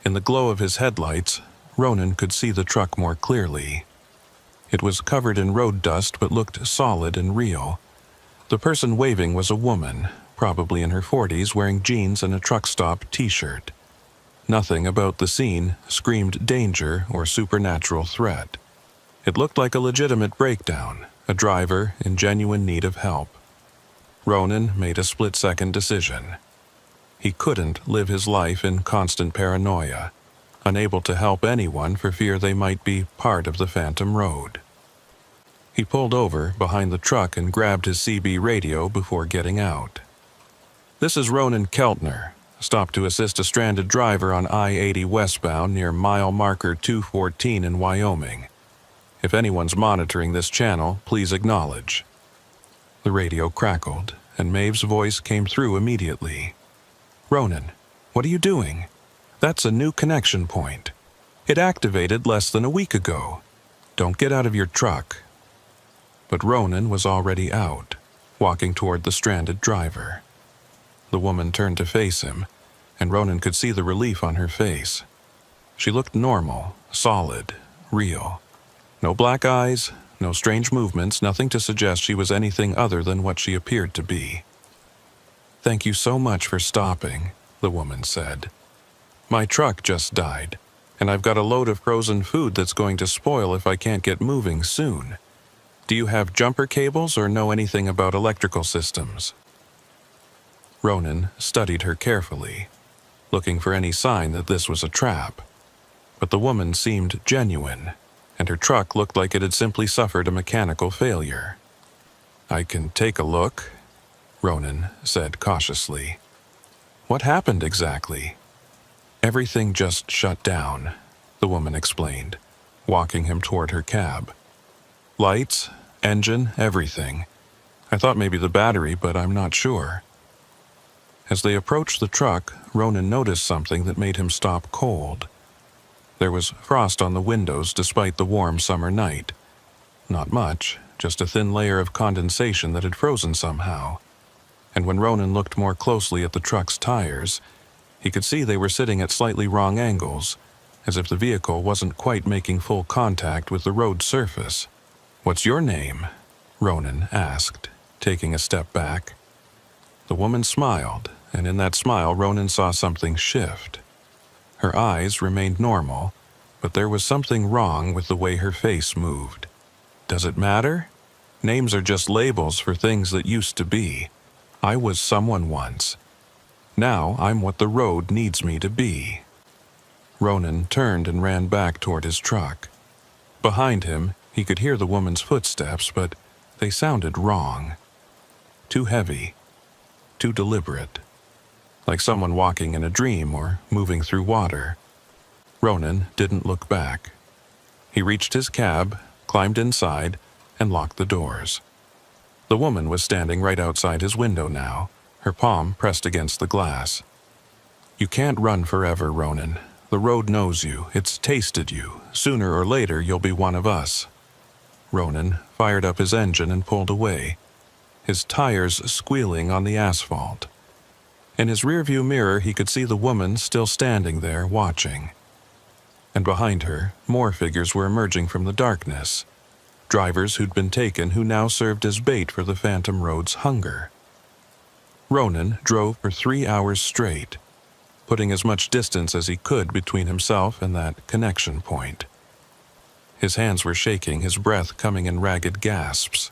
In the glow of his headlights, Ronan could see the truck more clearly. It was covered in road dust but looked solid and real. The person waving was a woman, probably in her 40s, wearing jeans and a truck stop t-shirt. Nothing about the scene screamed danger or supernatural threat. It looked like a legitimate breakdown, a driver in genuine need of help. Ronan made a split-second decision. He couldn't live his life in constant paranoia, unable to help anyone for fear they might be part of the Phantom Road. He pulled over behind the truck and grabbed his CB radio before getting out. "This is Ronan Keltner. Stopped to assist a stranded driver on I-80 westbound near mile marker 214 in Wyoming. If anyone's monitoring this channel, please acknowledge." The radio crackled, and Maeve's voice came through immediately. "Ronan, what are you doing? That's a new connection point. It activated less than a week ago. Don't get out of your truck." But Ronan was already out, walking toward the stranded driver. The woman turned to face him, and Ronan could see the relief on her face. She looked normal, solid, real. No black eyes, no strange movements, nothing to suggest she was anything other than what she appeared to be. "Thank you so much for stopping," the woman said. "My truck just died, and I've got a load of frozen food that's going to spoil if I can't get moving soon. Do you have jumper cables or know anything about electrical systems?" Ronan studied her carefully, looking for any sign that this was a trap. But the woman seemed genuine, and her truck looked like it had simply suffered a mechanical failure. "I can take a look," Ronan said cautiously. "What happened exactly?" "Everything just shut down," the woman explained, walking him toward her cab. "Lights, engine, everything. I thought maybe the battery, but I'm not sure." As they approached the truck, Ronan noticed something that made him stop cold. There was frost on the windows despite the warm summer night. Not much, just a thin layer of condensation that had frozen somehow. And when Ronan looked more closely at the truck's tires, he could see they were sitting at slightly wrong angles, as if the vehicle wasn't quite making full contact with the road surface. "What's your name?" Ronan asked, taking a step back. The woman smiled, and in that smile Ronan saw something shift. Her eyes remained normal, but there was something wrong with the way her face moved. "Does it matter? Names are just labels for things that used to be. I was someone once. Now I'm what the road needs me to be." Ronan turned and ran back toward his truck. Behind him, he could hear the woman's footsteps, but they sounded wrong. Too heavy, too deliberate. Like someone walking in a dream or moving through water. Ronan didn't look back. He reached his cab, climbed inside, and locked the doors. The woman was standing right outside his window now, her palm pressed against the glass. "You can't run forever, Ronan. The road knows you. It's tasted you. Sooner or later, you'll be one of us." Ronan fired up his engine and pulled away, his tires squealing on the asphalt. In his rearview mirror, he could see the woman still standing there, watching. And behind her, more figures were emerging from the darkness. Drivers who'd been taken who now served as bait for the Phantom Road's hunger. Ronan drove for 3 hours straight, putting as much distance as he could between himself and that connection point. His hands were shaking, his breath coming in ragged gasps.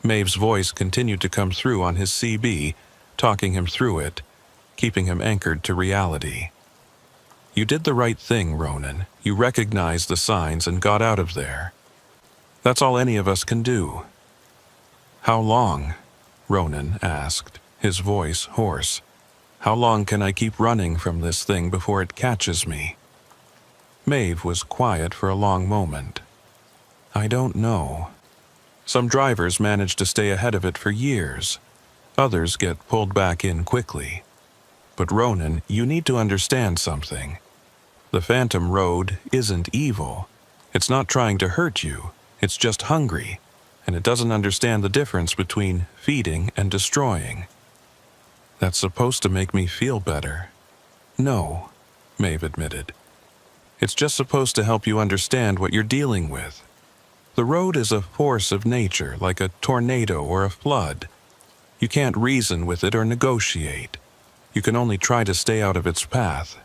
Maeve's voice continued to come through on his CB, talking him through it, keeping him anchored to reality. "You did the right thing, Ronan. You recognized the signs and got out of there. That's all any of us can do." "How long?" Ronan asked, his voice hoarse. "How long can I keep running from this thing before it catches me?" Maeve was quiet for a long moment. "I don't know. Some drivers manage to stay ahead of it for years. Others get pulled back in quickly. But Ronan, you need to understand something. The Phantom Road isn't evil. It's not trying to hurt you. It's just hungry, and it doesn't understand the difference between feeding and destroying." "That's supposed to make me feel better." "No," Maeve admitted. "It's just supposed to help you understand what you're dealing with. The road is a force of nature, like a tornado or a flood. You can't reason with it or negotiate. You can only try to stay out of its path."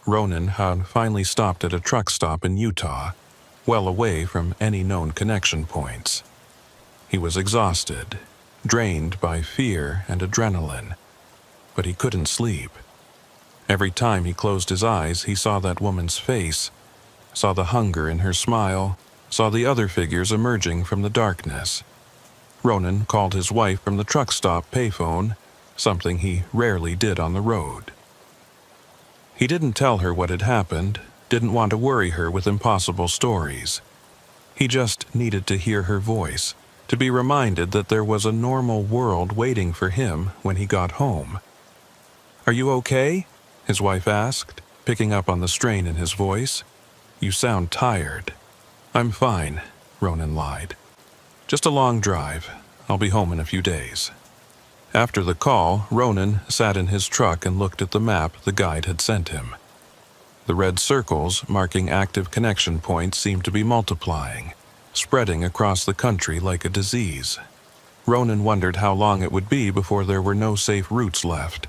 Ronan had finally stopped at a truck stop in Utah, well away from any known connection points. He was exhausted, drained by fear and adrenaline, but he couldn't sleep. Every time he closed his eyes, he saw that woman's face, saw the hunger in her smile, saw the other figures emerging from the darkness. Ronan called his wife from the truck stop payphone, something he rarely did on the road. He didn't tell her what had happened, didn't want to worry her with impossible stories. He just needed to hear her voice, to be reminded that there was a normal world waiting for him when he got home. "Are you okay?" his wife asked, picking up on the strain in his voice. "You sound tired." "I'm fine," Ronan lied. "Just a long drive. I'll be home in a few days." After the call, Ronan sat in his truck and looked at the map the guide had sent him. The red circles marking active connection points seemed to be multiplying, spreading across the country like a disease. Ronan wondered how long it would be before there were no safe routes left,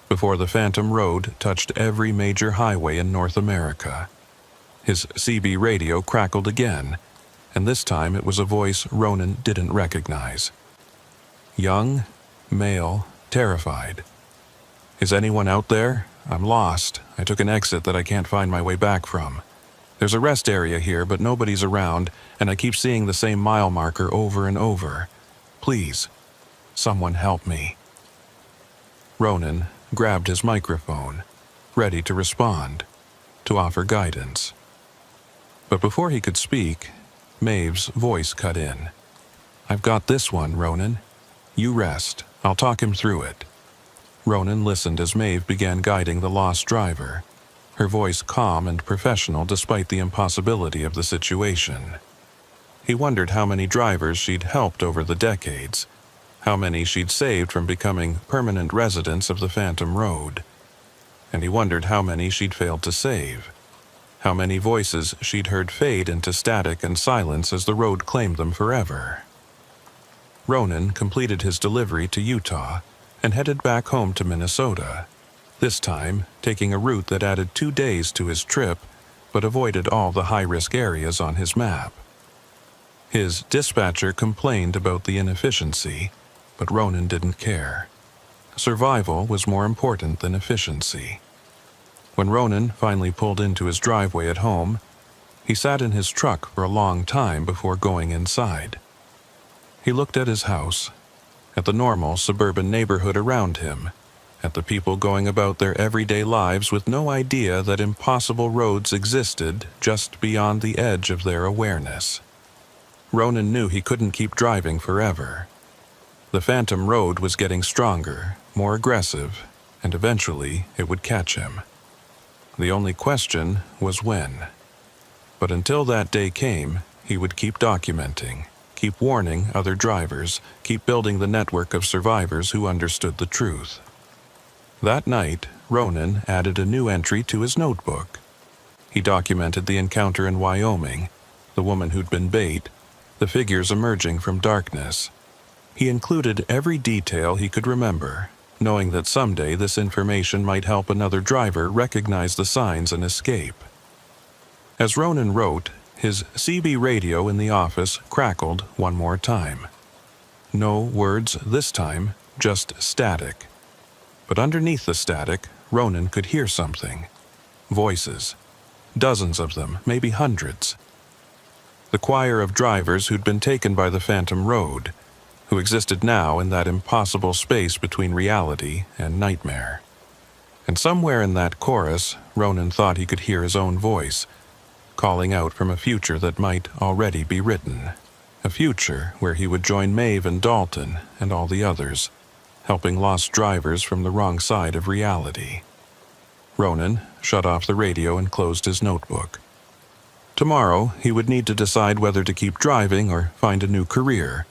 before the Phantom Road touched every major highway in North America. His CB radio crackled again, and this time it was a voice Ronan didn't recognize. Young, male, terrified. "Is anyone out there? I'm lost. I took an exit that I can't find my way back from. There's a rest area here, but nobody's around, and I keep seeing the same mile marker over and over. Please, someone help me." Ronan grabbed his microphone, ready to respond, to offer guidance. But before he could speak, Maeve's voice cut in. "I've got this one, Ronan. You rest. I'll talk him through it." Ronan listened as Maeve began guiding the lost driver, her voice calm and professional despite the impossibility of the situation. He wondered how many drivers she'd helped over the decades, how many she'd saved from becoming permanent residents of the Phantom Road. And he wondered how many she'd failed to save, how many voices she'd heard fade into static and silence as the road claimed them forever. Ronan completed his delivery to Utah and headed back home to Minnesota, this time taking a route that added 2 days to his trip but avoided all the high-risk areas on his map. His dispatcher complained about the inefficiency, but Ronan didn't care. Survival was more important than efficiency. When Ronan finally pulled into his driveway at home, he sat in his truck for a long time before going inside. He looked at his house, at the normal suburban neighborhood around him, at the people going about their everyday lives with no idea that impossible roads existed just beyond the edge of their awareness. Ronan knew he couldn't keep driving forever. The Phantom Road was getting stronger, more aggressive, and eventually it would catch him. The only question was when. But until that day came, he would keep documenting, keep warning other drivers, keep building the network of survivors who understood the truth. That night, Ronan added a new entry to his notebook. He documented the encounter in Wyoming, the woman who'd been bait, the figures emerging from darkness. He included every detail he could remember, knowing that someday this information might help another driver recognize the signs and escape. As Ronan wrote, his CB radio in the office crackled one more time. No words this time, just static. But underneath the static, Ronan could hear something. Voices. Dozens of them, maybe hundreds. The choir of drivers who'd been taken by the Phantom Road, who existed now in that impossible space between reality and nightmare. And somewhere in that chorus, Ronan thought he could hear his own voice, calling out from a future that might already be written. A future where he would join Maeve and Dalton and all the others, helping lost drivers from the wrong side of reality. Ronan shut off the radio and closed his notebook. Tomorrow, he would need to decide whether to keep driving or find a new career,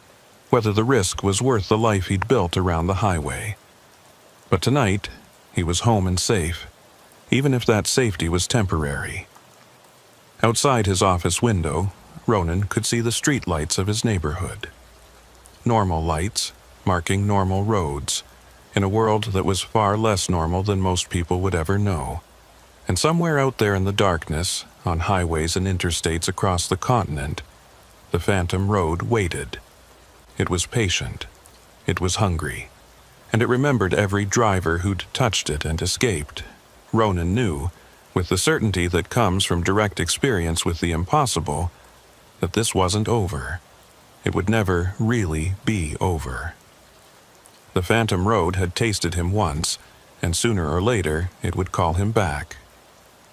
whether the risk was worth the life he'd built around the highway. But tonight, he was home and safe, even if that safety was temporary. Outside his office window, Ronan could see the street lights of his neighborhood. Normal lights, marking normal roads, in a world that was far less normal than most people would ever know. And somewhere out there in the darkness, on highways and interstates across the continent, the Phantom Road waited. It was patient. It was hungry. And it remembered every driver who'd touched it and escaped. Ronan knew, with the certainty that comes from direct experience with the impossible, that this wasn't over. It would never really be over. The Phantom Road had tasted him once, and sooner or later it would call him back.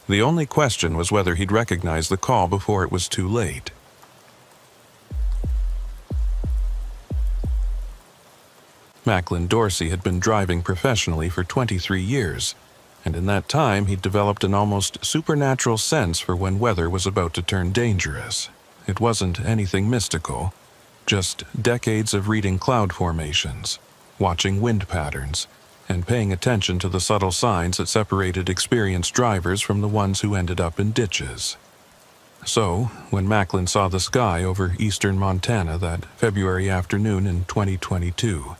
The only question was whether he'd recognize the call before it was too late. Macklin Dorsey had been driving professionally for 23 years, and in that time he'd developed an almost supernatural sense for when weather was about to turn dangerous. It wasn't anything mystical, just decades of reading cloud formations, watching wind patterns, and paying attention to the subtle signs that separated experienced drivers from the ones who ended up in ditches. So, when Macklin saw the sky over eastern Montana that February afternoon in 2022,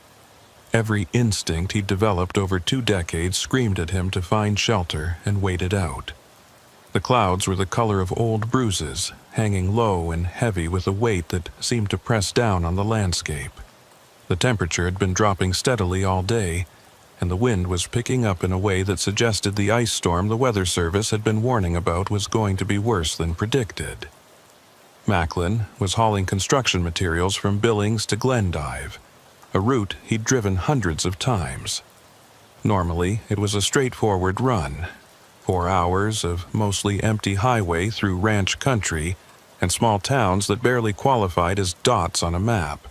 every instinct he'd developed over 2 decades screamed at him to find shelter and wait it out. The clouds were the color of old bruises, hanging low and heavy with a weight that seemed to press down on the landscape. The temperature had been dropping steadily all day, and the wind was picking up in a way that suggested the ice storm the Weather Service had been warning about was going to be worse than predicted. Macklin was hauling construction materials from Billings to Glendive, a route he'd driven hundreds of times. Normally, it was a straightforward run, 4 hours of mostly empty highway through ranch country and small towns that barely qualified as dots on a map.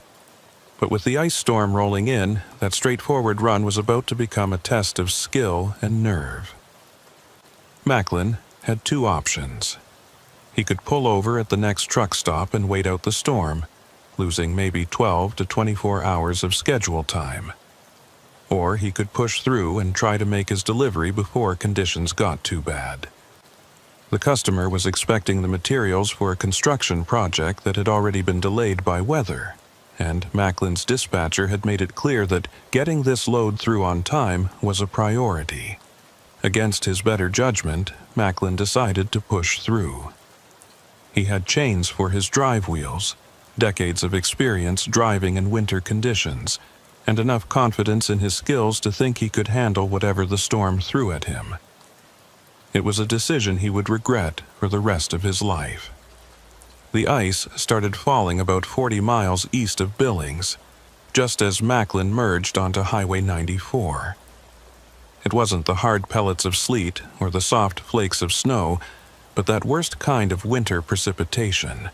But with the ice storm rolling in, that straightforward run was about to become a test of skill and nerve. Macklin had 2 options. He could pull over at the next truck stop and wait out the storm, losing maybe 12 to 24 hours of schedule time. Or he could push through and try to make his delivery before conditions got too bad. The customer was expecting the materials for a construction project that had already been delayed by weather, and Macklin's dispatcher had made it clear that getting this load through on time was a priority. Against his better judgment, Macklin decided to push through. He had chains for his drive wheels, decades of experience driving in winter conditions, and enough confidence in his skills to think he could handle whatever the storm threw at him. It was a decision he would regret for the rest of his life. The ice started falling about 40 miles east of Billings, just as Macklin merged onto Highway 94. It wasn't the hard pellets of sleet or the soft flakes of snow, but that worst kind of winter precipitation.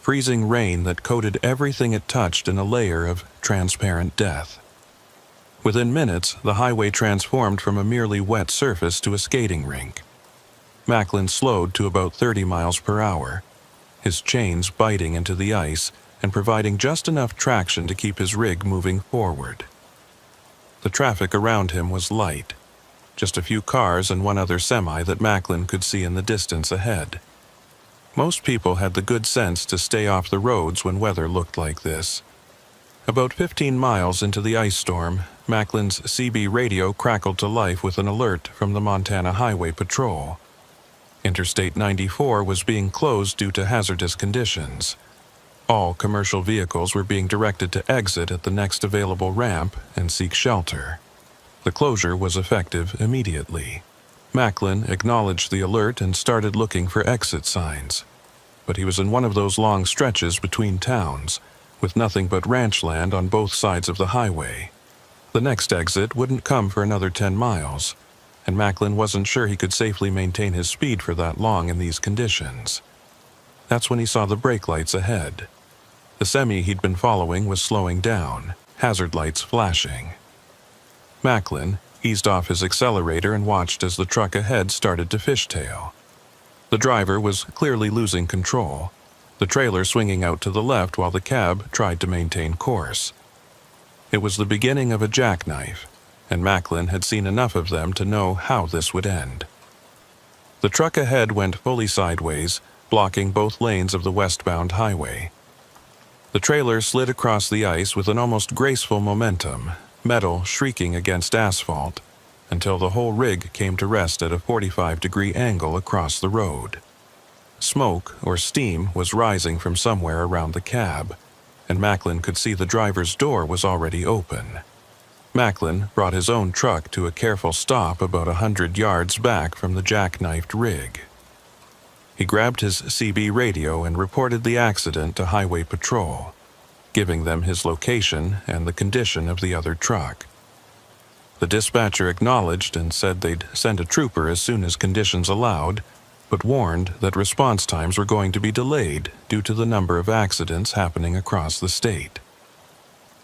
Freezing rain that coated everything it touched in a layer of transparent death. Within minutes, the highway transformed from a merely wet surface to a skating rink. Macklin slowed to about 30 miles per hour, his chains biting into the ice and providing just enough traction to keep his rig moving forward. The traffic around him was light, just a few cars and one other semi that Macklin could see in the distance ahead. Most people had the good sense to stay off the roads when weather looked like this. About 15 miles into the ice storm, Macklin's CB radio crackled to life with an alert from the Montana Highway Patrol. Interstate 94 was being closed due to hazardous conditions. All commercial vehicles were being directed to exit at the next available ramp and seek shelter. The closure was effective immediately. Macklin acknowledged the alert and started looking for exit signs. But he was in one of those long stretches between towns, with nothing but ranch land on both sides of the highway. The next exit wouldn't come for another 10 miles, and Macklin wasn't sure he could safely maintain his speed for that long in these conditions. That's when he saw the brake lights ahead. The semi he'd been following was slowing down, hazard lights flashing. Macklin eased off his accelerator and watched as the truck ahead started to fishtail. The driver was clearly losing control, the trailer swinging out to the left while the cab tried to maintain course. It was the beginning of a jackknife, and Macklin had seen enough of them to know how this would end. The truck ahead went fully sideways, blocking both lanes of the westbound highway. The trailer slid across the ice with an almost graceful momentum, metal shrieking against asphalt, until the whole rig came to rest at a 45-degree angle across the road. Smoke or steam was rising from somewhere around the cab, and Macklin could see the driver's door was already open. Macklin brought his own truck to a careful stop about 100 yards back from the jackknifed rig. He grabbed his CB radio and reported the accident to Highway Patrol, giving them his location and the condition of the other truck. The dispatcher acknowledged and said they'd send a trooper as soon as conditions allowed, but warned that response times were going to be delayed due to the number of accidents happening across the state.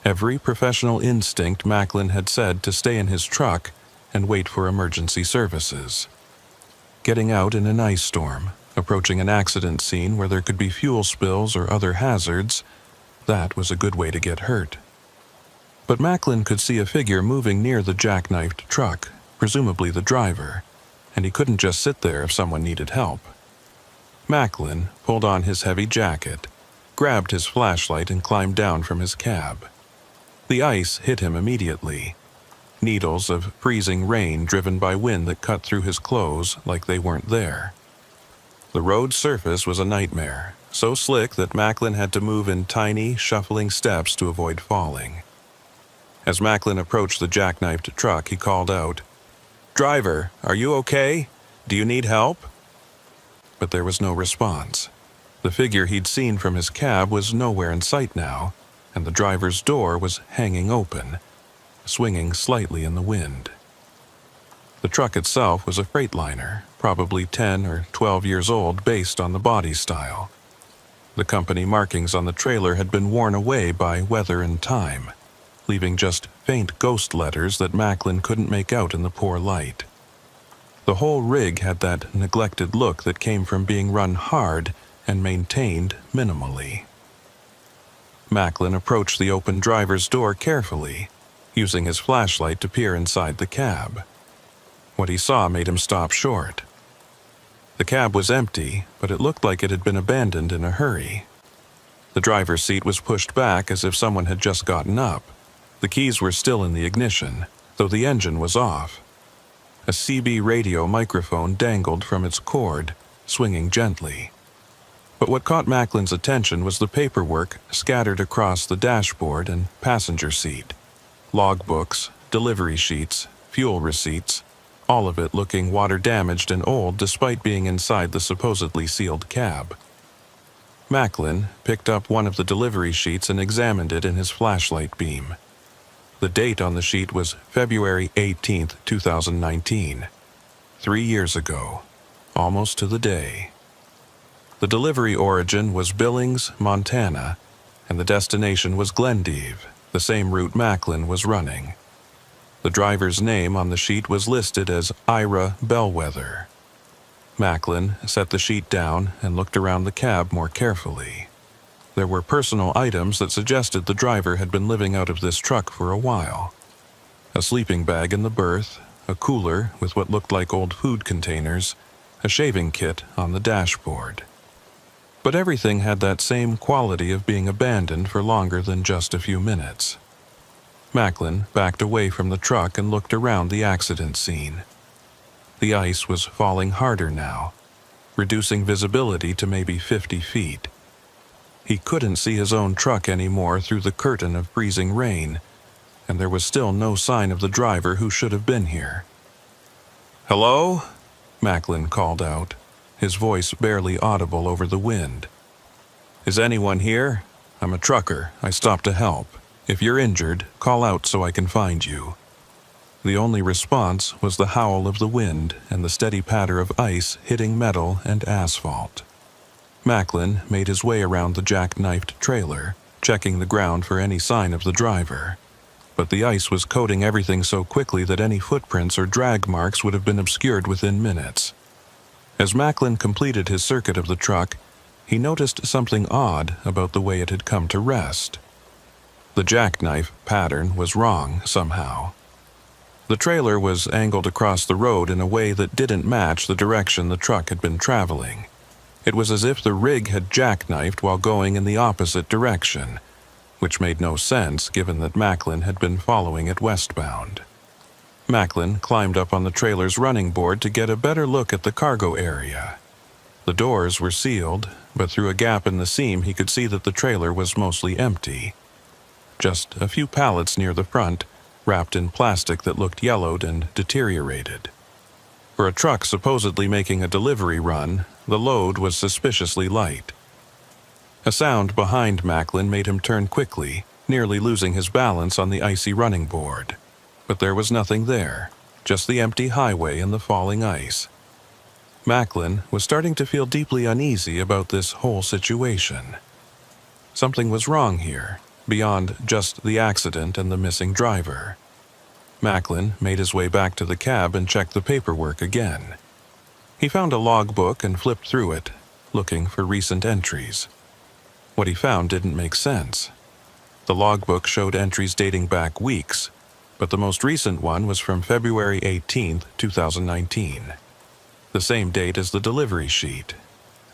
Every professional instinct Macklin had said to stay in his truck and wait for emergency services. Getting out in an ice storm, approaching an accident scene where there could be fuel spills or other hazards, that was a good way to get hurt. But Macklin could see a figure moving near the jackknifed truck, presumably the driver, and he couldn't just sit there if someone needed help. Macklin pulled on his heavy jacket, grabbed his flashlight and climbed down from his cab. The ice hit him immediately. Needles of freezing rain driven by wind that cut through his clothes like they weren't there. The road surface was a nightmare, so slick that Macklin had to move in tiny, shuffling steps to avoid falling. As Macklin approached the jackknifed truck, he called out, "Driver, are you okay? Do you need help?" But there was no response. The figure he'd seen from his cab was nowhere in sight now, and the driver's door was hanging open, swinging slightly in the wind. The truck itself was a freightliner, probably 10 or 12 years old based on the body style. The company markings on the trailer had been worn away by weather and time, leaving just faint ghost letters that Macklin couldn't make out in the poor light. The whole rig had that neglected look that came from being run hard and maintained minimally. Macklin approached the open driver's door carefully, using his flashlight to peer inside the cab. What he saw made him stop short. The cab was empty, but it looked like it had been abandoned in a hurry. The driver's seat was pushed back as if someone had just gotten up. The keys were still in the ignition, though the engine was off. A CB radio microphone dangled from its cord, swinging gently. But what caught Macklin's attention was the paperwork scattered across the dashboard and passenger seat. Logbooks, delivery sheets, fuel receipts, all of it looking water-damaged and old despite being inside the supposedly sealed cab. Macklin picked up one of the delivery sheets and examined it in his flashlight beam. The date on the sheet was February 18, 2019. 3 years ago, almost to the day. The delivery origin was Billings, Montana, and the destination was Glendive, the same route Macklin was running. The driver's name on the sheet was listed as Ira Bellwether. Macklin set the sheet down and looked around the cab more carefully. There were personal items that suggested the driver had been living out of this truck for a while. A sleeping bag in the berth, a cooler with what looked like old food containers, a shaving kit on the dashboard. But everything had that same quality of being abandoned for longer than just a few minutes. Macklin backed away from the truck and looked around the accident scene. The ice was falling harder now, reducing visibility to maybe 50 feet. He couldn't see his own truck anymore through the curtain of freezing rain, and there was still no sign of the driver who should have been here. "Hello?" Macklin called out, his voice barely audible over the wind. "Is anyone here? I'm a trucker. I stopped to help. If you're injured, call out so I can find you." The only response was the howl of the wind and the steady patter of ice hitting metal and asphalt. Macklin made his way around the jackknifed trailer, checking the ground for any sign of the driver. But the ice was coating everything so quickly that any footprints or drag marks would have been obscured within minutes. As Macklin completed his circuit of the truck, he noticed something odd about the way it had come to rest. The jackknife pattern was wrong somehow. The trailer was angled across the road in a way that didn't match the direction the truck had been traveling. It was as if the rig had jackknifed while going in the opposite direction, which made no sense given that Macklin had been following it westbound. Macklin climbed up on the trailer's running board to get a better look at the cargo area. The doors were sealed, but through a gap in the seam he could see that the trailer was mostly empty. Just a few pallets near the front, wrapped in plastic that looked yellowed and deteriorated. For a truck supposedly making a delivery run, the load was suspiciously light. A sound behind Macklin made him turn quickly, nearly losing his balance on the icy running board. But there was nothing there, just the empty highway and the falling ice. Macklin was starting to feel deeply uneasy about this whole situation. Something was wrong here, beyond just the accident and the missing driver. Macklin made his way back to the cab and checked the paperwork again. He found a logbook and flipped through it, looking for recent entries. What he found didn't make sense. The logbook showed entries dating back weeks, but the most recent one was from February 18, 2019. The same date as the delivery sheet,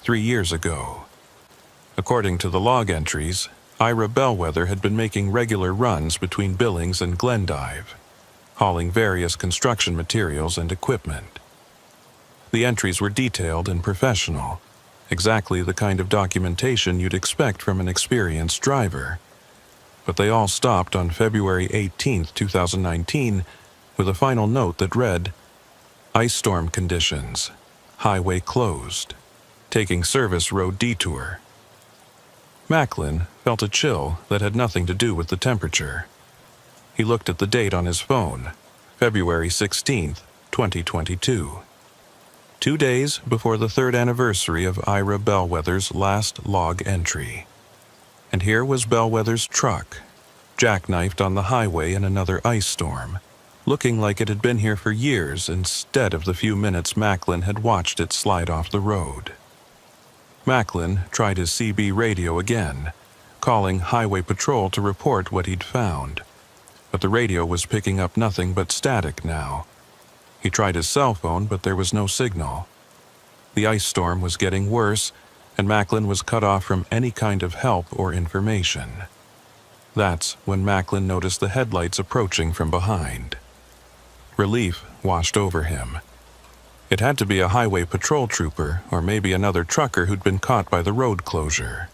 3 years ago. According to the log entries, Ira Bellwether had been making regular runs between Billings and Glendive, hauling various construction materials and equipment. The entries were detailed and professional, exactly the kind of documentation you'd expect from an experienced driver. But they all stopped on February 18, 2019, with a final note that read, "Ice storm conditions. Highway closed. Taking service road detour." Macklin felt a chill that had nothing to do with the temperature. He looked at the date on his phone, February 16, 2022. 2 days before the 3rd anniversary of Ira Bellwether's last log entry. And here was Bellwether's truck, jackknifed on the highway in another ice storm, looking like it had been here for years instead of the few minutes Macklin had watched it slide off the road. Macklin tried his CB radio again, calling Highway Patrol to report what he'd found. But the radio was picking up nothing but static now. He tried his cell phone, but there was no signal. The ice storm was getting worse, and Macklin was cut off from any kind of help or information. That's when Macklin noticed the headlights approaching from behind. Relief washed over him. It had to be a highway patrol trooper or maybe another trucker who'd been caught by the road closure.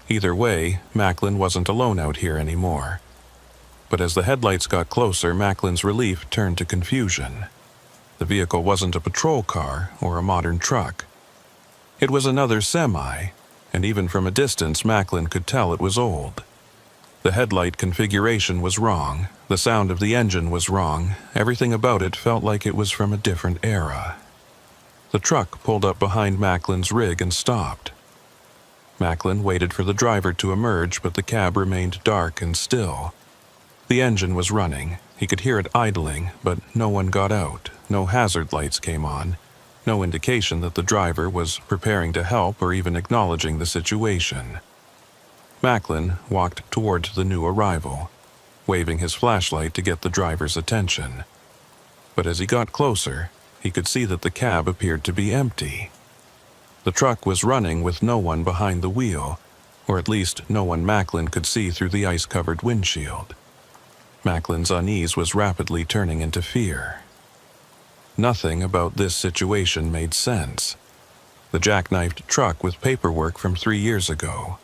Either way, Macklin wasn't alone out here anymore. But as the headlights got closer, Macklin's relief turned to confusion. The vehicle wasn't a patrol car or a modern truck. It was another semi, and even from a distance Macklin could tell it was old. The headlight configuration was wrong, the sound of the engine was wrong, everything about it felt like it was from a different era. The truck pulled up behind Macklin's rig and stopped. Macklin waited for the driver to emerge, but the cab remained dark and still. The engine was running, he could hear it idling, but no one got out, no hazard lights came on, no indication that the driver was preparing to help or even acknowledging the situation. Macklin walked towards the new arrival, waving his flashlight to get the driver's attention. But as he got closer, he could see that the cab appeared to be empty. The truck was running with no one behind the wheel, or at least no one Macklin could see through the ice-covered windshield. Macklin's unease was rapidly turning into fear. Nothing about this situation made sense. The jackknifed truck with paperwork from 3 years ago.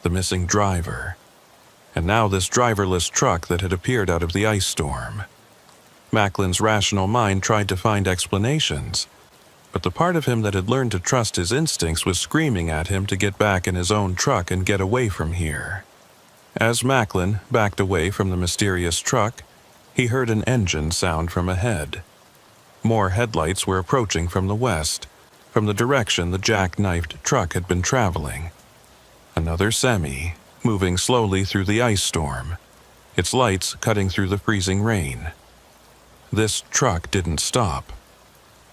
The missing driver. And now this driverless truck that had appeared out of the ice storm. Macklin's rational mind tried to find explanations, but the part of him that had learned to trust his instincts was screaming at him to get back in his own truck and get away from here. As Macklin backed away from the mysterious truck, he heard an engine sound from ahead. More headlights were approaching from the west, from the direction the jackknifed truck had been traveling. Another semi, moving slowly through the ice storm, its lights cutting through the freezing rain. This truck didn't stop.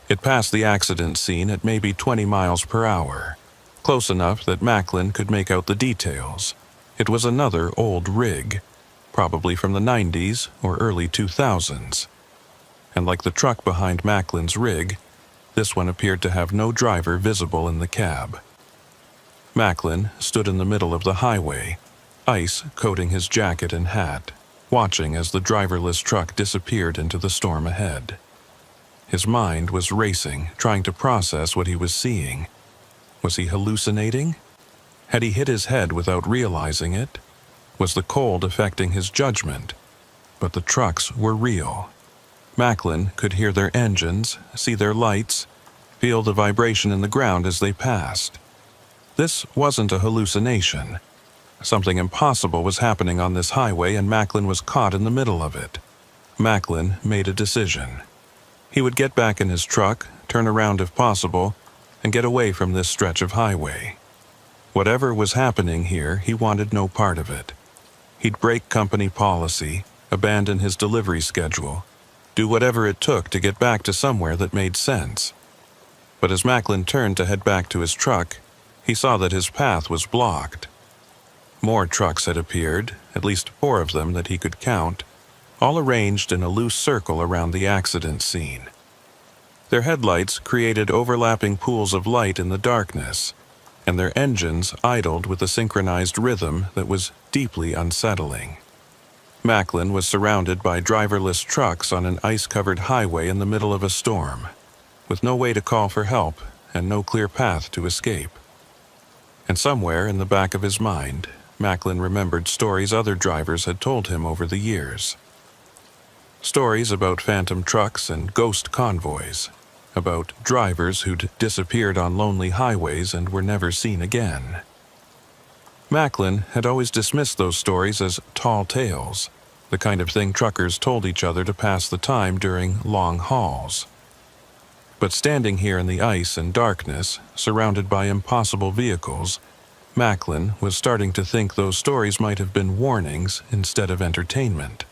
It passed the accident scene at maybe 20 miles per hour, close enough that Macklin could make out the details. It was another old rig, probably from the 90s or early 2000s. And like the truck behind Macklin's rig, this one appeared to have no driver visible in the cab. Macklin stood in the middle of the highway, ice coating his jacket and hat, watching as the driverless truck disappeared into the storm ahead. His mind was racing, trying to process what he was seeing. Was he hallucinating? Had he hit his head without realizing it? Was the cold affecting his judgment? But the trucks were real. Macklin could hear their engines, see their lights, feel the vibration in the ground as they passed. This wasn't a hallucination. Something impossible was happening on this highway, and Macklin was caught in the middle of it. Macklin made a decision. He would get back in his truck, turn around if possible, and get away from this stretch of highway. Whatever was happening here, he wanted no part of it. He'd break company policy, abandon his delivery schedule, do whatever it took to get back to somewhere that made sense. But as Macklin turned to head back to his truck, he saw that his path was blocked. More trucks had appeared, at least 4 of them that he could count, all arranged in a loose circle around the accident scene. Their headlights created overlapping pools of light in the darkness, and their engines idled with a synchronized rhythm that was deeply unsettling. Macklin was surrounded by driverless trucks on an ice-covered highway in the middle of a storm, with no way to call for help and no clear path to escape. And somewhere in the back of his mind, Macklin remembered stories other drivers had told him over the years. Stories about phantom trucks and ghost convoys, about drivers who'd disappeared on lonely highways and were never seen again. Macklin had always dismissed those stories as tall tales, the kind of thing truckers told each other to pass the time during long hauls. But standing here in the ice and darkness, surrounded by impossible vehicles, Macklin was starting to think those stories might have been warnings instead of entertainment.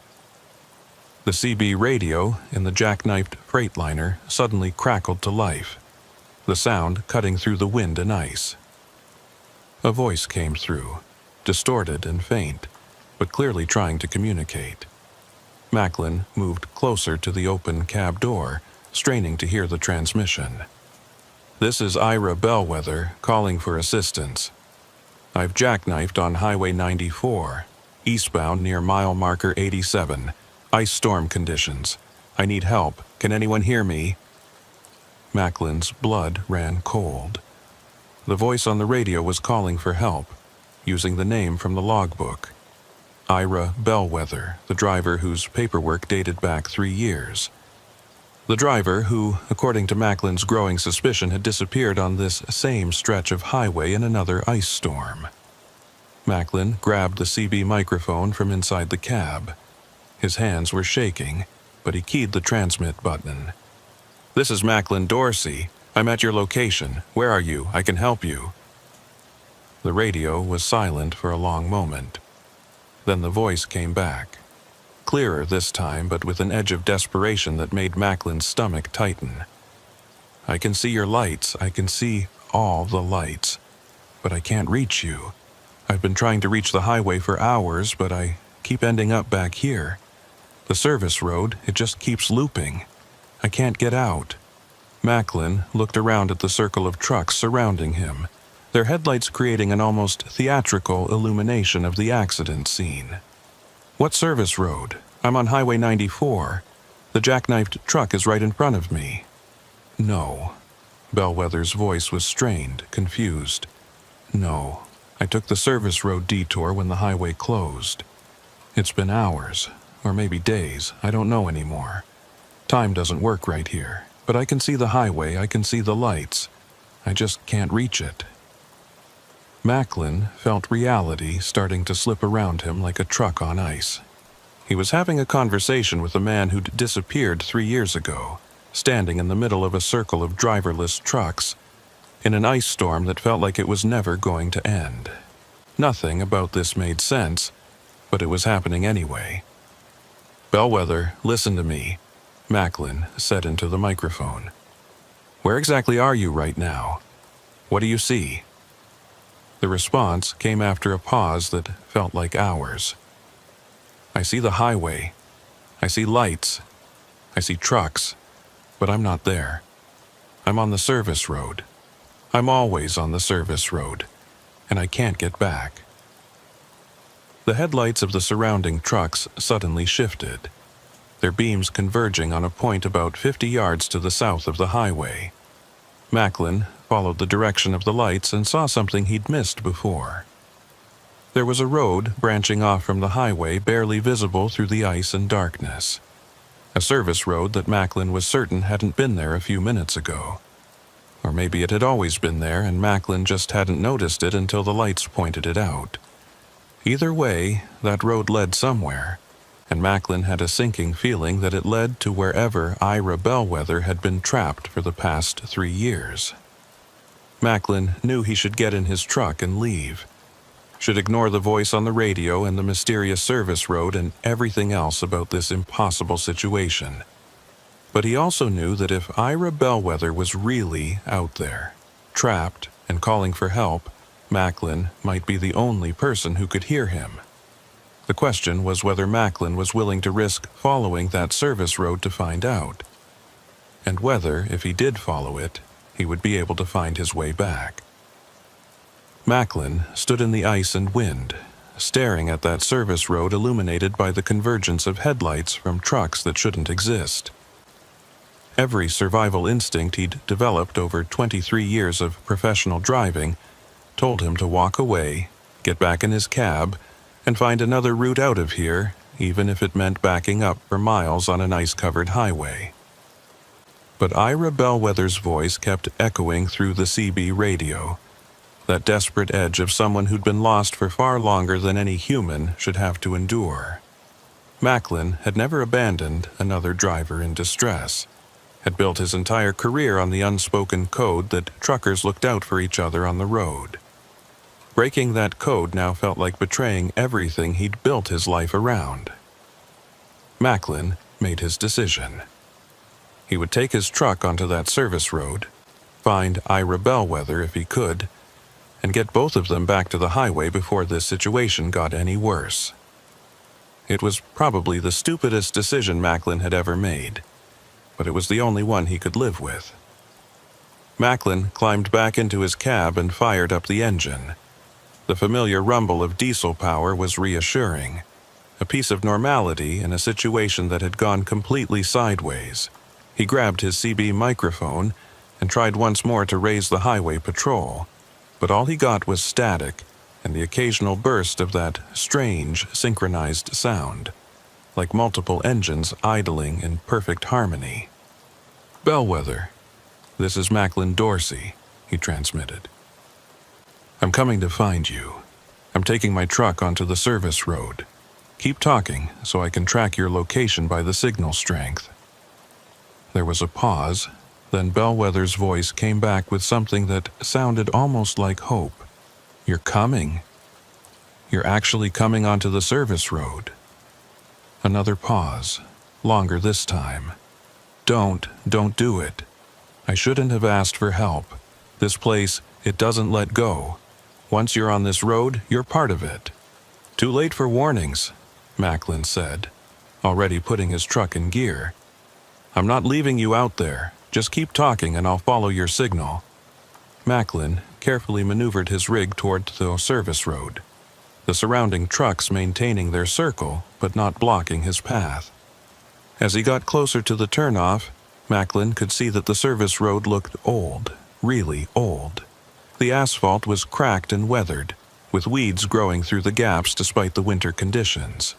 The CB radio in the jackknifed freightliner suddenly crackled to life, the sound cutting through the wind and ice. A voice came through, distorted and faint, but clearly trying to communicate. Macklin moved closer to the open cab door, straining to hear the transmission. "This is Ira Bellwether calling for assistance. I've jackknifed on Highway 94, eastbound near mile marker 87. Ice storm conditions. I need help. Can anyone hear me?" Macklin's blood ran cold. The voice on the radio was calling for help, using the name from the logbook. Ira Bellwether, the driver whose paperwork dated back 3 years. The driver who, according to Macklin's growing suspicion, had disappeared on this same stretch of highway in another ice storm. Macklin grabbed the CB microphone from inside the cab. His hands were shaking, but he keyed the transmit button. "This is Macklin Dorsey. I'm at your location. Where are you? I can help you." The radio was silent for a long moment. Then the voice came back. Clearer this time, but with an edge of desperation that made Macklin's stomach tighten. "I can see your lights. I can see all the lights. But I can't reach you. I've been trying to reach the highway for hours, but I keep ending up back here. The service road, it just keeps looping. I can't get out." Macklin looked around at the circle of trucks surrounding him, their headlights creating an almost theatrical illumination of the accident scene. "What service road? I'm on Highway 94. The jackknifed truck is right in front of me." "No." Bellwether's voice was strained, confused. "No. I took the service road detour when the highway closed. It's been hours, or maybe days, I don't know anymore. Time doesn't work right here, but I can see the highway, I can see the lights. I just can't reach it." Macklin felt reality starting to slip around him like a truck on ice. He was having a conversation with a man who'd disappeared 3 years ago, standing in the middle of a circle of driverless trucks, in an ice storm that felt like it was never going to end. Nothing about this made sense, but it was happening anyway. "Bellwether, listen to me," Macklin said into the microphone. "Where exactly are you right now? What do you see?" The response came after a pause that felt like hours. "I see the highway. I see lights. I see trucks, but I'm not there. I'm on the service road. I'm always on the service road, and I can't get back." The headlights of the surrounding trucks suddenly shifted, their beams converging on a point about 50 yards to the south of the highway. Macklin followed the direction of the lights and saw something he'd missed before. There was a road branching off from the highway, barely visible through the ice and darkness. A service road that Macklin was certain hadn't been there a few minutes ago. Or maybe it had always been there and Macklin just hadn't noticed it until the lights pointed it out. Either way, that road led somewhere, and Macklin had a sinking feeling that it led to wherever Ira Bellwether had been trapped for the past 3 years. Macklin knew he should get in his truck and leave, should ignore the voice on the radio and the mysterious service road and everything else about this impossible situation. But he also knew that if Ira Bellwether was really out there, trapped and calling for help, Macklin might be the only person who could hear him. The question was whether Macklin was willing to risk following that service road to find out, and whether, if he did follow it, he would be able to find his way back. Macklin stood in the ice and wind, staring at that service road illuminated by the convergence of headlights from trucks that shouldn't exist. Every survival instinct he'd developed over 23 years of professional driving told him to walk away, get back in his cab, and find another route out of here, even if it meant backing up for miles on an ice-covered highway. But Ira Bellwether's voice kept echoing through the CB radio, that desperate edge of someone who'd been lost for far longer than any human should have to endure. Macklin had never abandoned another driver in distress, had built his entire career on the unspoken code that truckers looked out for each other on the road. Breaking that code now felt like betraying everything he'd built his life around. Macklin made his decision. He would take his truck onto that service road, find Ira Bellwether if he could, and get both of them back to the highway before this situation got any worse. It was probably the stupidest decision Macklin had ever made, but it was the only one he could live with. Macklin climbed back into his cab and fired up the engine. The familiar rumble of diesel power was reassuring, a piece of normality in a situation that had gone completely sideways. He grabbed his CB microphone and tried once more to raise the highway patrol, but all he got was static and the occasional burst of that strange, synchronized sound, like multiple engines idling in perfect harmony. "Bellwether, this is Macklin Dorsey," he transmitted. "I'm coming to find you. I'm taking my truck onto the service road. Keep talking so I can track your location by the signal strength." There was a pause, then Bellwether's voice came back with something that sounded almost like hope. "You're coming. You're actually coming onto the service road." Another pause, longer this time. Don't do it. I shouldn't have asked for help. This place, it doesn't let go. Once you're on this road, you're part of it." "Too late for warnings," Macklin said, already putting his truck in gear. "I'm not leaving you out there. Just keep talking and I'll follow your signal." Macklin carefully maneuvered his rig toward the service road, the surrounding trucks maintaining their circle but not blocking his path. As he got closer to the turnoff, Macklin could see that the service road looked old, really old. The asphalt was cracked and weathered, with weeds growing through the gaps despite the winter conditions.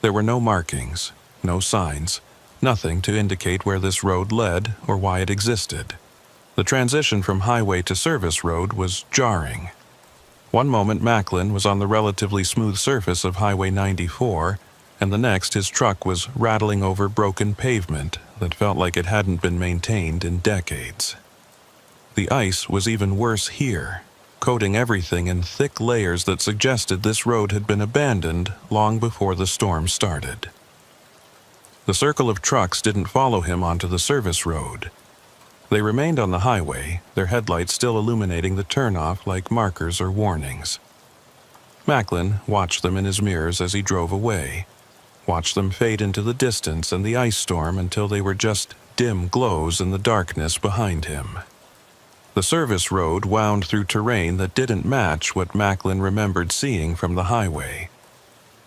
There were no markings, no signs, nothing to indicate where this road led or why it existed. The transition from highway to service road was jarring. One moment Macklin was on the relatively smooth surface of Highway 94, and the next his truck was rattling over broken pavement that felt like it hadn't been maintained in decades. The ice was even worse here, coating everything in thick layers that suggested this road had been abandoned long before the storm started. The circle of trucks didn't follow him onto the service road. They remained on the highway, their headlights still illuminating the turnoff like markers or warnings. Macklin watched them in his mirrors as he drove away, watched them fade into the distance and the ice storm until they were just dim glows in the darkness behind him. The service road wound through terrain that didn't match what Macklin remembered seeing from the highway.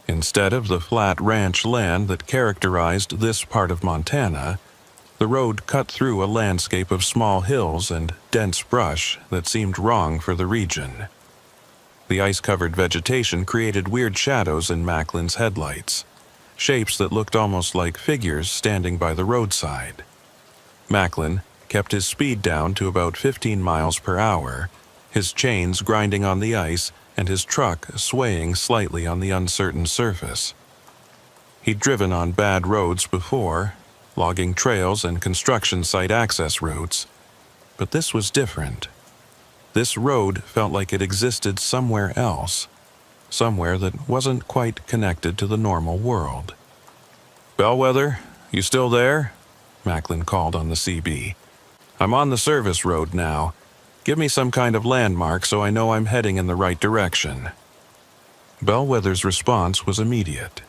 Instead of the flat ranch land that characterized this part of Montana, the road cut through a landscape of small hills and dense brush that seemed wrong for the region. The ice-covered vegetation created weird shadows in Macklin's headlights, shapes that looked almost like figures standing by the roadside. Macklin kept his speed down to about 15 miles per hour, his chains grinding on the ice and his truck swaying slightly on the uncertain surface. He'd driven on bad roads before, logging trails and construction site access routes, but this was different. This road felt like it existed somewhere else, somewhere that wasn't quite connected to the normal world. "Bellwether, you still there?" Macklin called on the CB. "I'm on the service road now. Give me some kind of landmark so I know I'm heading in the right direction." Bellwether's response was immediate,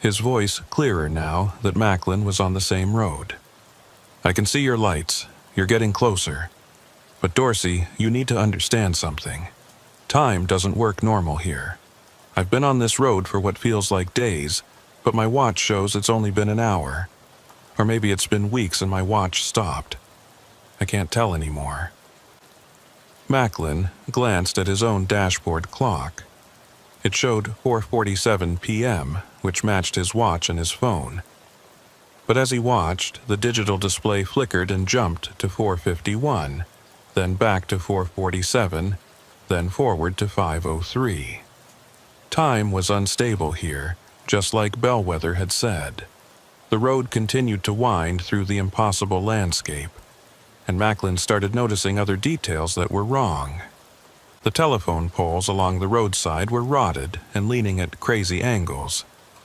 his voice clearer now that Macklin was on the same road. "I can see your lights. You're getting closer. But Dorsey, you need to understand something. Time doesn't work normal here. I've been on this road for what feels like days, but my watch shows it's only been an hour. Or maybe it's been weeks and my watch stopped. I can't tell anymore." Macklin glanced at his own dashboard clock. It showed 4:47 p.m., which matched his watch and his phone. But as he watched, the digital display flickered and jumped to 4:51, then back to 4:47, then forward to 5:03. Time was unstable here, just like Bellwether had said. The road continued to wind through the impossible landscape, and Macklin started noticing other details that were wrong. The telephone poles along the roadside were rotted and leaning at crazy angles,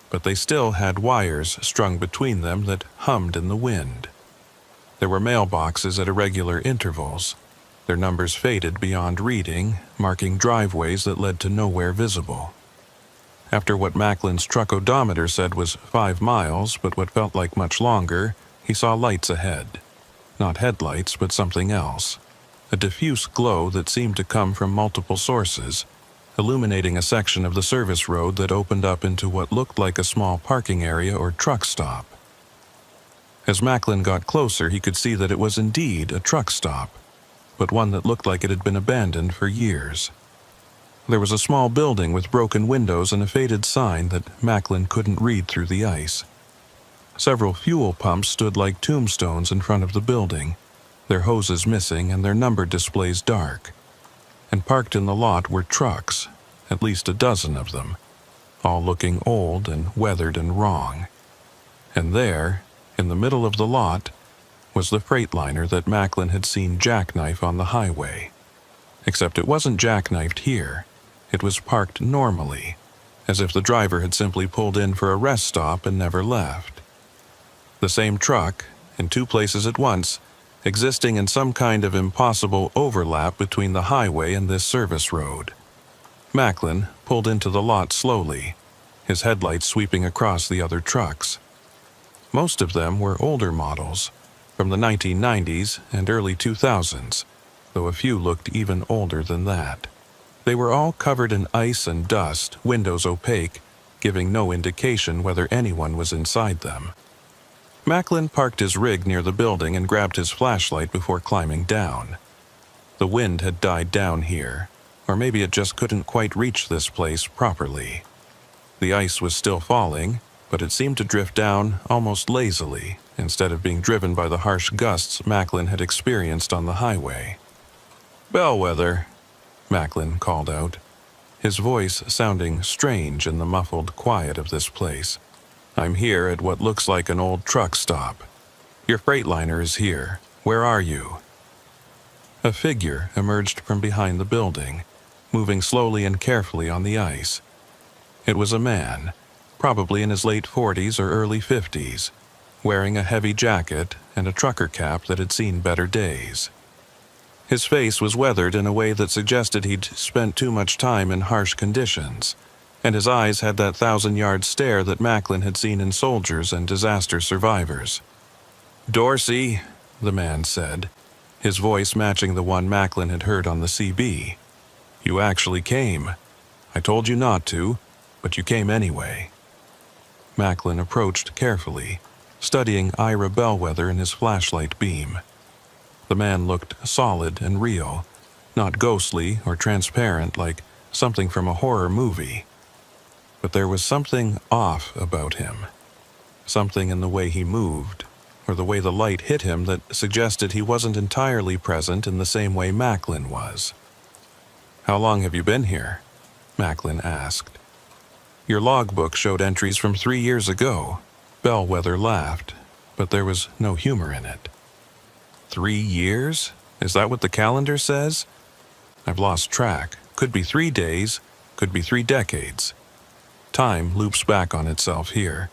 but they still had wires strung between them that hummed in the wind. There were mailboxes at irregular intervals, their numbers faded beyond reading, marking driveways that led to nowhere visible. After what Macklin's truck odometer said was 5 miles, but what felt like much longer, he saw lights ahead. Not headlights, but something else. A diffuse glow that seemed to come from multiple sources, illuminating a section of the service road that opened up into what looked like a small parking area or truck stop. As Macklin got closer, he could see that it was indeed a truck stop, but one that looked like it had been abandoned for years. There was a small building with broken windows and a faded sign that Macklin couldn't read through the ice. Several fuel pumps stood like tombstones in front of the building, their hoses missing and their number displays dark. And parked in the lot were trucks, at least a dozen of them, all looking old and weathered and wrong. And there, in the middle of the lot, was the freightliner that Macklin had seen jackknife on the highway. Except it wasn't jackknifed here. It was parked normally, as if the driver had simply pulled in for a rest stop and never left. The same truck, in 2 places at once, existing in some kind of impossible overlap between the highway and this service road. Macklin pulled into the lot slowly, his headlights sweeping across the other trucks. Most of them were older models, from the 1990s and early 2000s, though a few looked even older than that. They were all covered in ice and dust, windows opaque, giving no indication whether anyone was inside them. Macklin parked his rig near the building and grabbed his flashlight before climbing down. The wind had died down here, or maybe it just couldn't quite reach this place properly. The ice was still falling, but it seemed to drift down almost lazily, instead of being driven by the harsh gusts Macklin had experienced on the highway. "Bellwether," Macklin called out, his voice sounding strange in the muffled quiet of this place. "I'm here at what looks like an old truck stop. Your freightliner is here. Where are you?" A figure emerged from behind the building, moving slowly and carefully on the ice. It was a man, probably in his late 40s or early 50s, wearing a heavy jacket and a trucker cap that had seen better days. His face was weathered in a way that suggested he'd spent too much time in harsh conditions, and his eyes had that 1,000-yard stare that Macklin had seen in soldiers and disaster survivors. "Dorsey," the man said, his voice matching the one Macklin had heard on the CB. "You actually came. I told you not to, but you came anyway." Macklin approached carefully, studying Ira Bellwether in his flashlight beam. The man looked solid and real, not ghostly or transparent like something from a horror movie. But there was something off about him, something in the way he moved, or the way the light hit him that suggested he wasn't entirely present in the same way Macklin was. "How long have you been here?" Macklin asked. "Your logbook showed entries from 3 years ago." Bellwether laughed, but there was no humor in it. 3 years? Is that what the calendar says? I've lost track. Could be 3 days, could be 3 decades. Time loops back on itself here.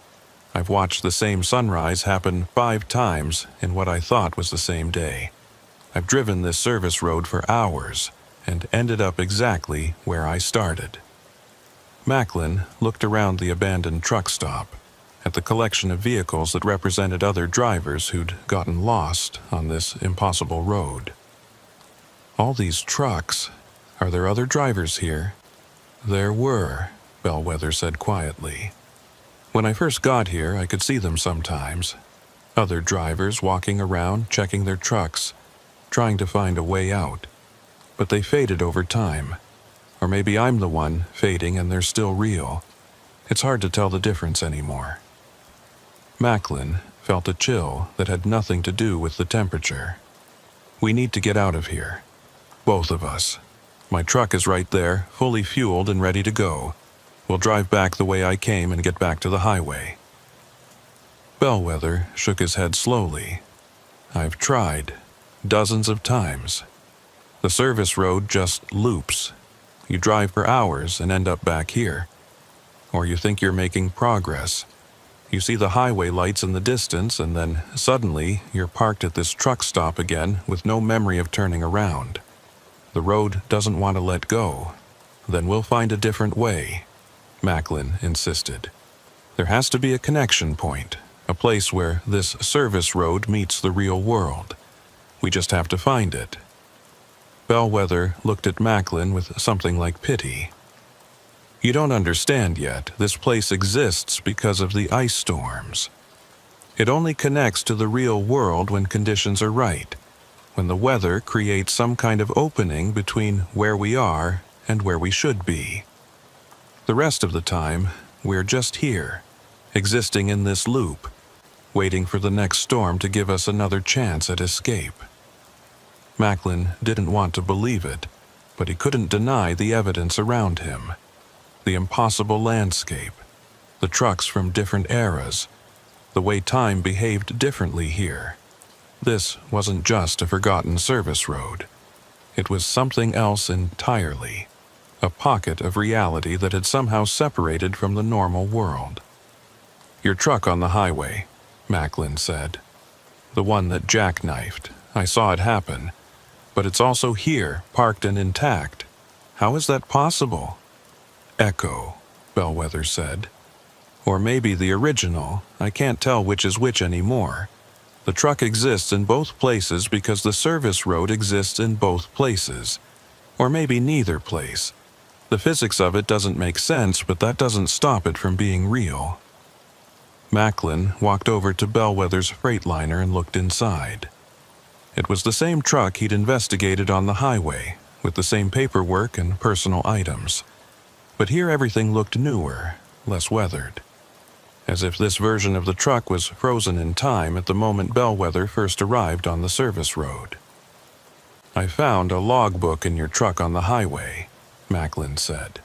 I've watched the same sunrise happen 5 times in what I thought was the same day. I've driven this service road for hours and ended up exactly where I started. Macklin looked around the abandoned truck stop, at the collection of vehicles that represented other drivers who'd gotten lost on this impossible road. All these trucks, are there other drivers here? There were, Bellwether said quietly. When I first got here, I could see them sometimes. Other drivers walking around, checking their trucks, trying to find a way out. But they faded over time. Or maybe I'm the one fading and they're still real. It's hard to tell the difference anymore. Macklin felt a chill that had nothing to do with the temperature. We need to get out of here. Both of us. My truck is right there, fully fueled and ready to go. We'll drive back the way I came and get back to the highway. Bellwether shook his head slowly. I've tried, dozens of times. The service road just loops. You drive for hours and end up back here. Or you think you're making progress. You see the highway lights in the distance and then suddenly you're parked at this truck stop again with no memory of turning around. The road doesn't want to let go. Then we'll find a different way, Macklin insisted. There has to be a connection point, a place where this service road meets the real world. We just have to find it. Bellwether looked at Macklin with something like pity. You don't understand yet. This place exists because of the ice storms. It only connects to the real world when conditions are right, when the weather creates some kind of opening between where we are and where we should be. The rest of the time, we're just here, existing in this loop, waiting for the next storm to give us another chance at escape. Macklin didn't want to believe it, but he couldn't deny the evidence around him. The impossible landscape, the trucks from different eras, the way time behaved differently here. This wasn't just a forgotten service road. It was something else entirely, a pocket of reality that had somehow separated from the normal world. Your truck on the highway, Macklin said. The one that jackknifed. I saw it happen. But it's also here, parked and intact. How is that possible? Echo, Bellwether said. Or maybe the original. I can't tell which is which anymore. The truck exists in both places because the service road exists in both places. Or maybe neither place. The physics of it doesn't make sense, but that doesn't stop it from being real. Macklin walked over to Bellwether's Freightliner and looked inside. It was the same truck he'd investigated on the highway, with the same paperwork and personal items. But here everything looked newer, less weathered. As if this version of the truck was frozen in time at the moment Bellwether first arrived on the service road. I found a logbook in your truck on the highway, Macklin said.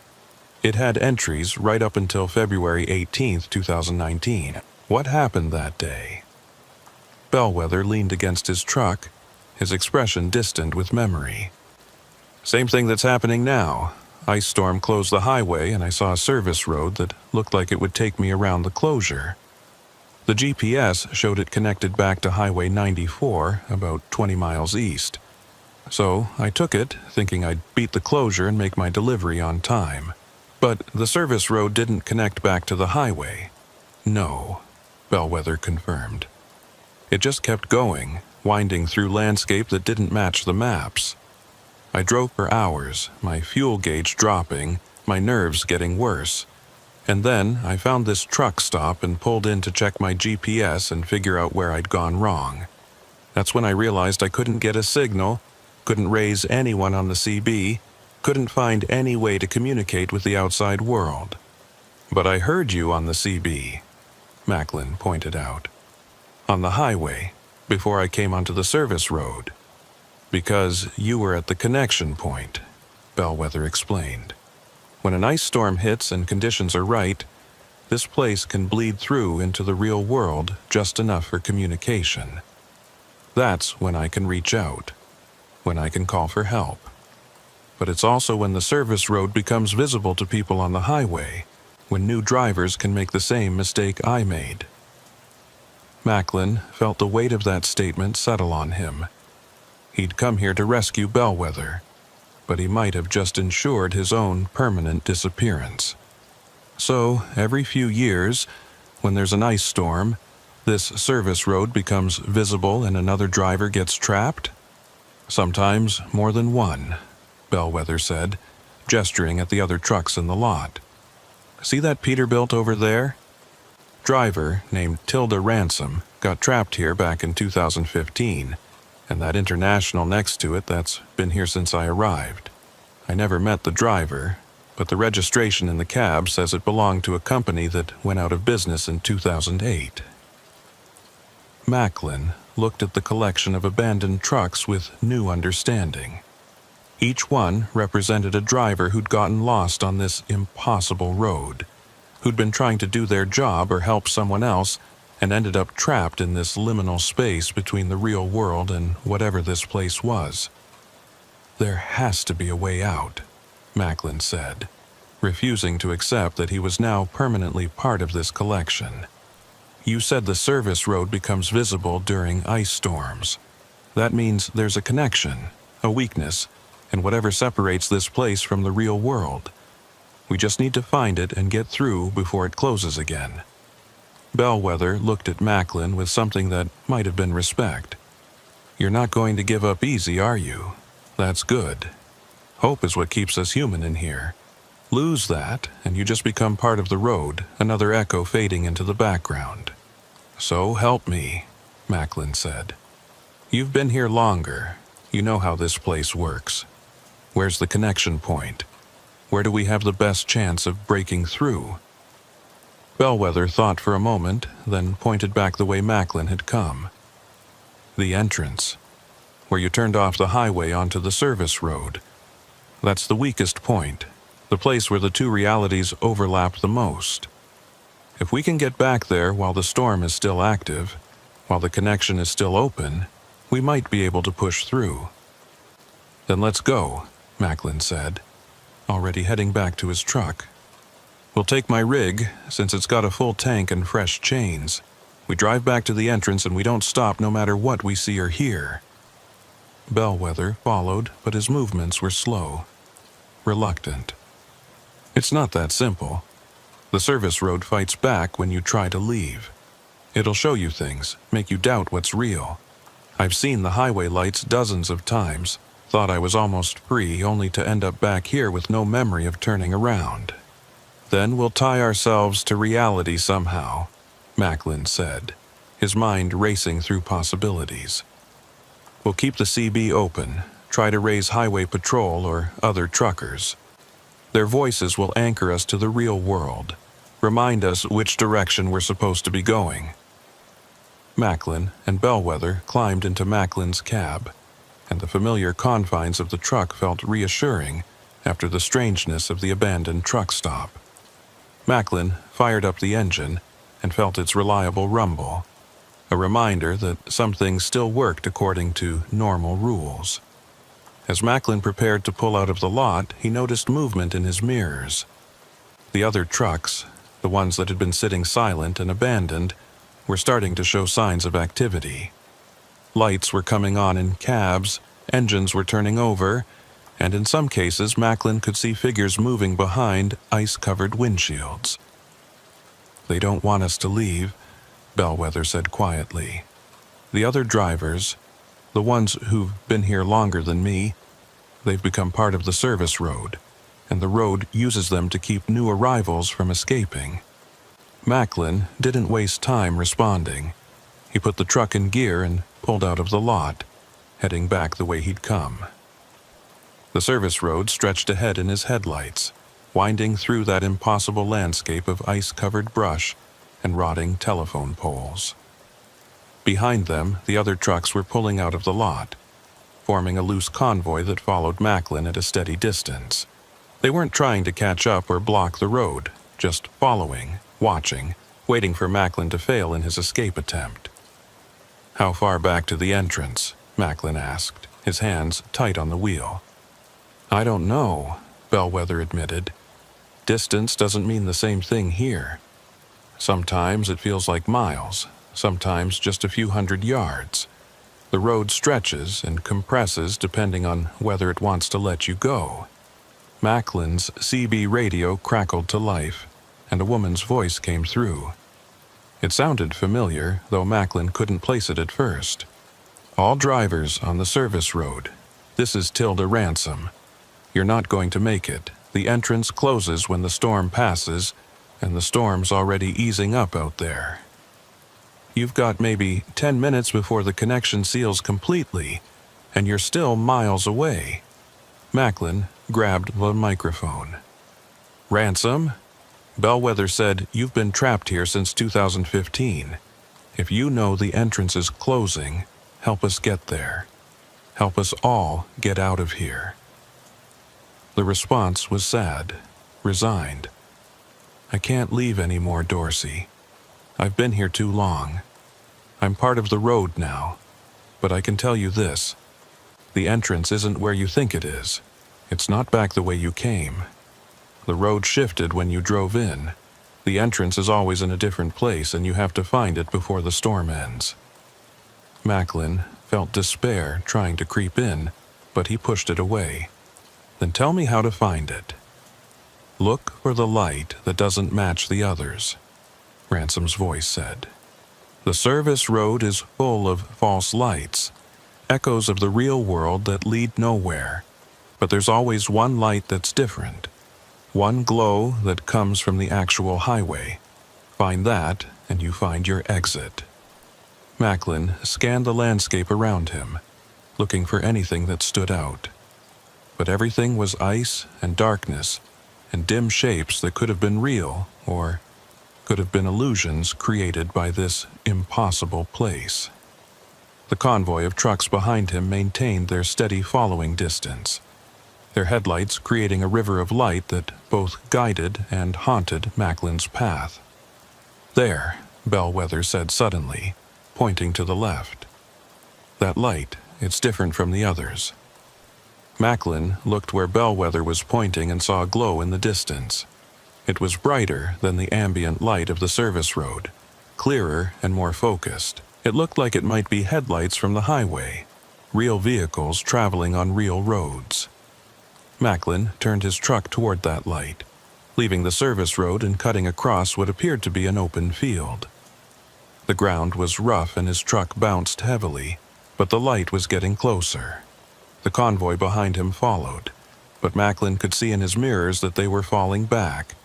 It had entries right up until February 18, 2019. What happened that day? Bellwether leaned against his truck, his expression distant with memory. Same thing that's happening now. Ice storm closed the highway and I saw a service road that looked like it would take me around the closure. The GPS showed it connected back to Highway 94, about 20 miles east. So I took it, thinking I'd beat the closure and make my delivery on time. But the service road didn't connect back to the highway. No, Bellwether confirmed. It just kept going, winding through landscape that didn't match the maps. I drove for hours, my fuel gauge dropping, my nerves getting worse. And then I found this truck stop and pulled in to check my GPS and figure out where I'd gone wrong. That's when I realized I couldn't get a signal, couldn't raise anyone on the CB, couldn't find any way to communicate with the outside world. But I heard you on the CB, Macklin pointed out. On the highway, before I came onto the service road. Because you were at the connection point, Bellwether explained. When an ice storm hits and conditions are right, this place can bleed through into the real world just enough for communication. That's when I can reach out, when I can call for help. But it's also when the service road becomes visible to people on the highway, when new drivers can make the same mistake I made. Macklin felt the weight of that statement settle on him. He'd come here to rescue Bellwether, but he might have just ensured his own permanent disappearance. So, every few years, when there's an ice storm, this service road becomes visible and another driver gets trapped? Sometimes more than one, Bellwether said, gesturing at the other trucks in the lot. See that Peterbilt over there? Driver, named Tilda Ransom, got trapped here back in 2015, and that International next to it that's been here since I arrived. I never met the driver, but the registration in the cab says it belonged to a company that went out of business in 2008. Macklin looked at the collection of abandoned trucks with new understanding. Each one represented a driver who'd gotten lost on this impossible road, who'd been trying to do their job or help someone else and ended up trapped in this liminal space between the real world and whatever this place was. There has to be a way out, Macklin said, refusing to accept that he was now permanently part of this collection. You said the service road becomes visible during ice storms. That means there's a connection, a weakness, and whatever separates this place from the real world. We just need to find it and get through before it closes again. Bellwether looked at Macklin with something that might have been respect. You're not going to give up easy, are you? That's good. Hope is what keeps us human in here. Lose that, and you just become part of the road, another echo fading into the background. So help me, Macklin said. You've been here longer. You know how this place works. Where's the connection point? Where do we have the best chance of breaking through? Bellwether thought for a moment, then pointed back the way Macklin had come. The entrance, where you turned off the highway onto the service road. That's the weakest point, the place where the two realities overlap the most. If we can get back there while the storm is still active, while the connection is still open, we might be able to push through. Then let's go, Macklin said, already heading back to his truck. We'll take my rig, since it's got a full tank and fresh chains. We drive back to the entrance and we don't stop no matter what we see or hear. Bellwether followed, but his movements were slow, reluctant. It's not that simple. The service road fights back when you try to leave. It'll show you things, make you doubt what's real. I've seen the highway lights dozens of times, thought I was almost free only to end up back here with no memory of turning around. Then we'll tie ourselves to reality somehow, Macklin said, his mind racing through possibilities. We'll keep the CB open, try to raise highway patrol or other truckers. Their voices will anchor us to the real world, remind us which direction we're supposed to be going. Macklin and Bellwether climbed into Macklin's cab, and the familiar confines of the truck felt reassuring after the strangeness of the abandoned truck stop. Macklin fired up the engine and felt its reliable rumble, a reminder that some things still worked according to normal rules. As Macklin prepared to pull out of the lot, he noticed movement in his mirrors. The other trucks, the ones that had been sitting silent and abandoned, were starting to show signs of activity. Lights were coming on in cabs, engines were turning over, and in some cases Macklin could see figures moving behind ice-covered windshields. They don't want us to leave, Bellwether said quietly. The other drivers, the ones who've been here longer than me, they've become part of the service road, and the road uses them to keep new arrivals from escaping. Macklin didn't waste time responding. He put the truck in gear and pulled out of the lot, heading back the way he'd come. The service road stretched ahead in his headlights, winding through that impossible landscape of ice-covered brush and rotting telephone poles. Behind them, the other trucks were pulling out of the lot, forming a loose convoy that followed Macklin at a steady distance. They weren't trying to catch up or block the road, just following, watching, waiting for Macklin to fail in his escape attempt. How far back to the entrance? Macklin asked, his hands tight on the wheel. I don't know, Bellwether admitted. Distance doesn't mean the same thing here. Sometimes it feels like miles, sometimes just a few hundred yards. The road stretches and compresses depending on whether it wants to let you go. Macklin's CB radio crackled to life, and a woman's voice came through. It sounded familiar, though Macklin couldn't place it at first. "All drivers on the service road. This is Tilda Ransom. You're not going to make it. The entrance closes when the storm passes, and the storm's already easing up out there. You've got maybe 10 minutes before the connection seals completely, and you're still miles away." Macklin grabbed the microphone. "Ransom? Bellwether said you've been trapped here since 2015. If you know the entrance is closing, help us get there. Help us all get out of here." The response was sad, resigned. "I can't leave anymore, Dorsey. I've been here too long. I'm part of the road now, but I can tell you this. The entrance isn't where you think it is. It's not back the way you came. The road shifted when you drove in. The entrance is always in a different place, and you have to find it before the storm ends." Macklin felt despair trying to creep in, but he pushed it away. "Then tell me how to find it." "Look for the light that doesn't match the others," Ransom's voice said. "The service road is full of false lights, echoes of the real world that lead nowhere. But there's always one light that's different. One glow that comes from the actual highway. Find that, and you find your exit." Macklin scanned the landscape around him, looking for anything that stood out. But everything was ice and darkness, and dim shapes that could have been real, or could have been illusions created by this impossible place. The convoy of trucks behind him maintained their steady following distance, their headlights creating a river of light that both guided and haunted Macklin's path. "There," Bellwether said suddenly, pointing to the left. "That light, it's different from the others." Macklin looked where Bellwether was pointing and saw a glow in the distance. It was brighter than the ambient light of the service road, clearer and more focused. It looked like it might be headlights from the highway, real vehicles traveling on real roads. Macklin turned his truck toward that light, leaving the service road and cutting across what appeared to be an open field. The ground was rough and his truck bounced heavily, but the light was getting closer. The convoy behind him followed, but Macklin could see in his mirrors that they were falling back,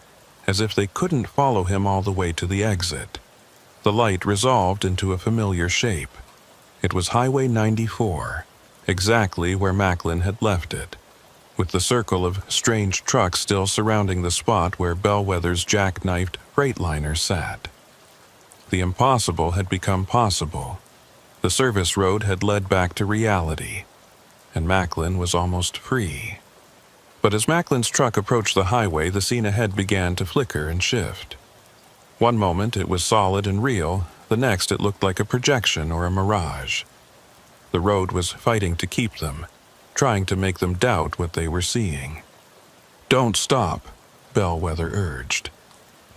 as if they couldn't follow him all the way to the exit. The light resolved into a familiar shape. It was Highway 94, exactly where Macklin had left it, with the circle of strange trucks still surrounding the spot where Bellwether's jackknifed Freightliner sat. The impossible had become possible. The service road had led back to reality, and Macklin was almost free. But as Macklin's truck approached the highway, the scene ahead began to flicker and shift. One moment it was solid and real, the next it looked like a projection or a mirage. The road was fighting to keep them, trying to make them doubt what they were seeing. "Don't stop," Bellwether urged.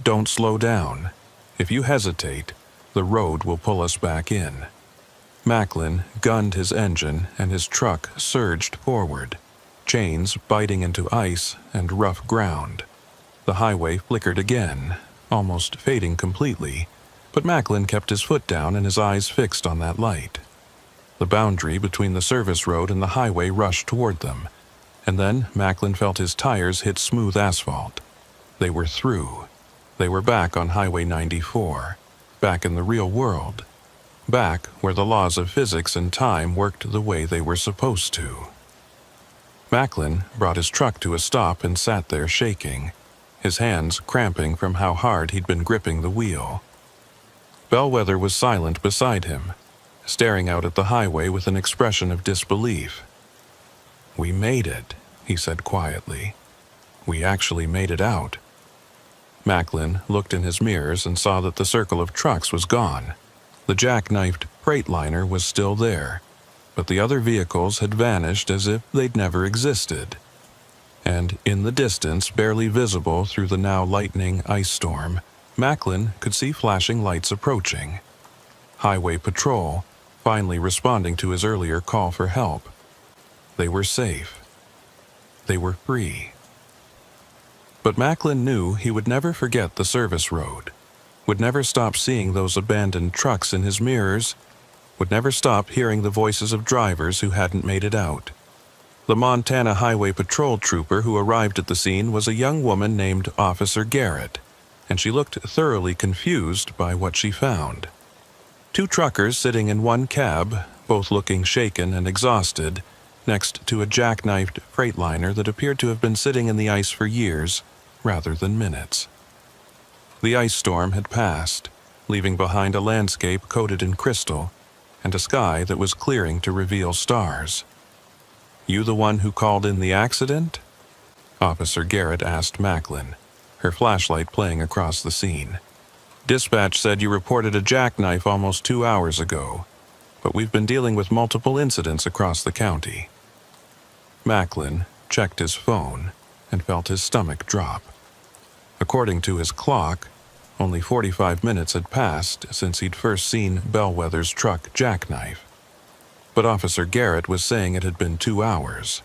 "Don't slow down. If you hesitate, the road will pull us back in." Macklin gunned his engine and his truck surged forward, chains biting into ice and rough ground. The highway flickered again, almost fading completely, but Macklin kept his foot down and his eyes fixed on that light. The boundary between the service road and the highway rushed toward them, and then Macklin felt his tires hit smooth asphalt. They were through. They were back on Highway 94, back in the real world, back where the laws of physics and time worked the way they were supposed to. Macklin brought his truck to a stop and sat there shaking, his hands cramping from how hard he'd been gripping the wheel. Bellwether was silent beside him, staring out at the highway with an expression of disbelief. "We made it," he said quietly. "We actually made it out." Macklin looked in his mirrors and saw that the circle of trucks was gone. The jackknifed Freightliner was still there, but the other vehicles had vanished as if they'd never existed. And in the distance, barely visible through the now lightening ice storm, Macklin could see flashing lights approaching. Highway patrol, finally responding to his earlier call for help. They were safe. They were free. But Macklin knew he would never forget the service road, would never stop seeing those abandoned trucks in his mirrors, would never stop hearing the voices of drivers who hadn't made it out. The Montana Highway Patrol trooper who arrived at the scene was a young woman named Officer Garrett, and she looked thoroughly confused by what she found. Two truckers sitting in one cab, both looking shaken and exhausted, next to a jackknifed freightliner that appeared to have been sitting in the ice for years rather than minutes. The ice storm had passed, leaving behind a landscape coated in crystal and a sky that was clearing to reveal stars. "You the one who called in the accident?" Officer Garrett asked Macklin, her flashlight playing across the scene. "Dispatch said you reported a jackknife almost 2 hours ago, but we've been dealing with multiple incidents across the county." Macklin checked his phone and felt his stomach drop. According to his clock, only 45 minutes had passed since he'd first seen Bellwether's truck jackknife. But Officer Garrett was saying it had been 2 hours.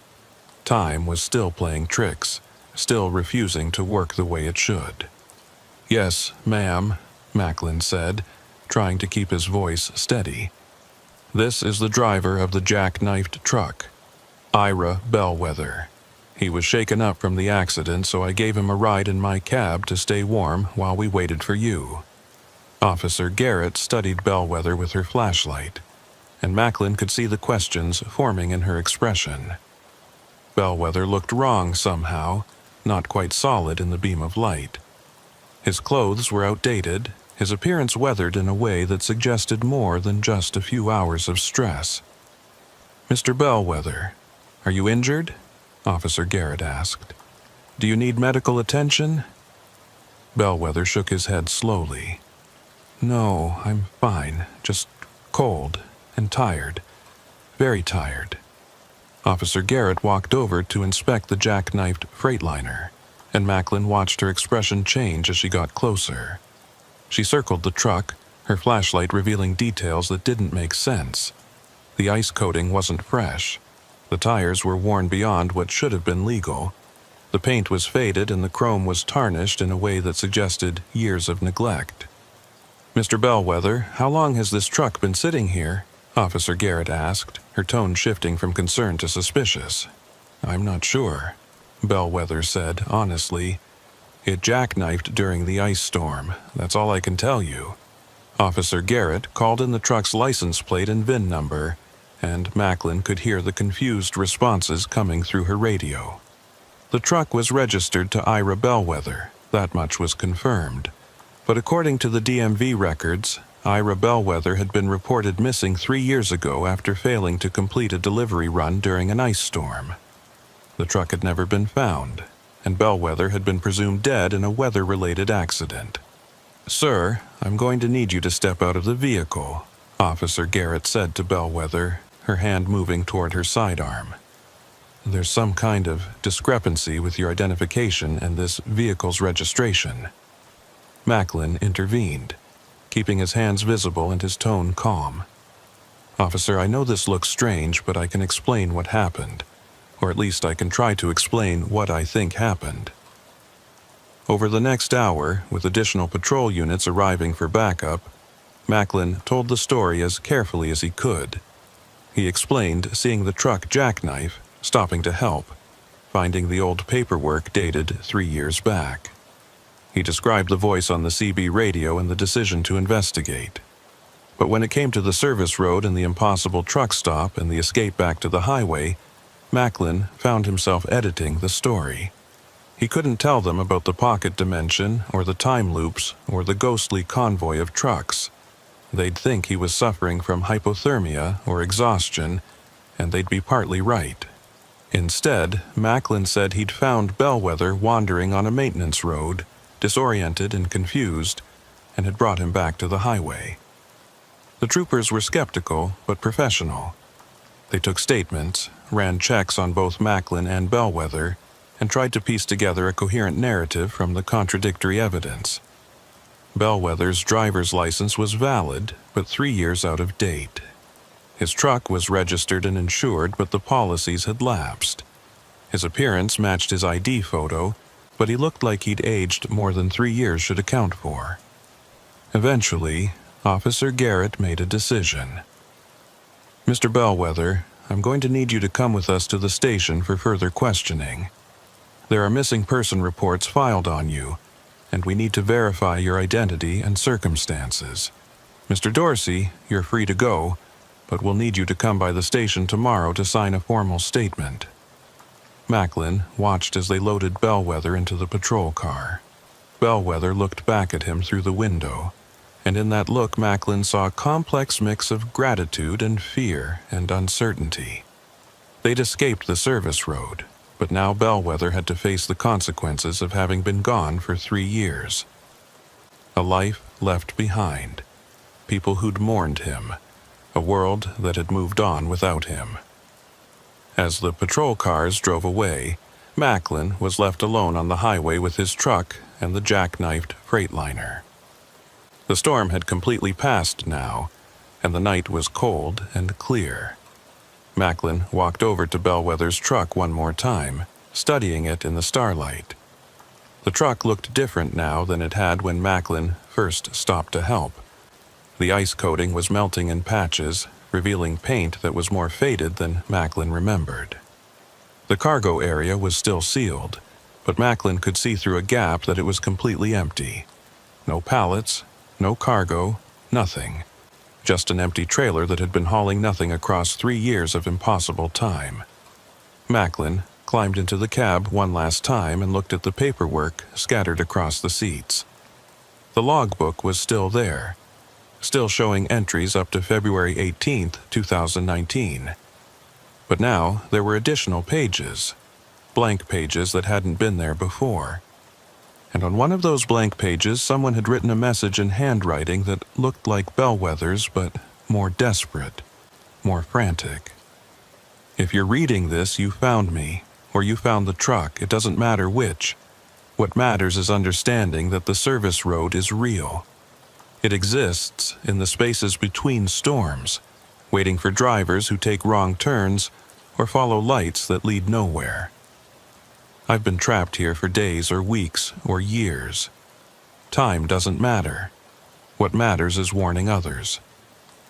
Time was still playing tricks, still refusing to work the way it should. "Yes, ma'am," Macklin said, trying to keep his voice steady. "This is the driver of the jackknifed truck, Ira Bellwether. He was shaken up from the accident, so I gave him a ride in my cab to stay warm while we waited for you." Officer Garrett studied Bellwether with her flashlight, and Macklin could see the questions forming in her expression. Bellwether looked wrong somehow, not quite solid in the beam of light. His clothes were outdated, his appearance weathered in a way that suggested more than just a few hours of stress. "Mr. Bellwether, are you injured?" Officer Garrett asked. "Do you need medical attention?" Bellwether shook his head slowly. "No, I'm fine, just cold and tired. Very tired." Officer Garrett walked over to inspect the jackknifed freightliner, and Macklin watched her expression change as she got closer. She circled the truck, her flashlight revealing details that didn't make sense. The ice coating wasn't fresh. The tires were worn beyond what should have been legal. The paint was faded and the chrome was tarnished in a way that suggested years of neglect. "Mr. Bellwether, how long has this truck been sitting here?" Officer Garrett asked, her tone shifting from concern to suspicious. "I'm not sure," Bellwether said honestly. "It jackknifed during the ice storm. That's all I can tell you." Officer Garrett called in the truck's license plate and VIN number, and Macklin could hear the confused responses coming through her radio. The truck was registered to Ira Bellwether, that much was confirmed. But according to the DMV records, Ira Bellwether had been reported missing 3 years ago after failing to complete a delivery run during an ice storm. The truck had never been found, and Bellwether had been presumed dead in a weather-related accident. "Sir, I'm going to need you to step out of the vehicle," Officer Garrett said to Bellwether, her hand moving toward her sidearm. "There's some kind of discrepancy with your identification and this vehicle's registration." Macklin intervened, keeping his hands visible and his tone calm. "Officer, I know this looks strange, but I can explain what happened. Or at least I can try to explain what I think happened." Over the next hour, with additional patrol units arriving for backup, Macklin told the story as carefully as he could. He explained seeing the truck jackknife, stopping to help, finding the old paperwork dated 3 years back. He described the voice on the CB radio and the decision to investigate. But when it came to the service road and the impossible truck stop and the escape back to the highway, Macklin found himself editing the story. He couldn't tell them about the pocket dimension or the time loops or the ghostly convoy of trucks. They'd think he was suffering from hypothermia or exhaustion, and they'd be partly right. Instead, Macklin said he'd found Bellwether wandering on a maintenance road, disoriented and confused, and had brought him back to the highway. The troopers were skeptical but professional. They took statements, ran checks on both Macklin and Bellwether, and tried to piece together a coherent narrative from the contradictory evidence. Bellwether's driver's license was valid, but 3 years out of date. His truck was registered and insured, but the policies had lapsed. His appearance matched his ID photo, but he looked like he'd aged more than 3 years should account for. Eventually, Officer Garrett made a decision. "Mr. Bellwether, I'm going to need you to come with us to the station for further questioning. There are missing person reports filed on you, and we need to verify your identity and circumstances. Mr. Dorsey, you're free to go, but we'll need you to come by the station tomorrow to sign a formal statement." Macklin watched as they loaded Bellwether into the patrol car. Bellwether looked back at him through the window, and in that look Macklin saw a complex mix of gratitude and fear and uncertainty. They'd escaped the service road, but now Bellwether had to face the consequences of having been gone for 3 years. A life left behind, people who'd mourned him, a world that had moved on without him. As the patrol cars drove away, Macklin was left alone on the highway with his truck and the jackknifed Freightliner. The storm had completely passed now, and the night was cold and clear. Macklin walked over to Bellwether's truck one more time, studying it in the starlight. The truck looked different now than it had when Macklin first stopped to help. The ice coating was melting in patches, revealing paint that was more faded than Macklin remembered. The cargo area was still sealed, but Macklin could see through a gap that it was completely empty. No pallets, no cargo, nothing. Just an empty trailer that had been hauling nothing across 3 years of impossible time. Macklin climbed into the cab one last time and looked at the paperwork scattered across the seats. The logbook was still there, still showing entries up to February 18, 2019. But now there were additional pages, blank pages that hadn't been there before. And on one of those blank pages, someone had written a message in handwriting that looked like Bellwether's, but more desperate, more frantic. "If you're reading this, you found me, or you found the truck, it doesn't matter which. What matters is understanding that the service road is real. It exists in the spaces between storms, waiting for drivers who take wrong turns or follow lights that lead nowhere. I've been trapped here for days or weeks or years. Time doesn't matter. What matters is warning others.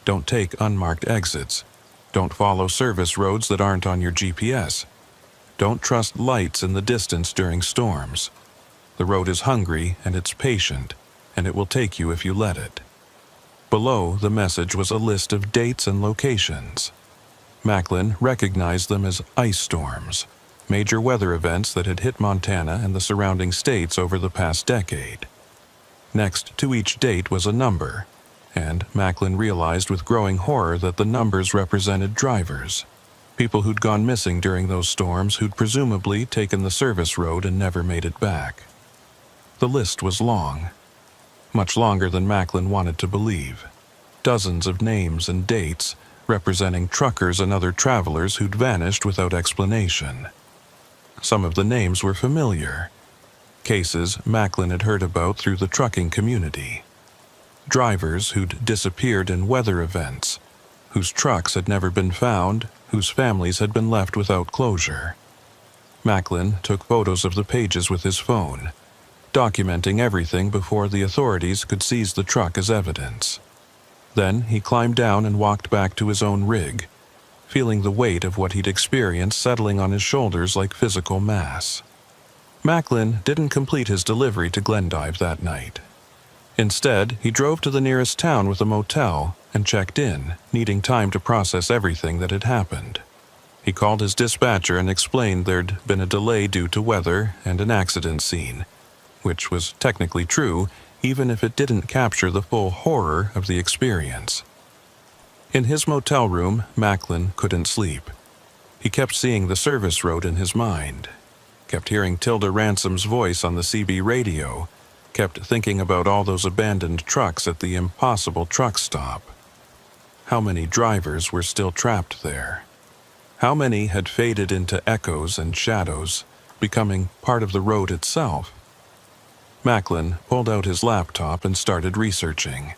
Don't take unmarked exits. Don't follow service roads that aren't on your GPS. Don't trust lights in the distance during storms. The road is hungry and it's patient, and it will take you if you let it." Below the message was a list of dates and locations. Macklin recognized them as ice storms, major weather events that had hit Montana and the surrounding states over the past decade. Next to each date was a number, and Macklin realized with growing horror that the numbers represented drivers, people who'd gone missing during those storms who'd presumably taken the service road and never made it back. The list was long, much longer than Macklin wanted to believe. Dozens of names and dates representing truckers and other travelers who'd vanished without explanation. Some of the names were familiar, cases Macklin had heard about through the trucking community. Drivers who'd disappeared in weather events, whose trucks had never been found, whose families had been left without closure. Macklin took photos of the pages with his phone, documenting everything before the authorities could seize the truck as evidence. Then he climbed down and walked back to his own rig, feeling the weight of what he'd experienced settling on his shoulders like physical mass. Macklin didn't complete his delivery to Glendive that night. Instead, he drove to the nearest town with a motel and checked in, needing time to process everything that had happened. He called his dispatcher and explained there'd been a delay due to weather and an accident scene, which was technically true, even if it didn't capture the full horror of the experience. In his motel room, Macklin couldn't sleep. He kept seeing the service road in his mind, kept hearing Tilda Ransom's voice on the CB radio, kept thinking about all those abandoned trucks at the impossible truck stop. How many drivers were still trapped there? How many had faded into echoes and shadows, becoming part of the road itself? Macklin pulled out his laptop and started researching.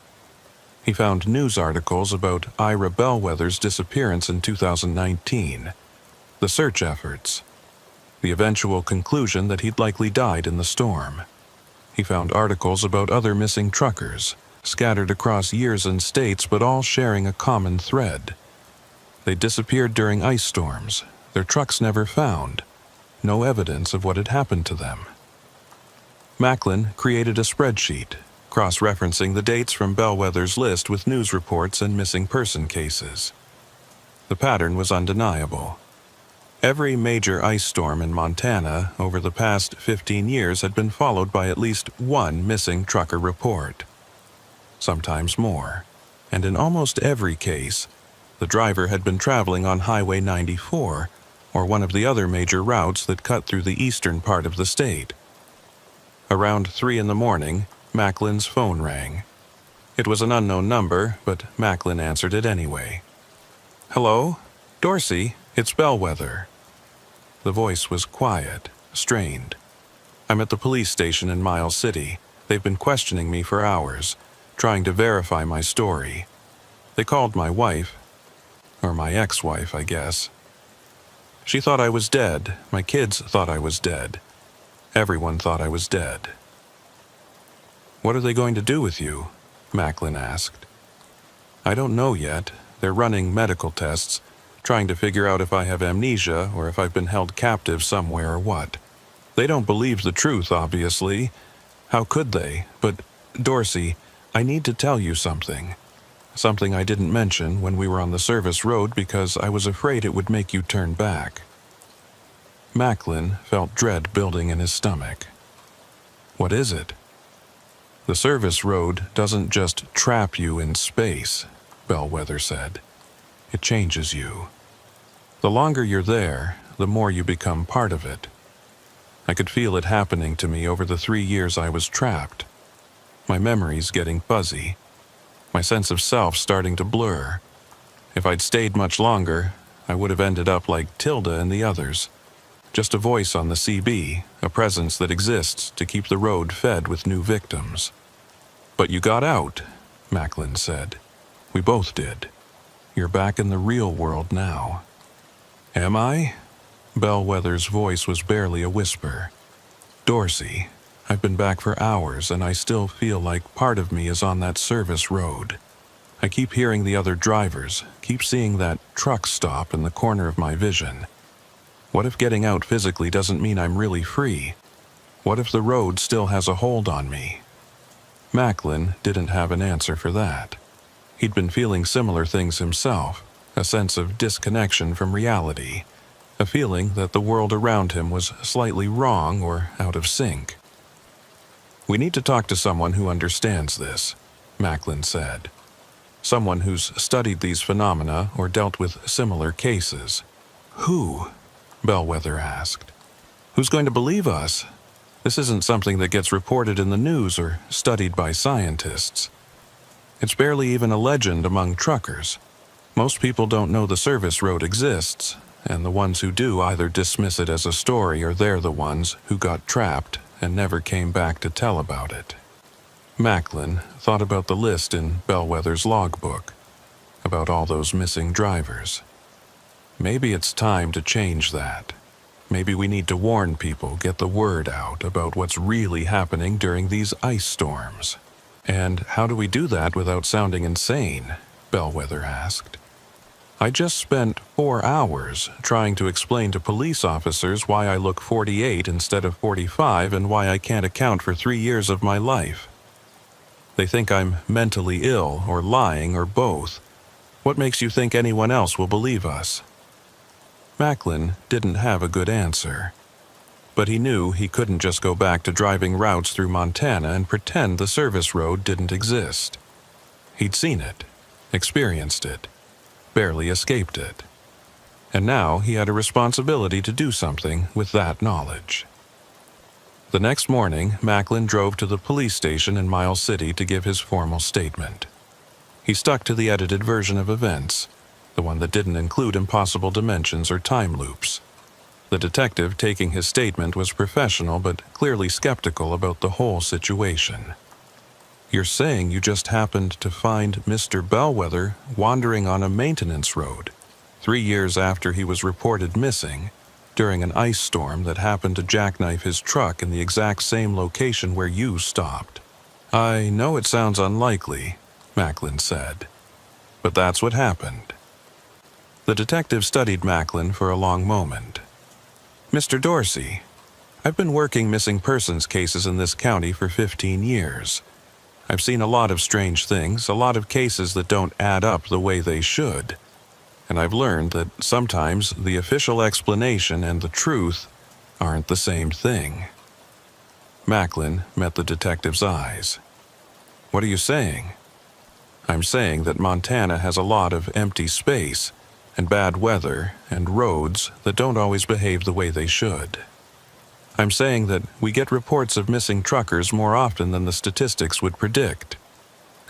He found news articles about Ira Bellwether's disappearance in 2019, the search efforts, the eventual conclusion that he'd likely died in the storm. He found articles about other missing truckers, scattered across years and states but all sharing a common thread. They disappeared during ice storms, their trucks never found, no evidence of what had happened to them. Macklin created a spreadsheet, cross-referencing the dates from Bellwether's list with news reports and missing person cases. The pattern was undeniable. Every major ice storm in Montana over the past 15 years had been followed by at least one missing trucker report. Sometimes more. And in almost every case, the driver had been traveling on Highway 94 or one of the other major routes that cut through the eastern part of the state. Around 3 in the morning, Macklin's phone rang. It was an unknown number, but Macklin answered it anyway. "Hello? Dorsey, it's Bellwether." The voice was quiet, strained. "I'm at the police station in Miles City. They've been questioning me for hours, trying to verify my story. They called my wife, or my ex-wife, I guess. She thought I was dead. My kids thought I was dead. Everyone thought I was dead." "What are they going to do with you?" Macklin asked. "I don't know yet. They're running medical tests, trying to figure out if I have amnesia or if I've been held captive somewhere or what. They don't believe the truth, obviously. How could they? But, Dorsey, I need to tell you something. Something I didn't mention when we were on the service road because I was afraid it would make you turn back." Macklin felt dread building in his stomach. "What is it?" "The service road doesn't just trap you in space," Bellwether said. "It changes you. The longer you're there, the more you become part of it. I could feel it happening to me over the 3 years I was trapped. My memories getting fuzzy. My sense of self starting to blur. If I'd stayed much longer, I would have ended up like Tilda and the others. Just a voice on the CB, a presence that exists to keep the road fed with new victims." "But you got out," Macklin said. "We both did. You're back in the real world now." "Am I?" Bellwether's voice was barely a whisper. "Dorsey, I've been back for hours and I still feel like part of me is on that service road. I keep hearing the other drivers, keep seeing that truck stop in the corner of my vision. What if getting out physically doesn't mean I'm really free? What if the road still has a hold on me?" Macklin didn't have an answer for that. He'd been feeling similar things himself, a sense of disconnection from reality, a feeling that the world around him was slightly wrong or out of sync. "We need to talk to someone who understands this," Macklin said. "Someone who's studied these phenomena or dealt with similar cases." "Who?" Bellwether asked. "Who's going to believe us? This isn't something that gets reported in the news or studied by scientists. It's barely even a legend among truckers. Most people don't know the service road exists, and the ones who do either dismiss it as a story or they're the ones who got trapped and never came back to tell about it." Macklin thought about the list in Bellwether's logbook, about all those missing drivers. Maybe it's time to change that. Maybe we need to warn people, get the word out about what's really happening during these ice storms. "And how do we do that without sounding insane?" Bellwether asked. "I just spent 4 hours trying to explain to police officers why I look 48 instead of 45 and why I can't account for 3 years of my life. They think I'm mentally ill or lying or both. What makes you think anyone else will believe us?" Macklin didn't have a good answer, but he knew he couldn't just go back to driving routes through Montana and pretend the service road didn't exist. He'd seen it, experienced it, barely escaped it. And now he had a responsibility to do something with that knowledge. The next morning, Macklin drove to the police station in Miles City to give his formal statement. He stuck to the edited version of events, the one that didn't include impossible dimensions or time loops. The detective taking his statement was professional but clearly skeptical about the whole situation. You're saying you just happened to find Mr. Bellwether wandering on a maintenance road 3 years after he was reported missing during an ice storm that happened to jackknife his truck in the exact same location where you stopped. I know it sounds unlikely, Macklin said, but that's what happened. The detective studied Macklin for a long moment. Mr. Dorsey, I've been working missing persons cases in this county for 15 years. I've seen a lot of strange things, a lot of cases that don't add up the way they should. And I've learned that sometimes the official explanation and the truth aren't the same thing. Macklin met the detective's eyes. What are you saying? I'm saying that Montana has a lot of empty space and bad weather and roads that don't always behave the way they should. I'm saying that we get reports of missing truckers more often than the statistics would predict,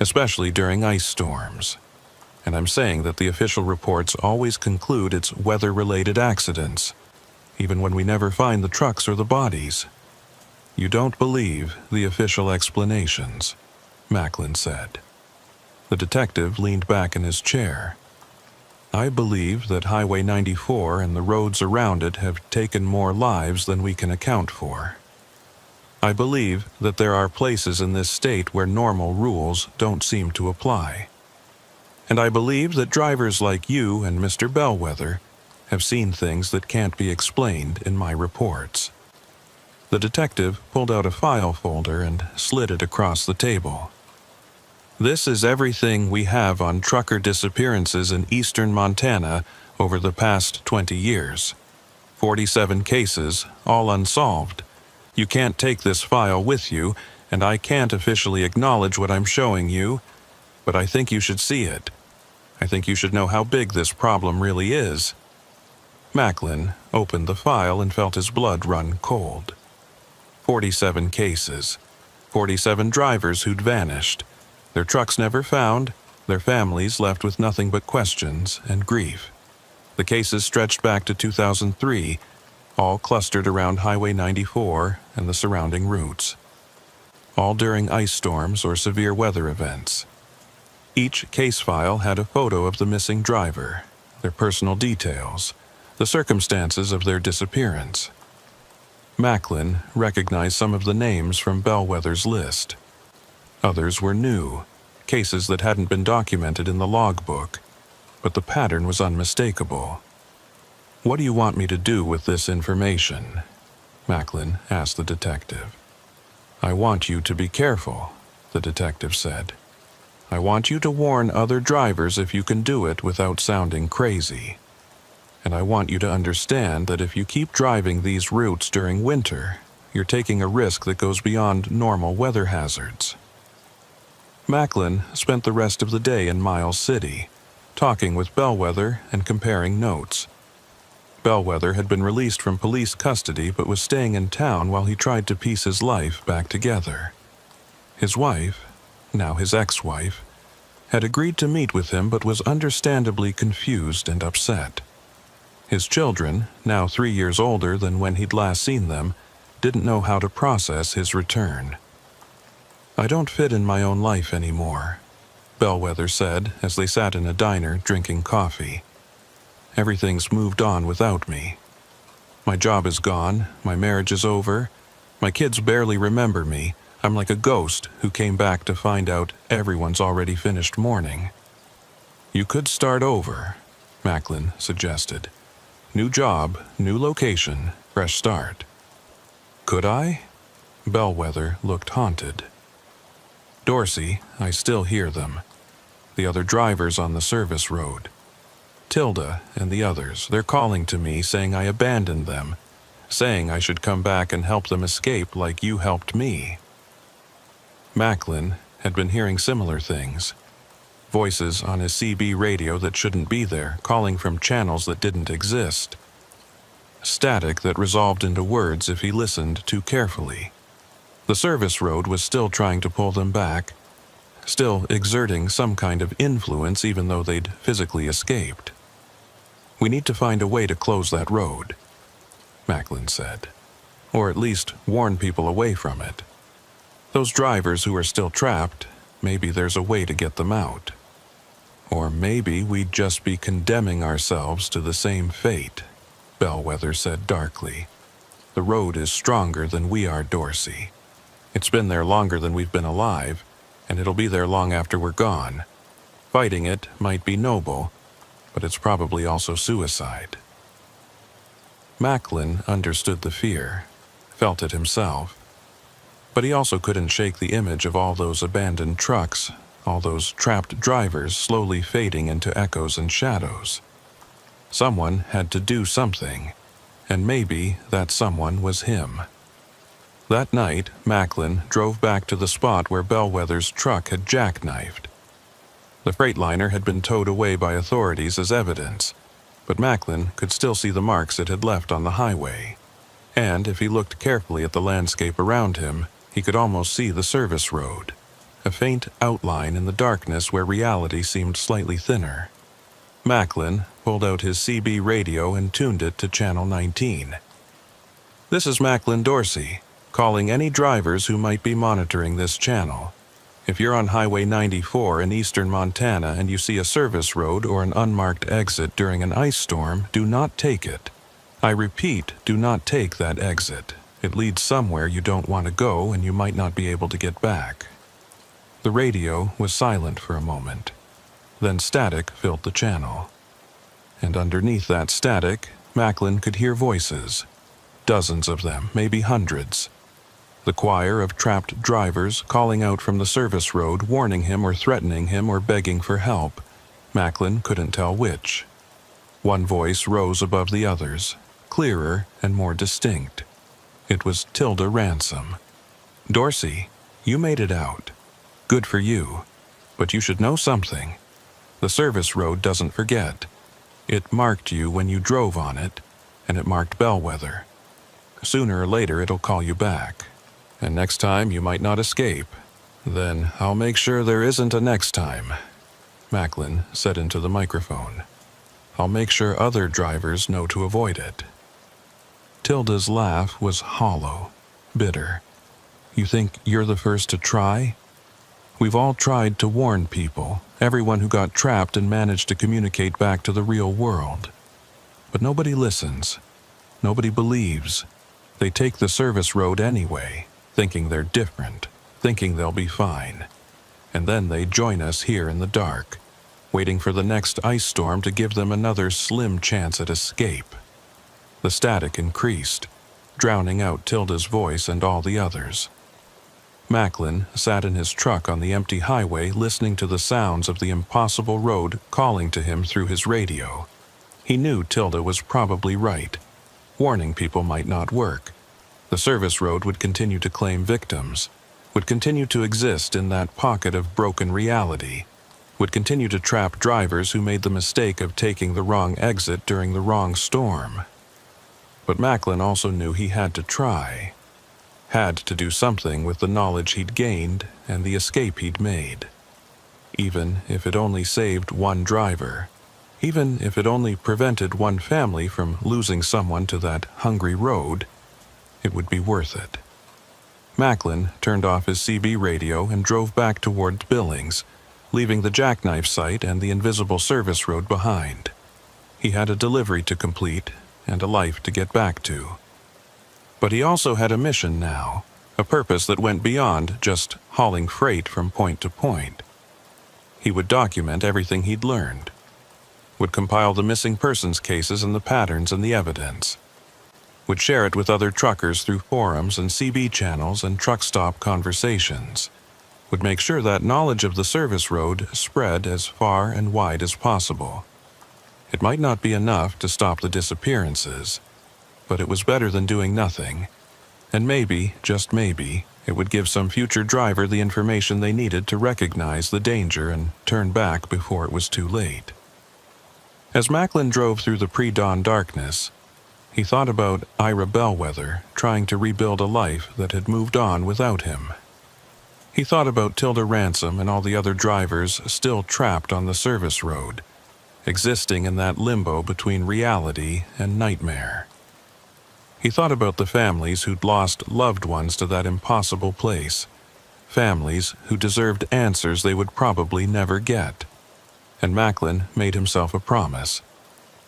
especially during ice storms. And I'm saying that the official reports always conclude it's weather-related accidents, even when we never find the trucks or the bodies. You don't believe the official explanations, Macklin said. The detective leaned back in his chair. I believe that Highway 94 and the roads around it have taken more lives than we can account for. I believe that there are places in this state where normal rules don't seem to apply. And I believe that drivers like you and Mr. Bellwether have seen things that can't be explained in my reports. The detective pulled out a file folder and slid it across the table. This is everything we have on trucker disappearances in eastern Montana over the past 20 years. 47 cases, all unsolved. You can't take this file with you, and I can't officially acknowledge what I'm showing you, but I think you should see it. I think you should know how big this problem really is. Macklin opened the file and felt his blood run cold. 47 cases. 47 drivers who'd vanished. Their trucks never found, their families left with nothing but questions and grief. The cases stretched back to 2003, all clustered around Highway 94 and the surrounding routes. All during ice storms or severe weather events. Each case file had a photo of the missing driver, their personal details, the circumstances of their disappearance. Macklin recognized some of the names from Bellwether's list. Others were new, cases that hadn't been documented in the logbook, but the pattern was unmistakable. What do you want me to do with this information? Macklin asked the detective. I want you to be careful, the detective said. I want you to warn other drivers if you can do it without sounding crazy. And I want you to understand that if you keep driving these routes during winter, you're taking a risk that goes beyond normal weather hazards. Macklin spent the rest of the day in Miles City, talking with Bellwether and comparing notes. Bellwether had been released from police custody but was staying in town while he tried to piece his life back together. His wife, now his ex-wife, had agreed to meet with him but was understandably confused and upset. His children, now 3 years older than when he'd last seen them, didn't know how to process his return. I don't fit in my own life anymore, Bellwether said as they sat in a diner drinking coffee. Everything's moved on without me. My job is gone, my marriage is over, my kids barely remember me. I'm like a ghost who came back to find out everyone's already finished mourning. You could start over, Macklin suggested. New job, new location, fresh start. Could I? Bellwether looked haunted. Dorsey, I still hear them. The other drivers on the service road. Tilda and the others, they're calling to me saying I abandoned them, saying I should come back and help them escape like you helped me. Macklin had been hearing similar things. Voices on his CB radio that shouldn't be there, calling from channels that didn't exist. Static that resolved into words if he listened too carefully. The service road was still trying to pull them back, still exerting some kind of influence even though they'd physically escaped. We need to find a way to close that road, Macklin said, or at least warn people away from it. Those drivers who are still trapped, maybe there's a way to get them out. Or maybe we'd just be condemning ourselves to the same fate, Bellwether said darkly. The road is stronger than we are, Dorsey. It's been there longer than we've been alive, and it'll be there long after we're gone. Fighting it might be noble, but it's probably also suicide. Macklin understood the fear, felt it himself. But he also couldn't shake the image of all those abandoned trucks, all those trapped drivers slowly fading into echoes and shadows. Someone had to do something, and maybe that someone was him. That night, Macklin drove back to the spot where Bellwether's truck had jackknifed. The Freightliner had been towed away by authorities as evidence, but Macklin could still see the marks it had left on the highway. And if he looked carefully at the landscape around him, he could almost see the service road, a faint outline in the darkness where reality seemed slightly thinner. Macklin pulled out his CB radio and tuned it to Channel 19. "This is Macklin Dorsey, calling any drivers who might be monitoring this channel. If you're on Highway 94 in eastern Montana and you see a service road or an unmarked exit during an ice storm, do not take it. I repeat, do not take that exit. It leads somewhere you don't want to go and you might not be able to get back." The radio was silent for a moment. Then static filled the channel. And underneath that static, Macklin could hear voices. Dozens of them, maybe hundreds. The choir of trapped drivers calling out from the service road, warning him or threatening him or begging for help. Macklin couldn't tell which. One voice rose above the others, clearer and more distinct. It was Tilda Ransom. "Dorsey, you made it out. Good for you. But you should know something. The service road doesn't forget. It marked you when you drove on it, and it marked Bellwether. Sooner or later it'll call you back. And next time you might not escape. Then I'll make sure there isn't a next time," Macklin said into the microphone. "I'll make sure other drivers know to avoid it." Tilda's laugh was hollow, bitter. "You think you're the first to try? We've all tried to warn people, everyone who got trapped and managed to communicate back to the real world. But nobody listens. Nobody believes. They take the service road anyway, thinking they're different, thinking they'll be fine. And then they join us here in the dark, waiting for the next ice storm to give them another slim chance at escape." The static increased, drowning out Tilda's voice and all the others. Macklin sat in his truck on the empty highway listening to the sounds of the impossible road calling to him through his radio. He knew Tilda was probably right. Warning people might not work. The service road would continue to claim victims, would continue to exist in that pocket of broken reality, would continue to trap drivers who made the mistake of taking the wrong exit during the wrong storm. But Macklin also knew he had to try. Had to do something with the knowledge he'd gained and the escape he'd made. Even if it only saved one driver, even if it only prevented one family from losing someone to that hungry road, it would be worth it. Macklin turned off his CB radio and drove back toward Billings, leaving the jackknife site and the invisible service road behind. He had a delivery to complete and a life to get back to. But he also had a mission now, a purpose that went beyond just hauling freight from point to point. He would document everything he'd learned, would compile the missing persons cases and the patterns and the evidence, would share it with other truckers through forums and CB channels and truck stop conversations, would make sure that knowledge of the service road spread as far and wide as possible. It might not be enough to stop the disappearances, but it was better than doing nothing, and maybe, just maybe, it would give some future driver the information they needed to recognize the danger and turn back before it was too late. As Macklin drove through the pre-dawn darkness, he thought about Ira Bellwether trying to rebuild a life that had moved on without him. He thought about Tilda Ransom and all the other drivers still trapped on the service road, existing in that limbo between reality and nightmare. He thought about the families who'd lost loved ones to that impossible place, families who deserved answers they would probably never get. And Macklin made himself a promise.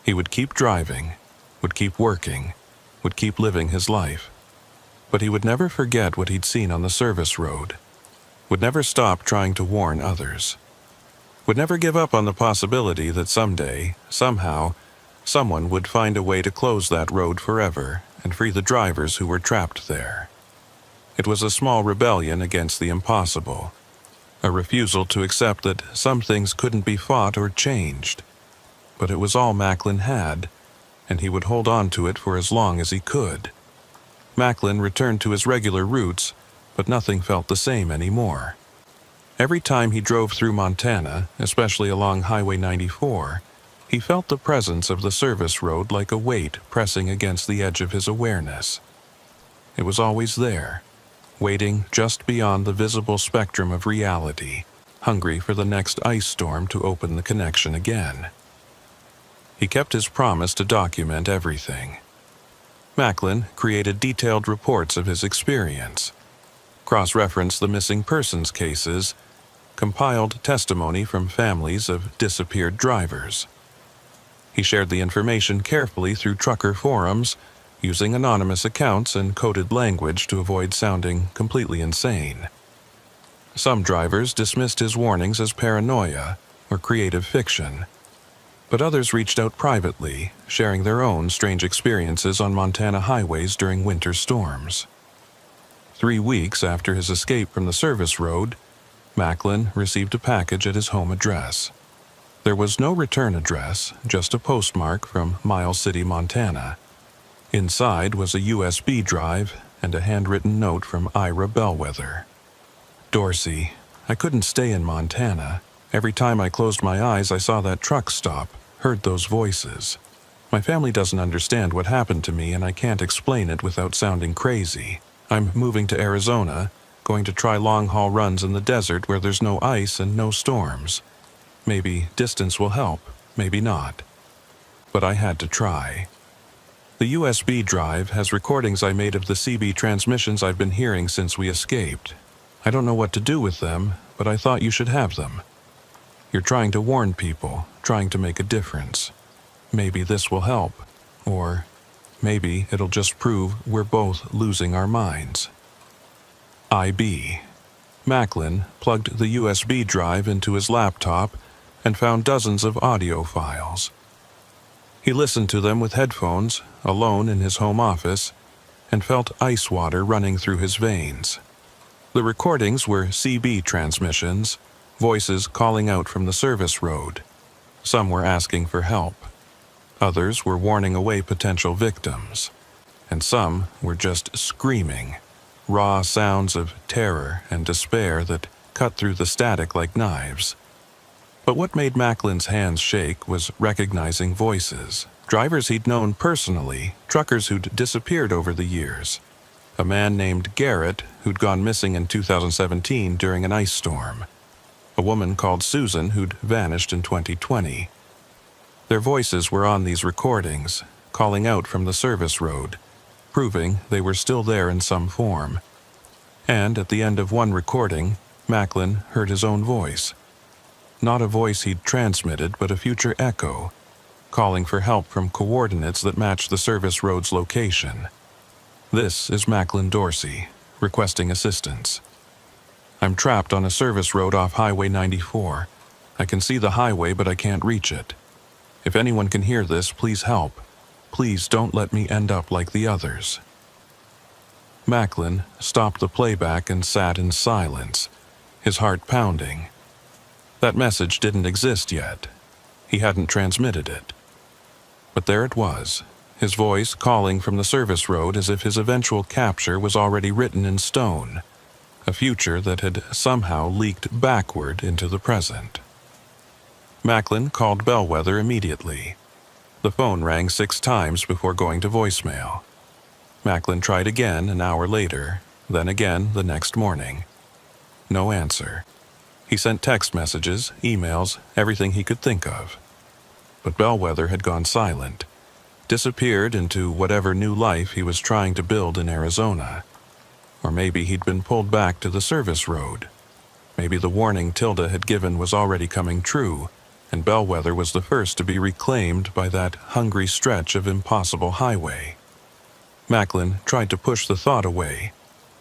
He would keep driving, would keep working, would keep living his life. But he would never forget what he'd seen on the service road, would never stop trying to warn others, would never give up on the possibility that someday, somehow, someone would find a way to close that road forever and free the drivers who were trapped there. It was a small rebellion against the impossible, a refusal to accept that some things couldn't be fought or changed. But it was all Macklin had, and he would hold on to it for as long as he could. Macklin returned to his regular routes, but nothing felt the same anymore. Every time he drove through Montana, especially along Highway 94, he felt the presence of the service road like a weight pressing against the edge of his awareness. It was always there, waiting just beyond the visible spectrum of reality, hungry for the next ice storm to open the connection again. He kept his promise to document everything. Macklin created detailed reports of his experience, cross-referenced the missing persons cases, compiled testimony from families of disappeared drivers. He shared the information carefully through trucker forums, using anonymous accounts and coded language to avoid sounding completely insane. Some drivers dismissed his warnings as paranoia or creative fiction, but others reached out privately, sharing their own strange experiences on Montana highways during winter storms. 3 weeks after his escape from the service road, Macklin received a package at his home address. There was no return address, just a postmark from Miles City, Montana. Inside was a USB drive and a handwritten note from Ira Bellwether. Dorsey, I couldn't stay in Montana. Every time I closed my eyes, I saw that truck stop, heard those voices. My family doesn't understand what happened to me, and I can't explain it without sounding crazy. I'm moving to Arizona, going to try long-haul runs in the desert where there's no ice and no storms. Maybe distance will help, maybe not. But I had to try. The USB drive has recordings I made of the CB transmissions I've been hearing since we escaped. I don't know what to do with them, but I thought you should have them. You're trying to warn people, trying to make a difference. Maybe this will help, or maybe it'll just prove we're both losing our minds. IB. Macklin plugged the USB drive into his laptop and found dozens of audio files. He listened to them with headphones, alone in his home office, and felt ice water running through his veins. The recordings were CB transmissions, voices calling out from the service road. Some were asking for help. Others were warning away potential victims. And some were just screaming, raw sounds of terror and despair that cut through the static like knives. But what made Macklin's hands shake was recognizing voices. Drivers he'd known personally, truckers who'd disappeared over the years. A man named Garrett who'd gone missing in 2017 during an ice storm. A woman called Susan who'd vanished in 2020. Their voices were on these recordings, calling out from the service road, proving they were still there in some form. And at the end of one recording, Macklin heard his own voice. Not a voice he'd transmitted, but a future echo, calling for help from coordinates that matched the service road's location. This is Macklin Dorsey, requesting assistance. I'm trapped on a service road off Highway 94. I can see the highway, but I can't reach it. If anyone can hear this, please help. Please don't let me end up like the others. Macklin stopped the playback and sat in silence, his heart pounding. That message didn't exist yet. He hadn't transmitted it. But there it was, his voice calling from the service road as if his eventual capture was already written in stone, a future that had somehow leaked backward into the present. Macklin called Bellwether immediately. The phone rang 6 times before going to voicemail. Macklin tried again an hour later, then again the next morning. No answer. He sent text messages, emails, everything he could think of. But Bellwether had gone silent, disappeared into whatever new life he was trying to build in Arizona. Or maybe he'd been pulled back to the service road. Maybe the warning Tilda had given was already coming true, and Bellwether was the first to be reclaimed by that hungry stretch of impossible highway. Macklin tried to push the thought away,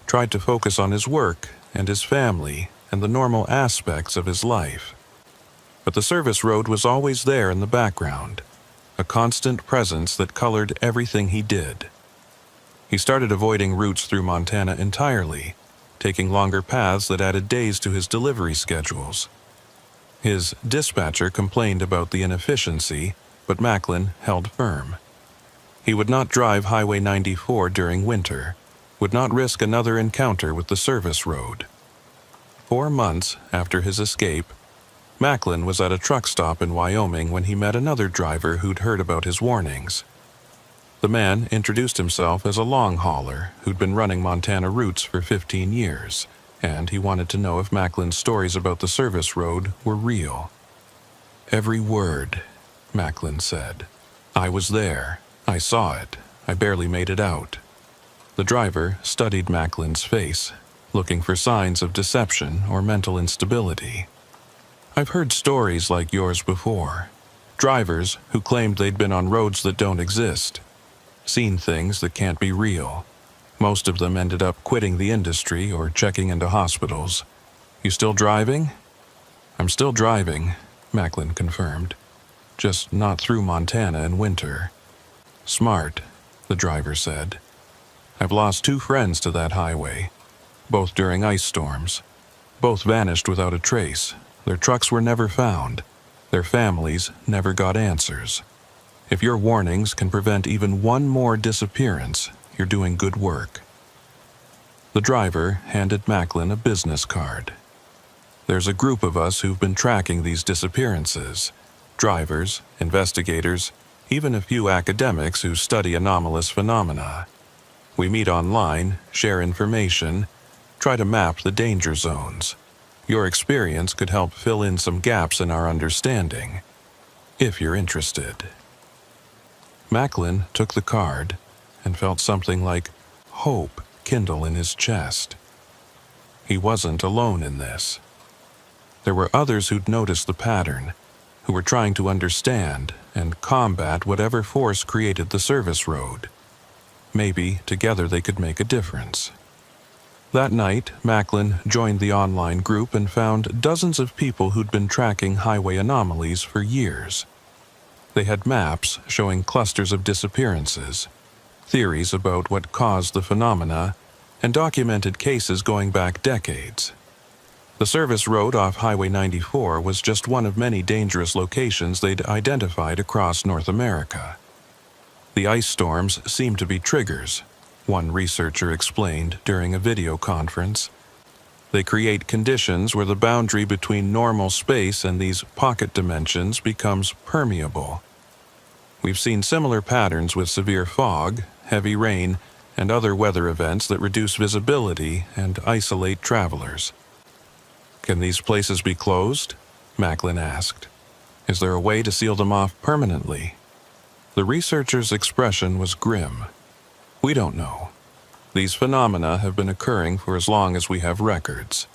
tried to focus on his work and his family and the normal aspects of his life. But the service road was always there in the background, a constant presence that colored everything he did. He started avoiding routes through Montana entirely, taking longer paths that added days to his delivery schedules. His dispatcher complained about the inefficiency, but Macklin held firm. He would not drive Highway 94 during winter, would not risk another encounter with the service road. 4 months after his escape, Macklin was at a truck stop in Wyoming when he met another driver who'd heard about his warnings. The man introduced himself as a long hauler who'd been running Montana routes for 15 years, and he wanted to know if Macklin's stories about the service road were real. "Every word," Macklin said. "I was there. I saw it. I barely made it out." The driver studied Macklin's face, looking for signs of deception or mental instability. "I've heard stories like yours before. Drivers who claimed they'd been on roads that don't exist. Seen things that can't be real. Most of them ended up quitting the industry or checking into hospitals. You still driving?" "I'm still driving," Macklin confirmed. "Just not through Montana in winter." "Smart," the driver said. "I've lost 2 friends to that highway, both during ice storms. Both vanished without a trace. Their trucks were never found. Their families never got answers. If your warnings can prevent even one more disappearance, you're doing good work." The driver handed Macklin a business card. "There's a group of us who've been tracking these disappearances. Drivers, investigators, even a few academics who study anomalous phenomena. We meet online, share information, try to map the danger zones. Your experience could help fill in some gaps in our understanding, if you're interested." Macklin took the card and felt something like hope kindle in his chest. He wasn't alone in this. There were others who'd noticed the pattern, who were trying to understand and combat whatever force created the service road. Maybe together they could make a difference. That night, Macklin joined the online group and found dozens of people who'd been tracking highway anomalies for years. They had maps showing clusters of disappearances, theories about what caused the phenomena, and documented cases going back decades. The service road off Highway 94 was just one of many dangerous locations they'd identified across North America. The ice storms seemed to be triggers, one researcher explained during a video conference. They create conditions where the boundary between normal space and these pocket dimensions becomes permeable. We've seen similar patterns with severe fog, heavy rain, and other weather events that reduce visibility and isolate travelers. "Can these places be closed?" Macklin asked. "Is there a way to seal them off permanently?" The researcher's expression was grim. "We don't know. These phenomena have been occurring for as long as we have records.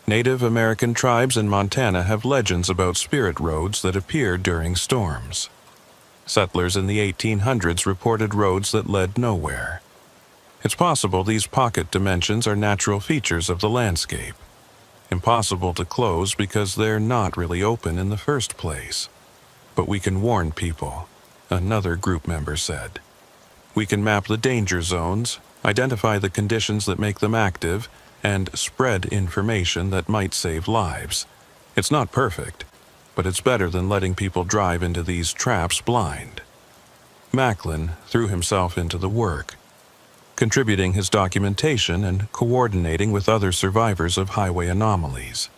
Native American tribes in Montana have legends about spirit roads that appear during storms. Settlers in the 1800s reported roads that led nowhere. It's possible these pocket dimensions are natural features of the landscape. Impossible to close because they're not really open in the first place. But we can warn people," another group member said. "We can map the danger zones, identify the conditions that make them active, and spread information that might save lives. It's not perfect, but it's better than letting people drive into these traps blind." Macklin threw himself into the work, contributing his documentation and coordinating with other survivors of highway anomalies.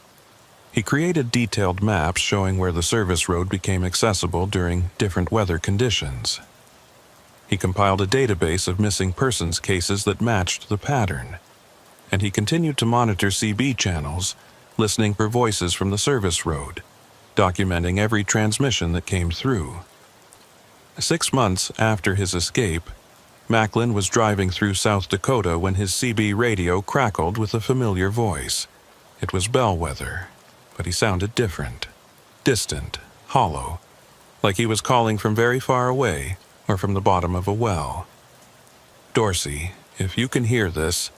He created detailed maps showing where the service road became accessible during different weather conditions. He compiled a database of missing persons cases that matched the pattern, and he continued to monitor CB channels, listening for voices from the service road, documenting every transmission that came through. 6 months after his escape, Macklin was driving through South Dakota when his CB radio crackled with a familiar voice. It was Bellwether, but he sounded different, distant, hollow, like he was calling from very far away or from the bottom of a well. "Dorsey, if you can hear this,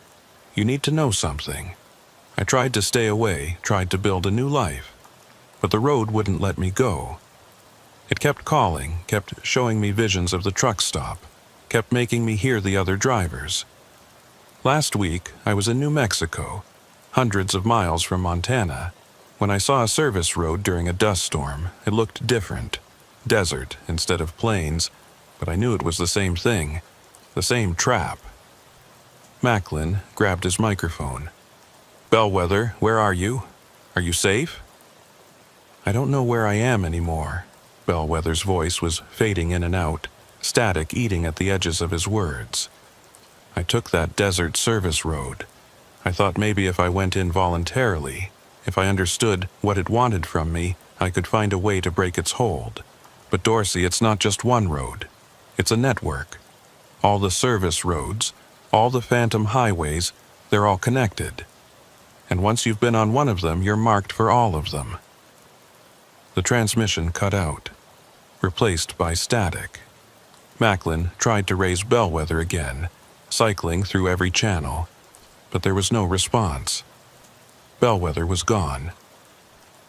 you need to know something. I tried to stay away, tried to build a new life, but the road wouldn't let me go. It kept calling, kept showing me visions of the truck stop, kept making me hear the other drivers. Last week, I was in New Mexico, hundreds of miles from Montana. When I saw a service road during a dust storm, it looked different, desert instead of plains, but I knew it was the same thing, the same trap." Macklin grabbed his microphone. "Bellwether, where are you? Are you safe?" "I don't know where I am anymore." Bellwether's voice was fading in and out, static eating at the edges of his words. "I took that desert service road. I thought maybe if I went in voluntarily, if I understood what it wanted from me, I could find a way to break its hold. But Dorsey, it's not just one road. It's a network. All the service roads, all the phantom highways, they're all connected. And once you've been on one of them, you're marked for all of them." The transmission cut out, replaced by static. Macklin tried to raise Bellwether again, cycling through every channel, but there was no response. Bellwether was gone,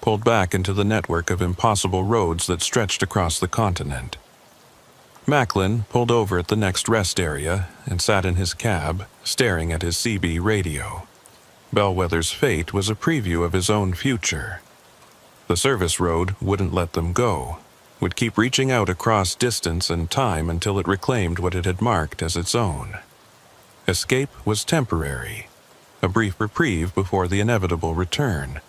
pulled back into the network of impossible roads that stretched across the continent. Macklin pulled over at the next rest area and sat in his cab, staring at his CB radio. Bellwether's fate was a preview of his own future. The service road wouldn't let them go, would keep reaching out across distance and time until it reclaimed what it had marked as its own. Escape was temporary, a brief reprieve before the inevitable return.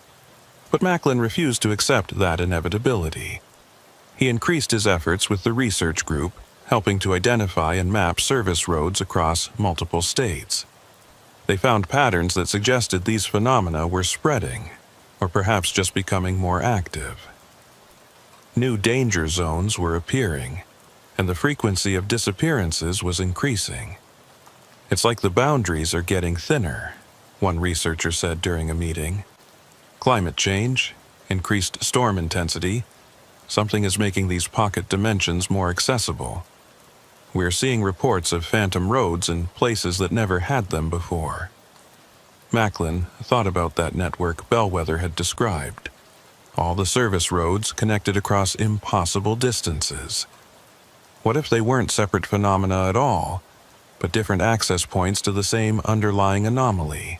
But Macklin refused to accept that inevitability. He increased his efforts with the research group, helping to identify and map service roads across multiple states. They found patterns that suggested these phenomena were spreading, or perhaps just becoming more active. New danger zones were appearing, and the frequency of disappearances was increasing. "It's like the boundaries are getting thinner," one researcher said during a meeting. "Climate change, increased storm intensity, something is making these pocket dimensions more accessible. We're seeing reports of phantom roads in places that never had them before." Macklin thought about that network Bellwether had described. All the service roads connected across impossible distances. What if they weren't separate phenomena at all, but different access points to the same underlying anomaly?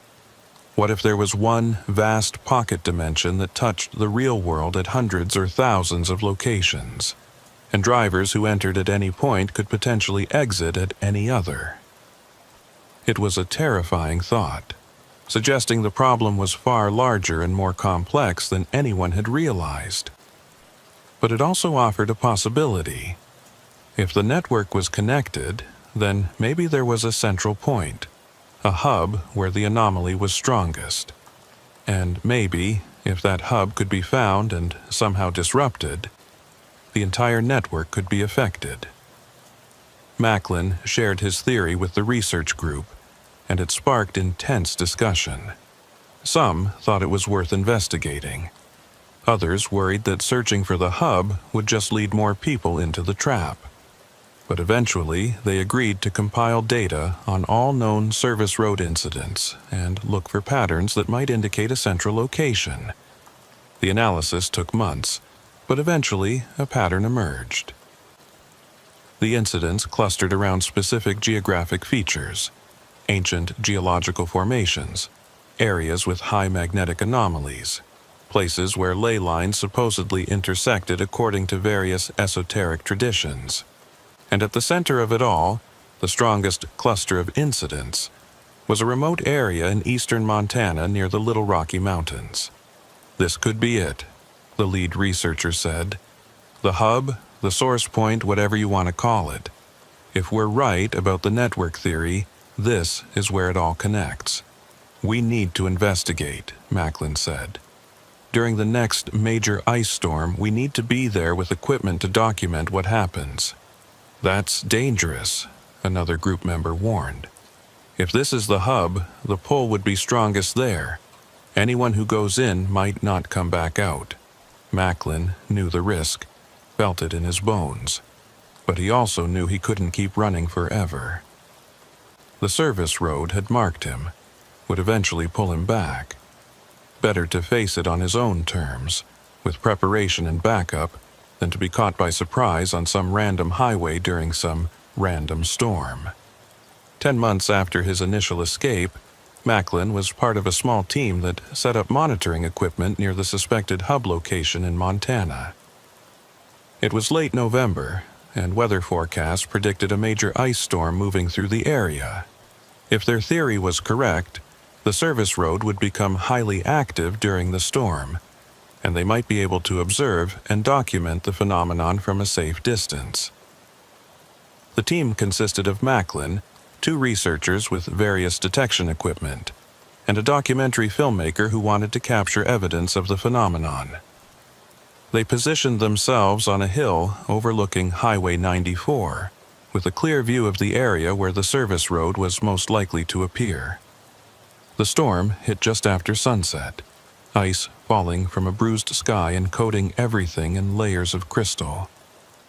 What if there was one vast pocket dimension that touched the real world at hundreds or thousands of locations, and drivers who entered at any point could potentially exit at any other? It was a terrifying thought, suggesting the problem was far larger and more complex than anyone had realized. But it also offered a possibility. If the network was connected, then maybe there was a central point, a hub where the anomaly was strongest. And maybe, if that hub could be found and somehow disrupted, the entire network could be affected. Macklin shared his theory with the research group, and it sparked intense discussion. Some thought it was worth investigating. Others worried that searching for the hub would just lead more people into the trap. But eventually, they agreed to compile data on all known service road incidents and look for patterns that might indicate a central location. The analysis took months, but eventually a pattern emerged. The incidents clustered around specific geographic features: ancient geological formations, areas with high magnetic anomalies, places where ley lines supposedly intersected according to various esoteric traditions. And at the center of it all, the strongest cluster of incidents, was a remote area in eastern Montana near the Little Rocky Mountains. "This could be it," the lead researcher said. "The hub, the source point, whatever you want to call it. If we're right about the network theory, this is where it all connects. We need to investigate," Macklin said. "During the next major ice storm, we need to be there with equipment to document what happens. That's dangerous, another group member warned. If this is the hub, the pull would be strongest there. Anyone who goes in might not come back out. Macklin knew the risk, felt it in his bones. But he also knew he couldn't keep running forever. The service road had marked him, would eventually pull him back. Better to face it on his own terms, with preparation and backup, than to be caught by surprise on some random highway during some random storm. 10 months after his initial escape, Macklin was part of a small team that set up monitoring equipment near the suspected hub location in Montana. It was late November, and weather forecasts predicted a major ice storm moving through the area. If their theory was correct, the service road would become highly active during the storm, and they might be able to observe and document the phenomenon from a safe distance. The team consisted of Macklin, 2 researchers with various detection equipment, and a documentary filmmaker who wanted to capture evidence of the phenomenon. They positioned themselves on a hill overlooking Highway 94, with a clear view of the area where the service road was most likely to appear. The storm hit just after sunset, ice falling from a bruised sky and coating everything in layers of crystal.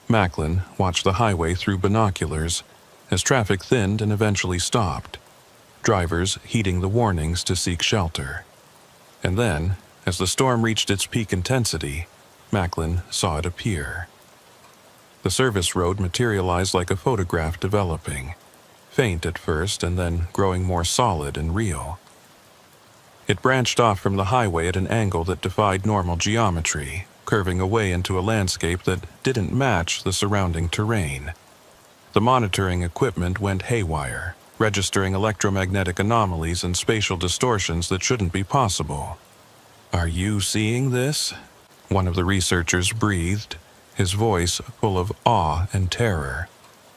Macklin watched the highway through binoculars as traffic thinned and eventually stopped, drivers heeding the warnings to seek shelter. And then, as the storm reached its peak intensity, Macklin saw it appear. The service road materialized like a photograph developing, faint at first and then growing more solid and real. It branched off from the highway at an angle that defied normal geometry, curving away into a landscape that didn't match the surrounding terrain. The monitoring equipment went haywire, registering electromagnetic anomalies and spatial distortions that shouldn't be possible. "Are you seeing this?" one of the researchers breathed, his voice full of awe and terror.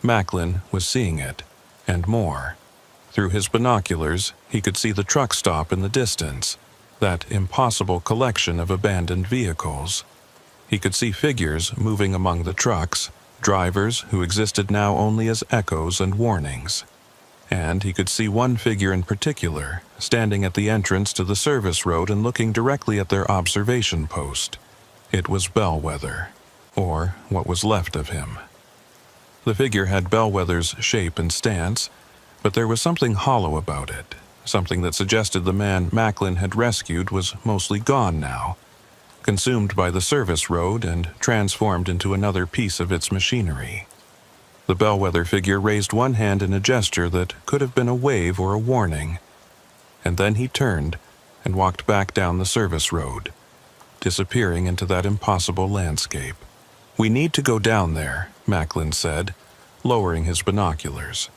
Macklin was seeing it, and more. Through his binoculars, he could see the truck stop in the distance, that impossible collection of abandoned vehicles. He could see figures moving among the trucks, drivers who existed now only as echoes and warnings. And he could see one figure in particular, standing at the entrance to the service road and looking directly at their observation post. It was Bellwether, or what was left of him. The figure had Bellwether's shape and stance, but there was something hollow about it, something that suggested the man Macklin had rescued was mostly gone now, consumed by the service road and transformed into another piece of its machinery. The Bellwether figure raised one hand in a gesture that could have been a wave or a warning, and then he turned and walked back down the service road, disappearing into that impossible landscape. "We need to go down there," Macklin said, lowering his binoculars.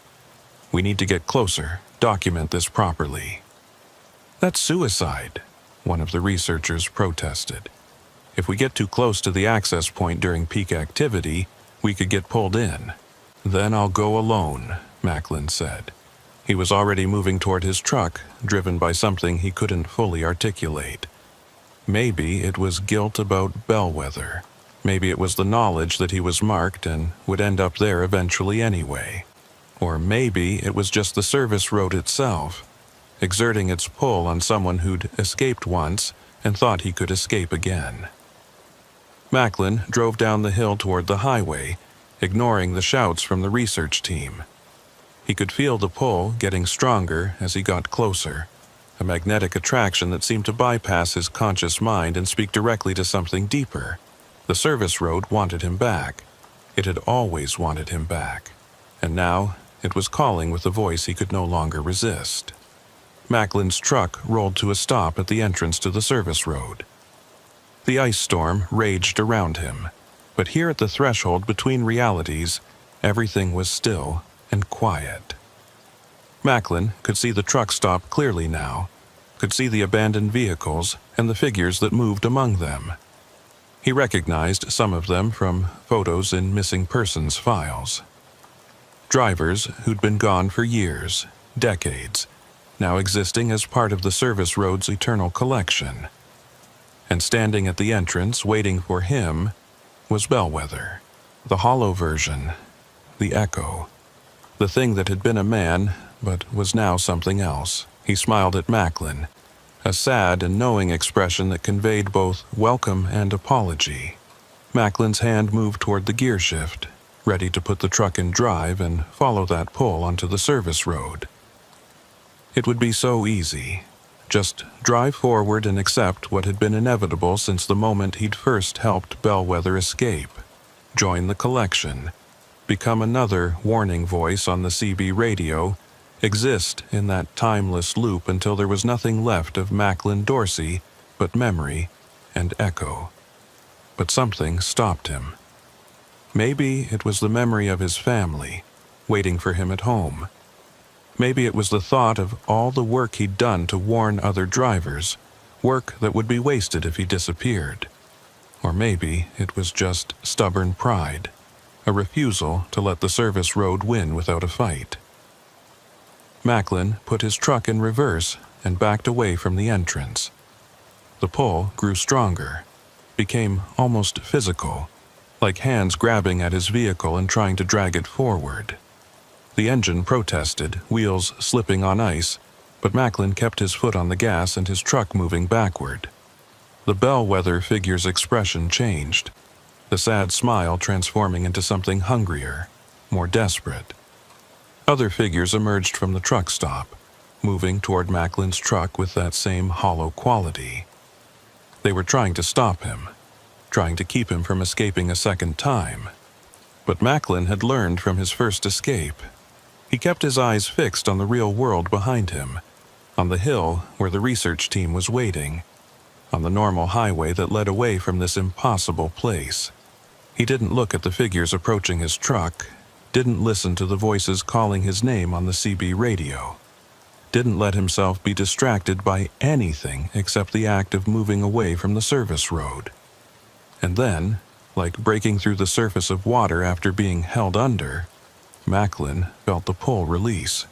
"We need to get closer, document this properly." "That's suicide," one of the researchers protested. "If we get too close to the access point during peak activity, we could get pulled in." "Then I'll go alone," Macklin said. He was already moving toward his truck, driven by something he couldn't fully articulate. Maybe it was guilt about Bellwether. Maybe it was the knowledge that he was marked and would end up there eventually anyway. Or maybe it was just the service road itself, exerting its pull on someone who'd escaped once and thought he could escape again. Macklin drove down the hill toward the highway, ignoring the shouts from the research team. He could feel the pull getting stronger as he got closer, a magnetic attraction that seemed to bypass his conscious mind and speak directly to something deeper. The service road wanted him back. It had always wanted him back. And now it was calling with a voice he could no longer resist. Macklin's truck rolled to a stop at the entrance to the service road. The ice storm raged around him, but here at the threshold between realities, everything was still and quiet. Macklin could see the truck stop clearly now, could see the abandoned vehicles and the figures that moved among them. He recognized some of them from photos in missing persons files. Drivers who'd been gone for years, decades, now existing as part of the service road's eternal collection. And standing at the entrance waiting for him was Bellwether, the hollow version, the echo, The thing that had been a man, but was now something else. He smiled at Macklin, a sad and knowing expression that conveyed both welcome and apology. Macklin's hand moved toward the gear shift, ready to put the truck in drive and follow that pull onto the service road. It would be so easy. Just drive forward and accept what had been inevitable since the moment he'd first helped Bellwether escape. Join the collection. Become another warning voice on the CB radio. Exist in that timeless loop until there was nothing left of Macklin Dorsey but memory and echo. But something stopped him. Maybe it was the memory of his family, waiting for him at home. Maybe it was the thought of all the work he'd done to warn other drivers, work that would be wasted if he disappeared. Or maybe it was just stubborn pride, a refusal to let the service road win without a fight. Macklin put his truck in reverse and backed away from the entrance. The pull grew stronger, became almost physical, like hands grabbing at his vehicle and trying to drag it forward. The engine protested, wheels slipping on ice, but Macklin kept his foot on the gas and his truck moving backward. The Bellwether figure's expression changed, the sad smile transforming into something hungrier, more desperate. Other figures emerged from the truck stop, moving toward Macklin's truck with that same hollow quality. They were trying to stop him, trying to keep him from escaping a second time. But Macklin had learned from his first escape. He kept his eyes fixed on the real world behind him, on the hill where the research team was waiting, on the normal highway that led away from this impossible place. He didn't look at the figures approaching his truck, didn't listen to the voices calling his name on the CB radio, didn't let himself be distracted by anything except the act of moving away from the service road. And then, like breaking through the surface of water after being held under, Macklin felt the pull release.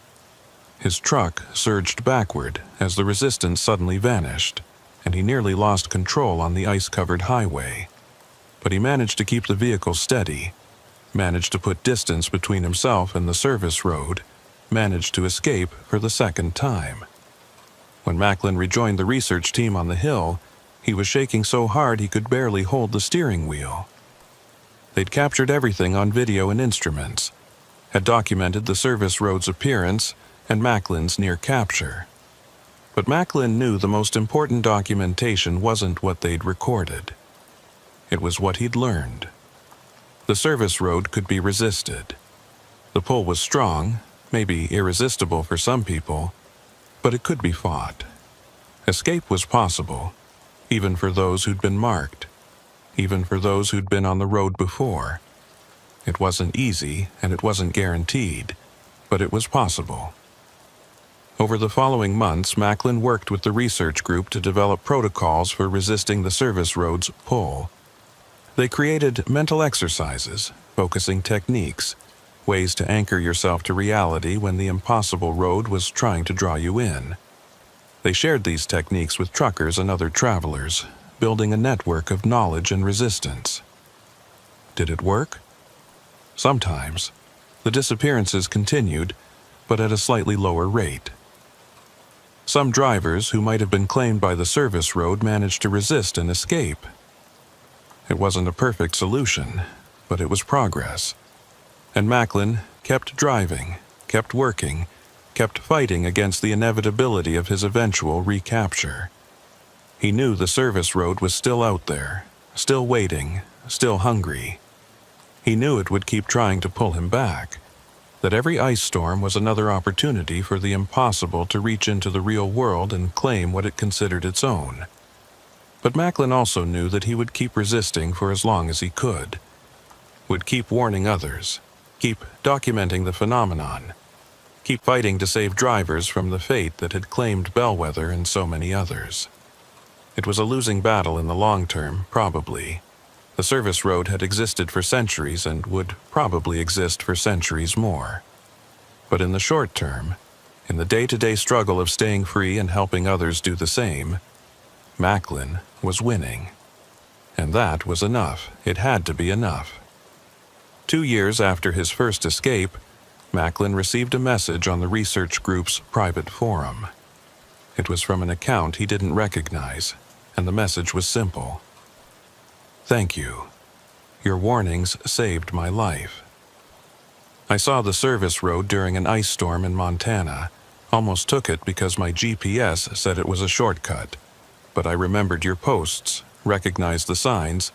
His truck surged backward as the resistance suddenly vanished, and he nearly lost control on the ice-covered highway. But he managed to keep the vehicle steady, managed to put distance between himself and the service road, managed to escape for the second time. When Macklin rejoined the research team on the hill, he was shaking so hard he could barely hold the steering wheel. They'd captured everything on video and instruments, had documented the service road's appearance and Macklin's near capture. But Macklin knew the most important documentation wasn't what they'd recorded. It was what he'd learned. The service road could be resisted. The pull was strong, maybe irresistible for some people, but it could be fought. Escape was possible, even for those who'd been marked, even for those who'd been on the road before. It wasn't easy, and it wasn't guaranteed, but it was possible. Over the following months, Macklin worked with the research group to develop protocols for resisting the service road's pull. They created mental exercises, focusing techniques, ways to anchor yourself to reality when the impossible road was trying to draw you in. They shared these techniques with truckers and other travelers, building a network of knowledge and resistance. Did it work? Sometimes. The disappearances continued, but at a slightly lower rate. Some drivers who might have been claimed by the service road managed to resist and escape. It wasn't a perfect solution, but it was progress. And Macklin kept driving, kept working, kept fighting against the inevitability of his eventual recapture. He knew the service road was still out there, still waiting, still hungry. He knew it would keep trying to pull him back, that every ice storm was another opportunity for the impossible to reach into the real world and claim what it considered its own. But Macklin also knew that he would keep resisting for as long as he could, would keep warning others, keep documenting the phenomenon, keep fighting to save drivers from the fate that had claimed Bellwether and so many others. It was a losing battle in the long term, probably. The service road had existed for centuries and would probably exist for centuries more. But in the short term, in the day-to-day struggle of staying free and helping others do the same, Macklin was winning. And that was enough. It had to be enough. 2 years after his first escape, Macklin received a message on the research group's private forum. It was from an account he didn't recognize, and the message was simple. "Thank you. Your warnings saved my life. I saw the service road during an ice storm in Montana. Almost took it because my GPS said it was a shortcut, but I remembered your posts, recognized the signs,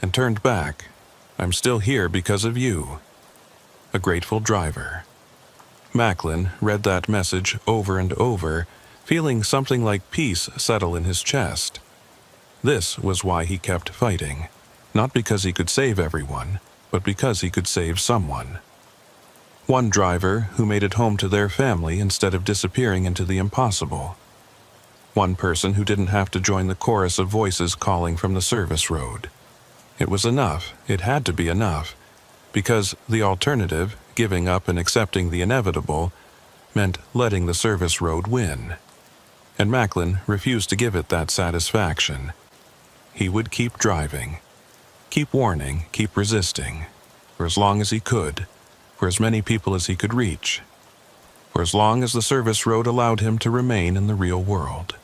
and turned back. I'm still here because of you. A grateful driver." Macklin read that message over and over, feeling something like peace settle in his chest. This was why he kept fighting, not because he could save everyone, but because he could save someone. One driver who made it home to their family instead of disappearing into the impossible. One person who didn't have to join the chorus of voices calling from the service road. It was enough, it had to be enough, because the alternative, giving up and accepting the inevitable, meant letting the service road win. And Macklin refused to give it that satisfaction. He would keep driving, keep warning, keep resisting, for as long as he could, for as many people as he could reach, for as long as the service road allowed him to remain in the real world.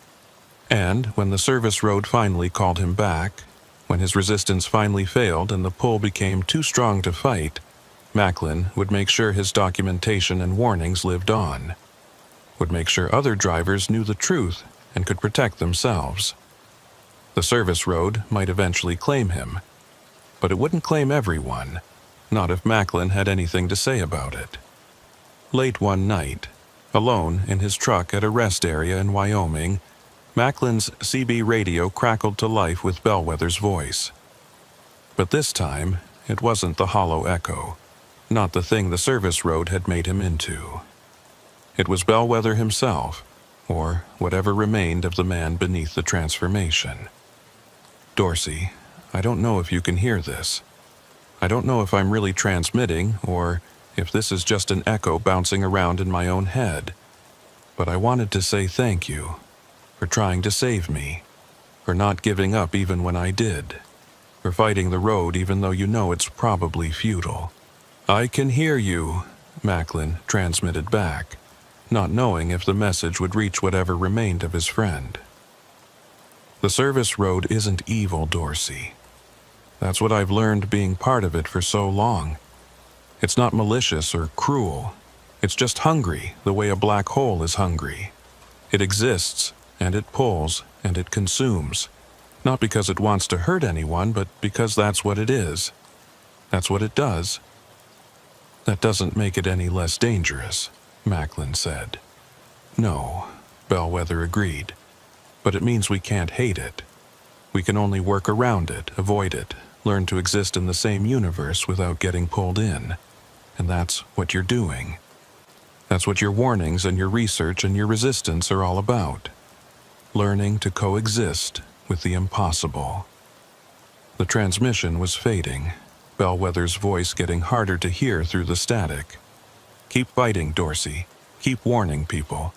And when the service road finally called him back, when his resistance finally failed and the pull became too strong to fight, Macklin would make sure his documentation and warnings lived on, would make sure other drivers knew the truth and could protect themselves. The service road might eventually claim him, but it wouldn't claim everyone, not if Macklin had anything to say about it. Late one night, alone in his truck at a rest area in Wyoming, Macklin's CB radio crackled to life with Bellwether's voice. But this time, it wasn't the hollow echo, not the thing the service road had made him into. It was Bellwether himself, or whatever remained of the man beneath the transformation. "Dorsey, I don't know if you can hear this. I don't know if I'm really transmitting or if this is just an echo bouncing around in my own head, but I wanted to say thank you for trying to save me, for not giving up even when I did, for fighting the road even though you know it's probably futile." "I can hear you," Macklin transmitted back, not knowing if the message would reach whatever remained of his friend. The service road isn't evil, Dorsey. That's what I've learned being part of it for so long. It's not malicious or cruel. It's just hungry the way a black hole is hungry. It exists, and it pulls, and it consumes. Not because it wants to hurt anyone, but because that's what it is. That's what it does. "That doesn't make it any less dangerous," Macklin said. "No," Bellwether agreed. "But it means we can't hate it. We can only work around it, avoid it, learn to exist in the same universe without getting pulled in. And that's what you're doing. That's what your warnings and your research and your resistance are all about. Learning to coexist with the impossible." The transmission was fading, Bellwether's voice getting harder to hear through the static. "Keep fighting, Dorsey. Keep warning people.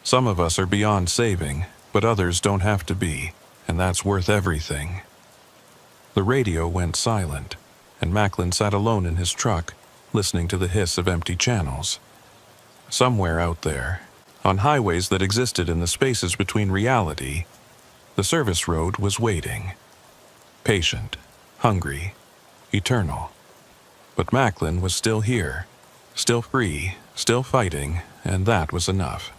Some of us are beyond saving, but others don't have to be, and that's worth everything." The radio went silent, and Macklin sat alone in his truck, listening to the hiss of empty channels. Somewhere out there, on highways that existed in the spaces between reality, the service road was waiting. Patient, hungry, eternal. But Macklin was still here, still free, still fighting, and that was enough.